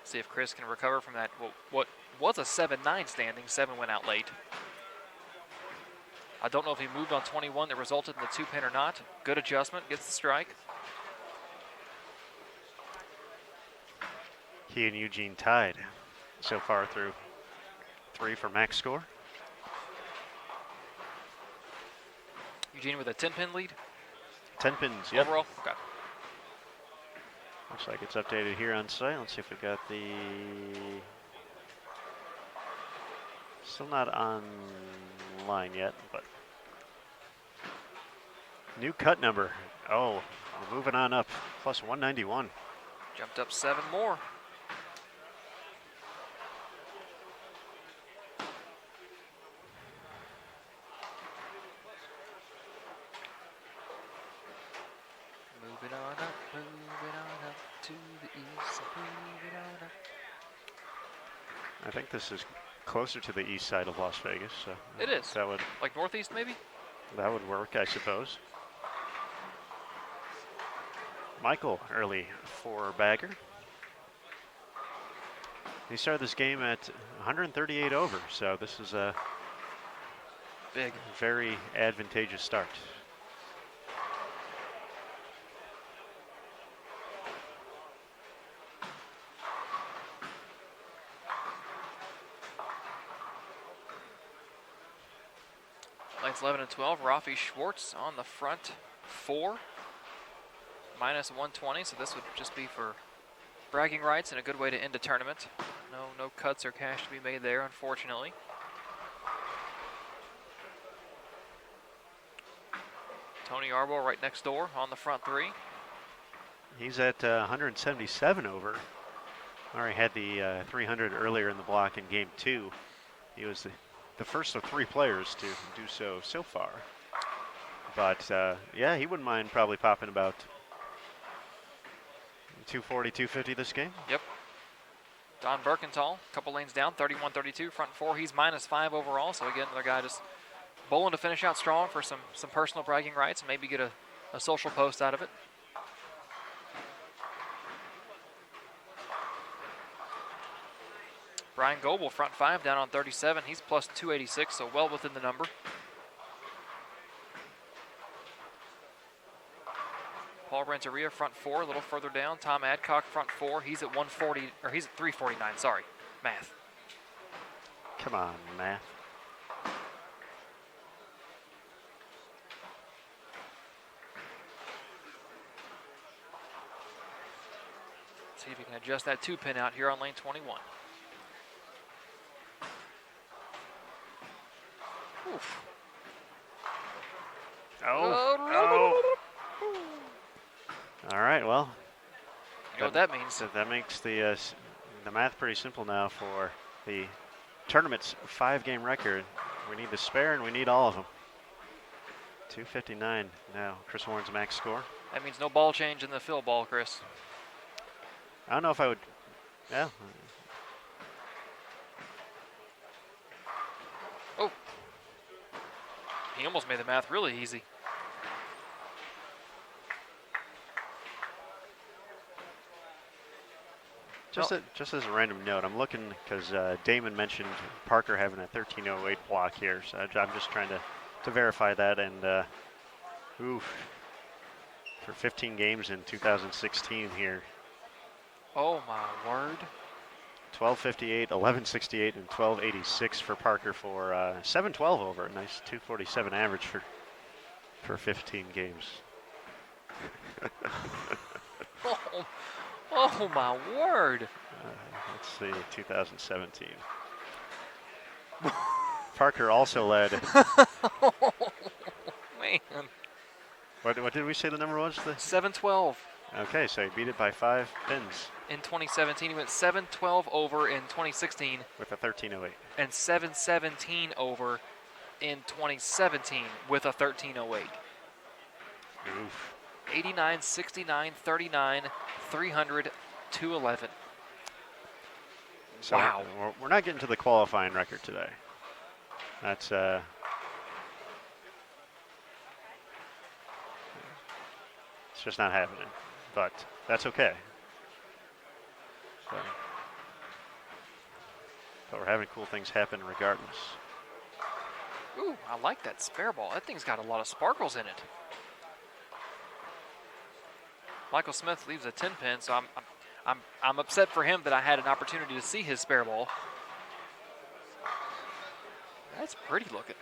See if Chris can recover from that. Well, what was a 7-9 standing, 7 went out late. I don't know if he moved on 21 that resulted in the 2-pin or not. Good adjustment, gets the strike. He and Eugene tied so far through 3 for max score. Eugene with a 10-pin lead? 10 pins, yep. Overall? Okay. Looks like it's updated here on site. Let's see if we got the... Still not online yet, but... New cut number. Oh, we're moving on up. Plus 191. Jumped up 7 more. Moving on up to the east, moving on up. I think this is closer to the east side of Las Vegas, so It is. that would Like northeast, maybe? work, I suppose. Michael early for bagger. He started this game at 138 over, so this is a Big. very advantageous start. Lanes 11 and 12, Rafi Schwartz on the front 4. Minus 120, so this would just be for bragging rights and a good way to end a tournament. No cuts or cash to be made there, unfortunately. Tony Arbo right next door on the front 3. He's at 177 over. Already had the 300 earlier in the block in game 2. He was the first of 3 players to do so far. But yeah, he wouldn't mind probably popping about 240, 250 this game. Yep. Don Birkenthal, a couple lanes down, 31-32, front 4. He's minus 5 overall, so again, another guy just bowling to finish out strong for some personal bragging rights and maybe get a social post out of it. Brian Goebel, front 5, down on 37. He's plus 286, so well within the number. Paul Renteria, front 4, a little further down. Tom Adcock, front 4. He's at 140, or he's at 349. Sorry, math. Come on, math. See if you can adjust that 2-pin out here on lane 21. Oof. Oh. All right, well. You know what that means. That makes the math pretty simple now for the tournament's 5-game record. We need the spare and we need all of them. 259 now, Chris Warren's max score. That means no ball change in the fill ball, Chris. I don't know if I would, yeah. Oh. He almost made the math really easy. Just as a random note, I'm looking because Damon mentioned Parker having a 13:08 block here, so I'm just trying to verify that. And for 15 games in 2016 here. Oh my word! 1258, 1168, and 1286 for Parker for 712 over. A nice 247 average for 15 games. Oh my word! Let's see, 2017. Parker also led. Man. What did we say the number was? 7-12. Okay, so he beat it by 5 pins In 2017, he went 7-12 over in 2016 with a 13:08. and 7-17 over in 2017 with a 13:08. Oof. 89, 69, 39, 300, 211. So Wow. we're not getting to the qualifying record today. That's it's just not happening, but that's okay. So, but we're having cool things happen regardless. Ooh, I like that spare ball. That thing's got a lot of sparkles in it. Michael Smith leaves a 10 pin, so I'm upset for him that I had an opportunity to see his spare ball. That's pretty looking.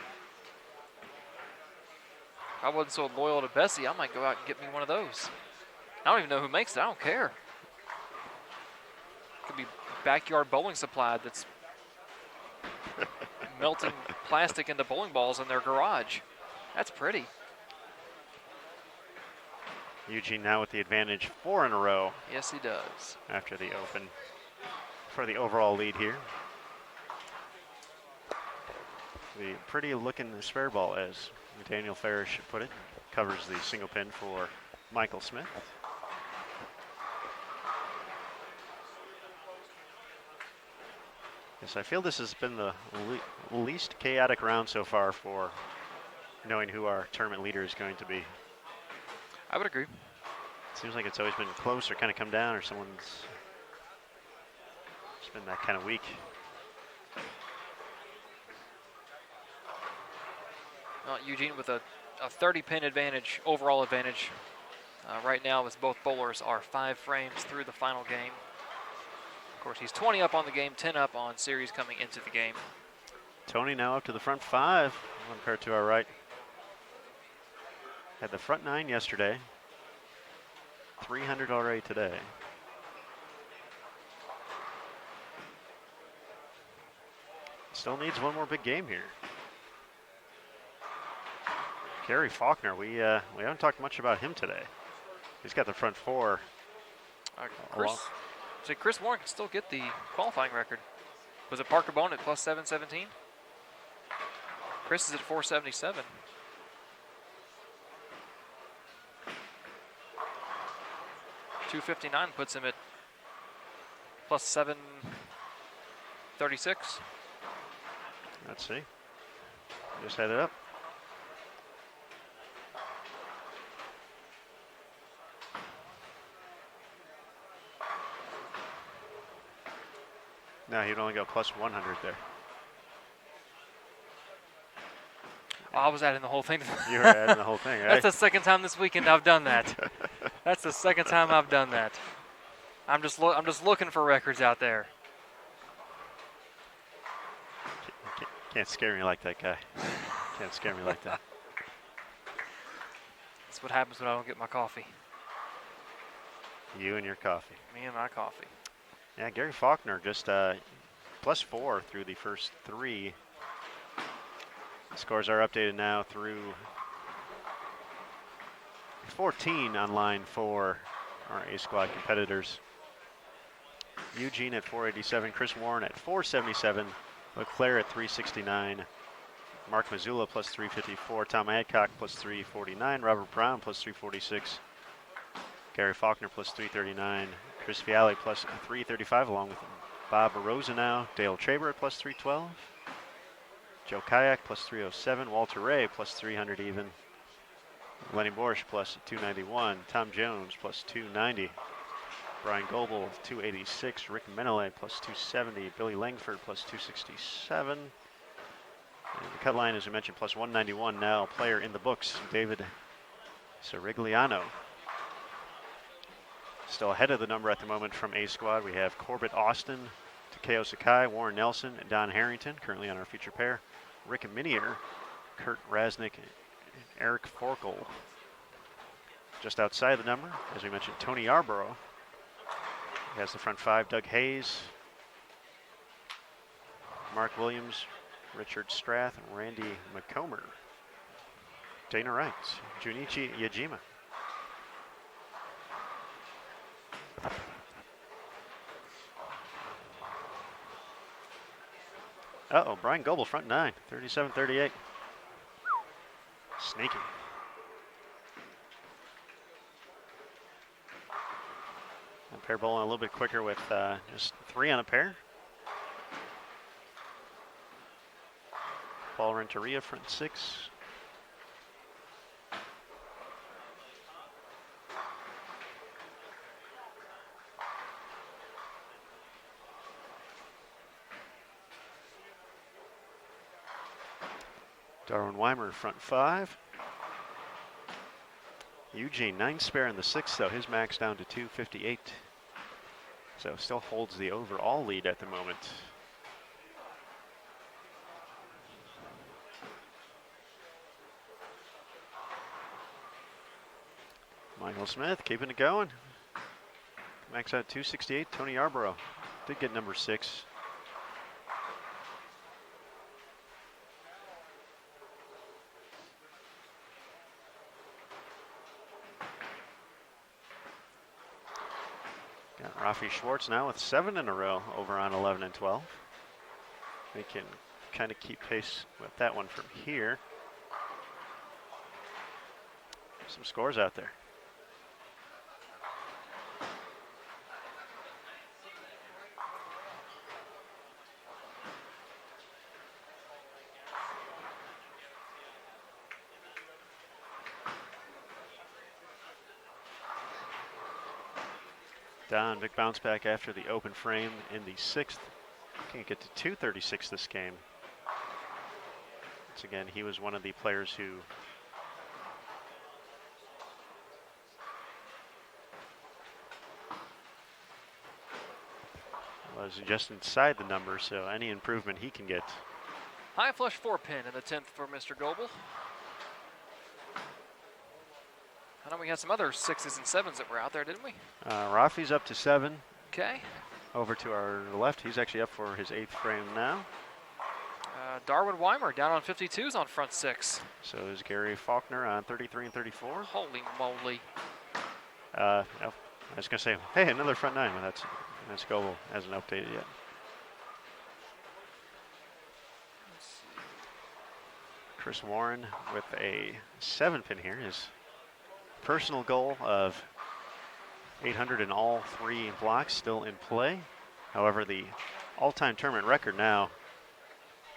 If I wasn't so loyal to Bessie, I might go out and get me one of those. I don't even know who makes it. I don't care. Could be backyard bowling supply that's melting plastic into bowling balls in their garage. That's pretty. Eugene now with the advantage, 4 in a row Yes, he does. after the Open for the overall lead here. The pretty looking spare ball, as Daniel Farish put it, covers the single pin for Michael Smith. Yes, I feel this has been the least chaotic round so far for knowing who our tournament leader is going to be. I would agree. Seems like it's always been close or kind of come down, or someone's just been that kind of week. Well, Eugene with a 30-pin advantage, overall advantage. Right now, as both bowlers are 5 frames through the final game. Of course, he's 20 up on the game, 10 up on series coming into the game. Tony now up to the front 5, one pair to our right. Had the front 9 yesterday. 300 already today. Still needs one more big game here. Gary Faulkner, we haven't talked much about him today. He's got the front 4. Chris Warren can still get the qualifying record. Was it Parker Bone at plus 717? Chris is at 477. .259 puts him at plus 736. Let's see. Just head it up. No, he'd only go plus 100 there. Oh, I was adding the whole thing. You were adding the whole thing, right? That's the second time this weekend I've done that. That's the second time I've done that. I'm just looking for records out there. Can't scare me like that, guy. Can't scare me like that. That's what happens when I don't get my coffee. You and your coffee. Me and my coffee. Yeah, Gary Faulkner just plus 4 through the first 3. Scores are updated now through 14 online for our A squad competitors. Eugene at 487, Chris Warren at 477, LeClaire at 369, Mark Missoula plus 354, Tom Adcock plus 349, Robert Brown plus 346, Gary Faulkner plus 339, Chris Fiale plus 335, along with Bob Rosenau, Dale Traber at plus 312, Joe Kayak plus 307, Walter Ray plus 300 even, Lenny Borsch plus 291, Tom Jones plus 290, Brian Goebel 286, Rick Menele plus 270, Billy Langford plus 267. And the cut line, as we mentioned, plus 191 now. Player in the books, David Sirigliano. Still ahead of the number at the moment from A squad. We have Corbett Austin, Takeo Sakai, Warren Nelson, and Don Harrington, currently on our feature pair. Rick Minier, Kurt Rasnick, and Eric Forkel. Just outside the number, as we mentioned, Tony Yarborough. He has the front 5, Doug Hayes, Mark Williams, Richard Strath, and Randy McComber. Dana Wright, Junichi Yajima. Uh-oh, Brian Goebel, front 9, 37-38. Sneaky. And pair bowling a little bit quicker with just 3 on a pair. Paul Renteria, front 6. Darwin Weimer, front 5. Eugene, 9 spare in the 6th, though. His max down to 258. So still holds the overall lead at the moment. Michael Smith keeping it going. Max out 268. Tony Yarborough did get number 6. Got Rafi Schwartz now with 7 in a row over on 11 and 12. They can kind of keep pace with that one from here. Some scores out there. Don, big bounce back after the open frame in the 6th. Can't get to 236 this game. Once again, he was one of the players who was just inside the number, so any improvement he can get. High flush 4-pin in the 10th for Mr. Goebel. I know we had some other 6s and 7s that were out there, didn't we? Rafi's up to 7. Okay. Over to our left, he's actually up for his 8th frame now. Darwin Weimer down on 52s on front 6. So is Gary Faulkner on 33 and 34. Holy moly. No, I was going to say, hey, another front 9, but that's Goebel hasn't updated yet. Chris Warren with a 7-pin here. His personal goal of 800 in all 3 blocks still in play. However, the all-time tournament record now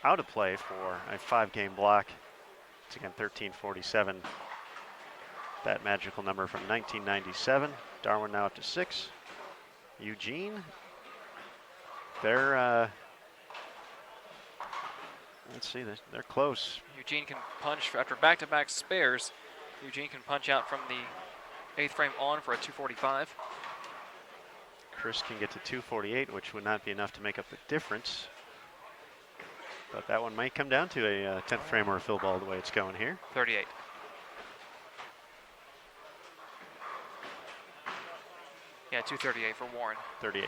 out of play for a 5-game block. It's again 1347. That magical number from 1997. Darwin now up to 6. Eugene, they're let's see, they're close. Eugene can punch after back-to-back spares. Eugene can punch out from the 8th frame on for a 245. Chris can get to 248, which would not be enough to make up the difference. But that one might come down to a 10th frame or a fill ball the way it's going here. 38. Yeah, 238 for Warren. 38.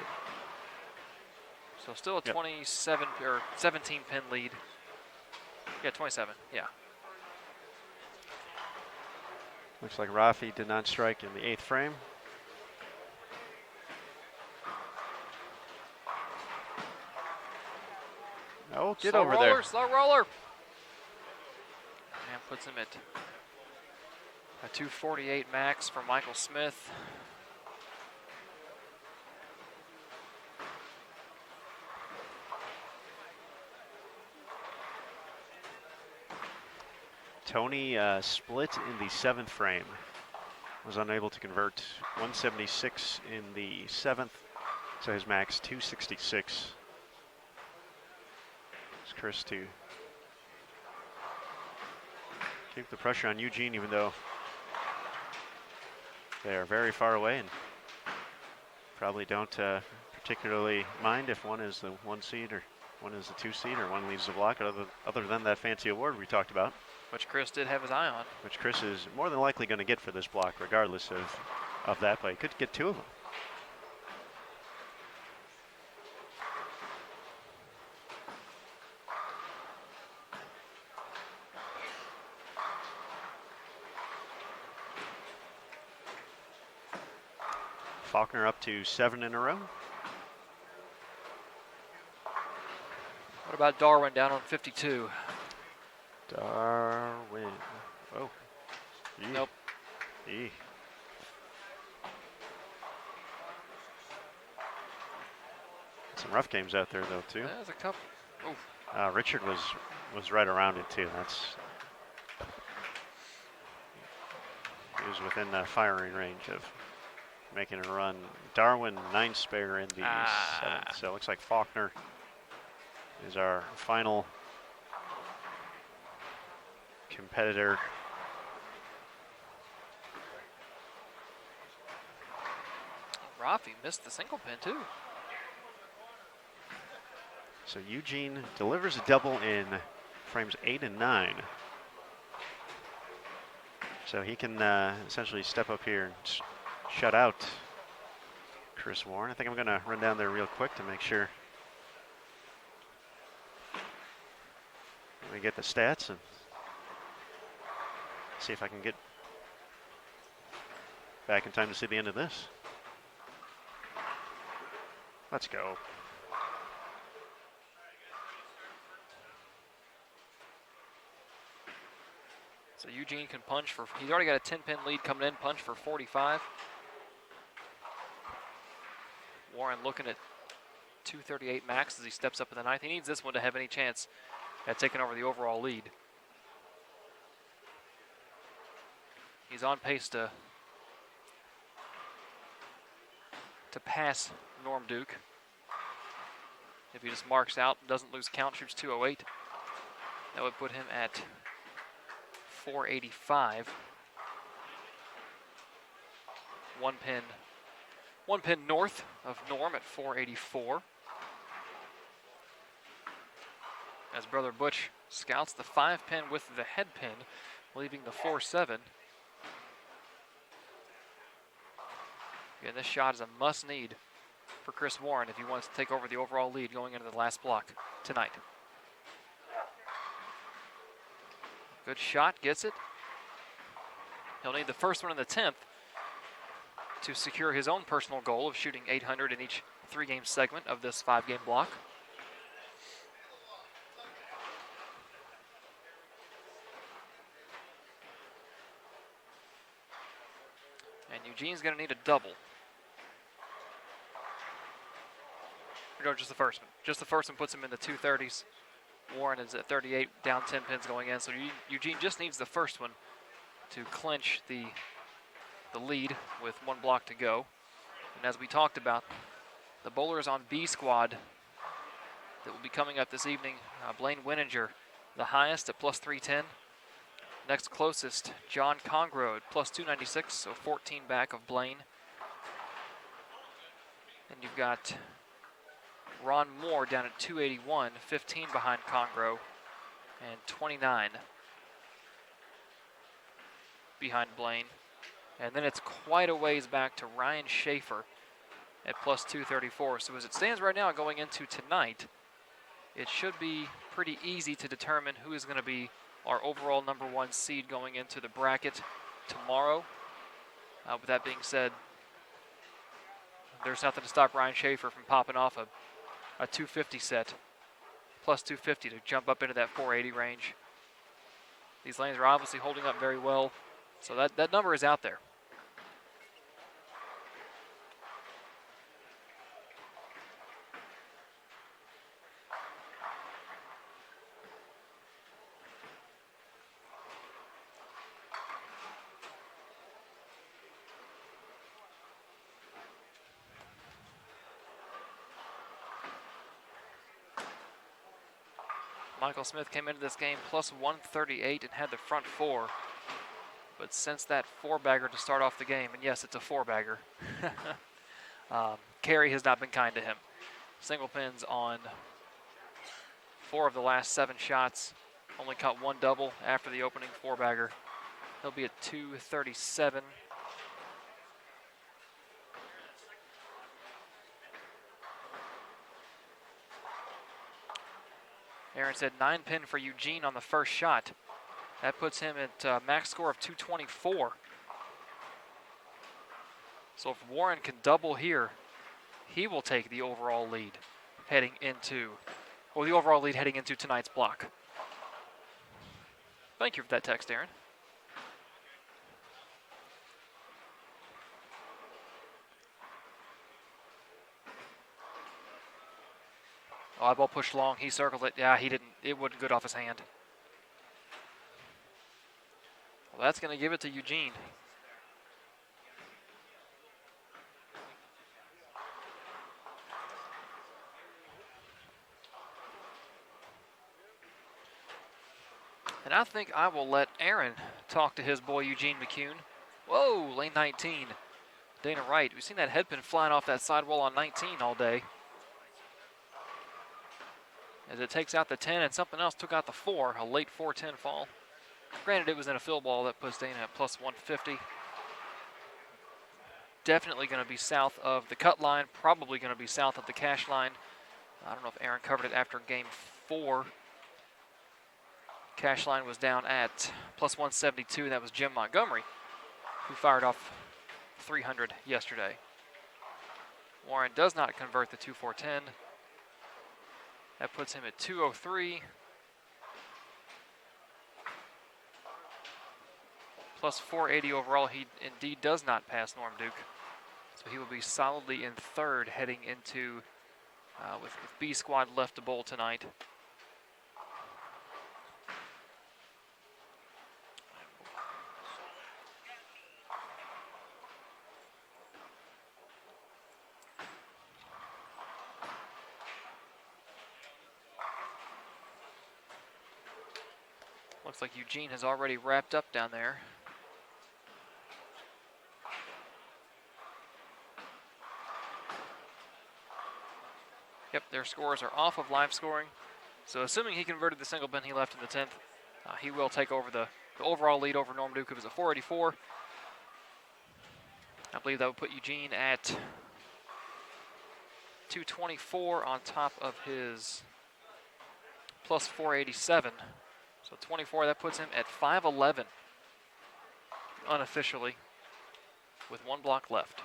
So still a 27 or 17 pin lead. Yeah, 27. Yeah. Looks like Rafi did not strike in the 8th frame. Oh, get slow over roller, there. Slow roller. And puts him at a 248 max for Michael Smith. Tony split in the 7th frame. Was unable to convert 176 in the 7th, so his max 266. It's Chris to keep the pressure on Eugene, even though they are very far away and probably don't particularly mind if one is the 1 seed or one is the 2 seed or one leaves the block, other than that fancy award we talked about. Which Chris did have his eye on. Which Chris is more than likely going to get for this block, regardless of that, but he could get 2 of them. Faulkner up to 7 in a row. What about Darwin down on 52? Darwin. Oh. Nope. Some rough games out there, though, too. There's a couple. Richard was right around it, too. He was within the firing range of making a run. Darwin, 9 spare in the 7th. So it looks like Faulkner is our final competitor. Rafi missed the single pin, too. So Eugene delivers a double in frames 8 and 9. So he can essentially step up here and shut out Chris Warren. I think I'm going to run down there real quick to make sure we get the stats and see if I can get back in time to see the end of this. Let's go. So Eugene can punch for, he's already got a 10-pin lead coming in, punch for 45. Warren looking at 238 max as he steps up in the 9th. He needs this one to have any chance at taking over the overall lead. He's on pace to pass Norm Duke. If he just marks out, doesn't lose count, shoots 208, that would put him at 485. One pin north of Norm at 484. As brother Butch scouts the 5-pin with the head pin, leaving the 4-7. Again, this shot is a must-need for Chris Warren if he wants to take over the overall lead going into the last block tonight. Good shot, gets it. He'll need the first one in the 10th to secure his own personal goal of shooting 800 in each 3-game segment of this 5-game block. And Eugene's going to need a double. No, just the first one. Just the first one puts him in the 230s. Warren is at 38, down 10 pins going in. So Eugene just needs the first one to clinch the lead with 1 block to go. And as we talked about, the bowlers on B squad that will be coming up this evening, Blaine Winninger, the highest at plus 310. Next closest, John Congro at plus 296, so 14 back of Blaine. And you've got Ron Moore down at 281, 15 behind Congro, and 29 behind Blaine. And then it's quite a ways back to Ryan Schaefer at plus 234. So as it stands right now going into tonight, it should be pretty easy to determine who is going to be our overall #1 seed going into the bracket tomorrow. With that being said, there's nothing to stop Ryan Schaefer from popping off a 250 set, plus 250 to jump up into that 480 range. These lanes are obviously holding up very well, so that number is out there. Michael Smith came into this game plus 138 and had the front 4. But since that 4-bagger to start off the game, and yes, it's a 4-bagger, Carey has not been kind to him. Single pins on 4 of the last 7 shots. Only caught 1 double after the opening 4-bagger. He'll be at 237. Aaron said 9-pin for Eugene on the first shot. That puts him at max score of 224. So if Warren can double here, he will take the overall lead heading into, or the overall lead heading into tonight's block. Thank you for that text, Aaron. Oh, that ball pushed long. He circled it. Yeah, he didn't. It wasn't good off his hand. Well, that's going to give it to Eugene. And I think I will let Aaron talk to his boy Eugene McCune. Whoa, lane 19. Dana Wright. We've seen that headpin flying off that sidewall on 19 all day. As it takes out the 10, and something else took out the 4, a late 4-10 fall. Granted, it was in a field ball that puts Dana at plus 150. Definitely going to be south of the cut line, probably going to be south of the cash line. I don't know if Aaron covered it after game 4. Cash line was down at plus 172. That was Jim Montgomery, who fired off 300 yesterday. Warren does not convert the 2-4-10. That puts him at 203. Plus 480 overall. He indeed does not pass Norm Duke. So he will be solidly in third heading into, with B squad left to bowl tonight. Looks like Eugene has already wrapped up down there. Yep, their scores are off of live scoring. So assuming he converted the single pin he left in the 10th, he will take over the overall lead over Norm Duke, who was at 484. I believe that would put Eugene at 224 on top of his plus 487. So 24, that puts him at 511 unofficially with one block left.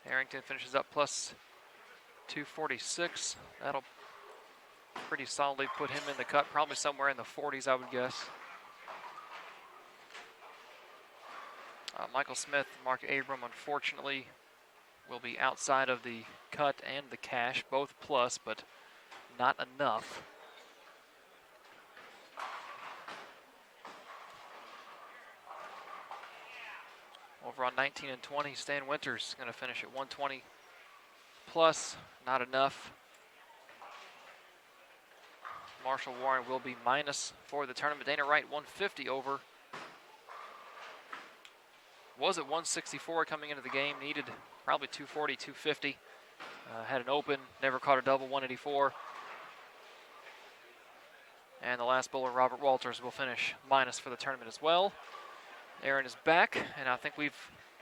Harrington finishes up plus 246. That'll pretty solidly put him in the cut, probably somewhere in the 40s, I would guess. Michael Smith, Mark Abram, unfortunately, will be outside of the cut and the cash, both plus, but not enough. Over on 19 and 20, Stan Winters going to finish at 120 plus, not enough. Marshall Warren will be minus for the tournament. Dana Wright 150 over. Was at 164 coming into the game, needed probably 240, 250. Had an open, never caught a double, 184. And the last bowler, Robert Walters, will finish minus for the tournament as well. Aaron is back, and I think we've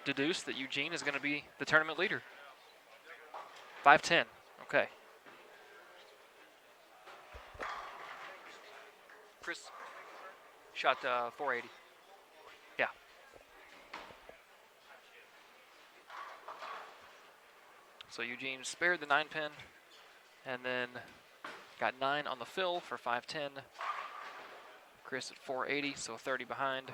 deduced that Eugene is going to be the tournament leader. 5-10, okay. Chris shot 480. Yeah. So Eugene spared the 9-pin, and then got 9 on the fill for 510. Chris at 480, so 30 behind.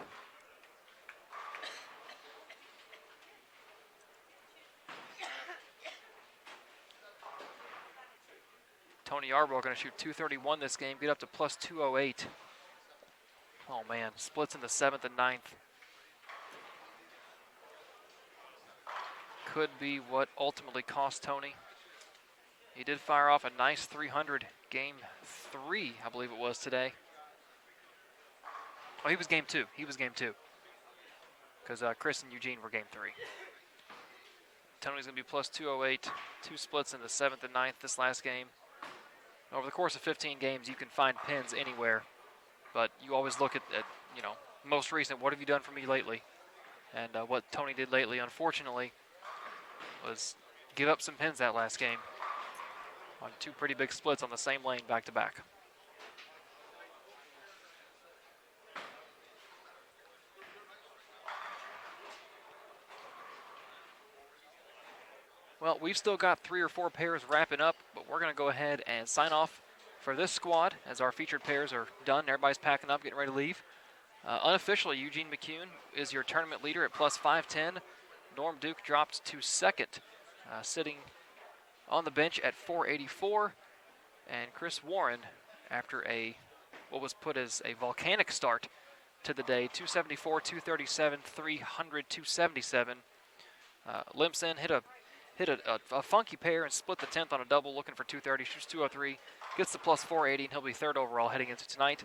Tony Yarbrough going to shoot 231 this game, get up to plus 208. Oh man, splits in the 7th and 9th. Could be what ultimately cost Tony. He did fire off a nice 300 game 3, I believe it was today. Oh, he was game 2. He was game 2. Because Chris and Eugene were game 3. Tony's going to be plus 208. 2 splits in the 7th and 9th this last game. Over the course of 15 games, you can find pins anywhere. But you always look at you know, most recent, what have you done for me lately? And what Tony did lately, unfortunately, was give up some pins that last game. on 2 pretty big splits on the same lane back to back. Well, we've still got 3 or 4 pairs wrapping up, but we're going to go ahead and sign off for this squad as our featured pairs are done. Everybody's packing up, getting ready to leave. Unofficially, Eugene McCune is your tournament leader at plus 510. Norm Duke dropped to second, sitting on the bench at 484. And Chris Warren, after what was put as a volcanic start to the day, 274, 237, 300, 277. Limps in, hit a funky pair and split the 10th on a double, looking for 230, shoots 203, gets the plus 480, and he'll be third overall heading into tonight.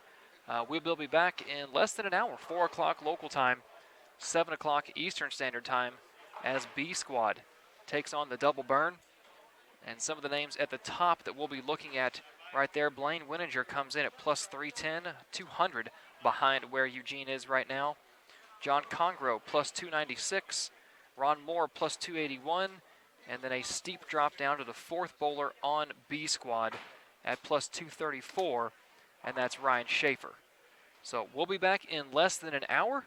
We will be back in less than an hour, 4 o'clock local time, 7 o'clock Eastern Standard Time, as B Squad takes on the double burn. And some of the names at the top that we'll be looking at right there, Blaine Winninger comes in at plus 310, 200 behind where Eugene is right now. John Congro plus 296, Ron Moore plus 281, and then a steep drop down to the 4th bowler on B Squad at plus 234, and that's Ryan Schaefer. So we'll be back in less than an hour.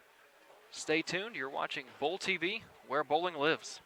Stay tuned. You're watching Bowl TV, where bowling lives.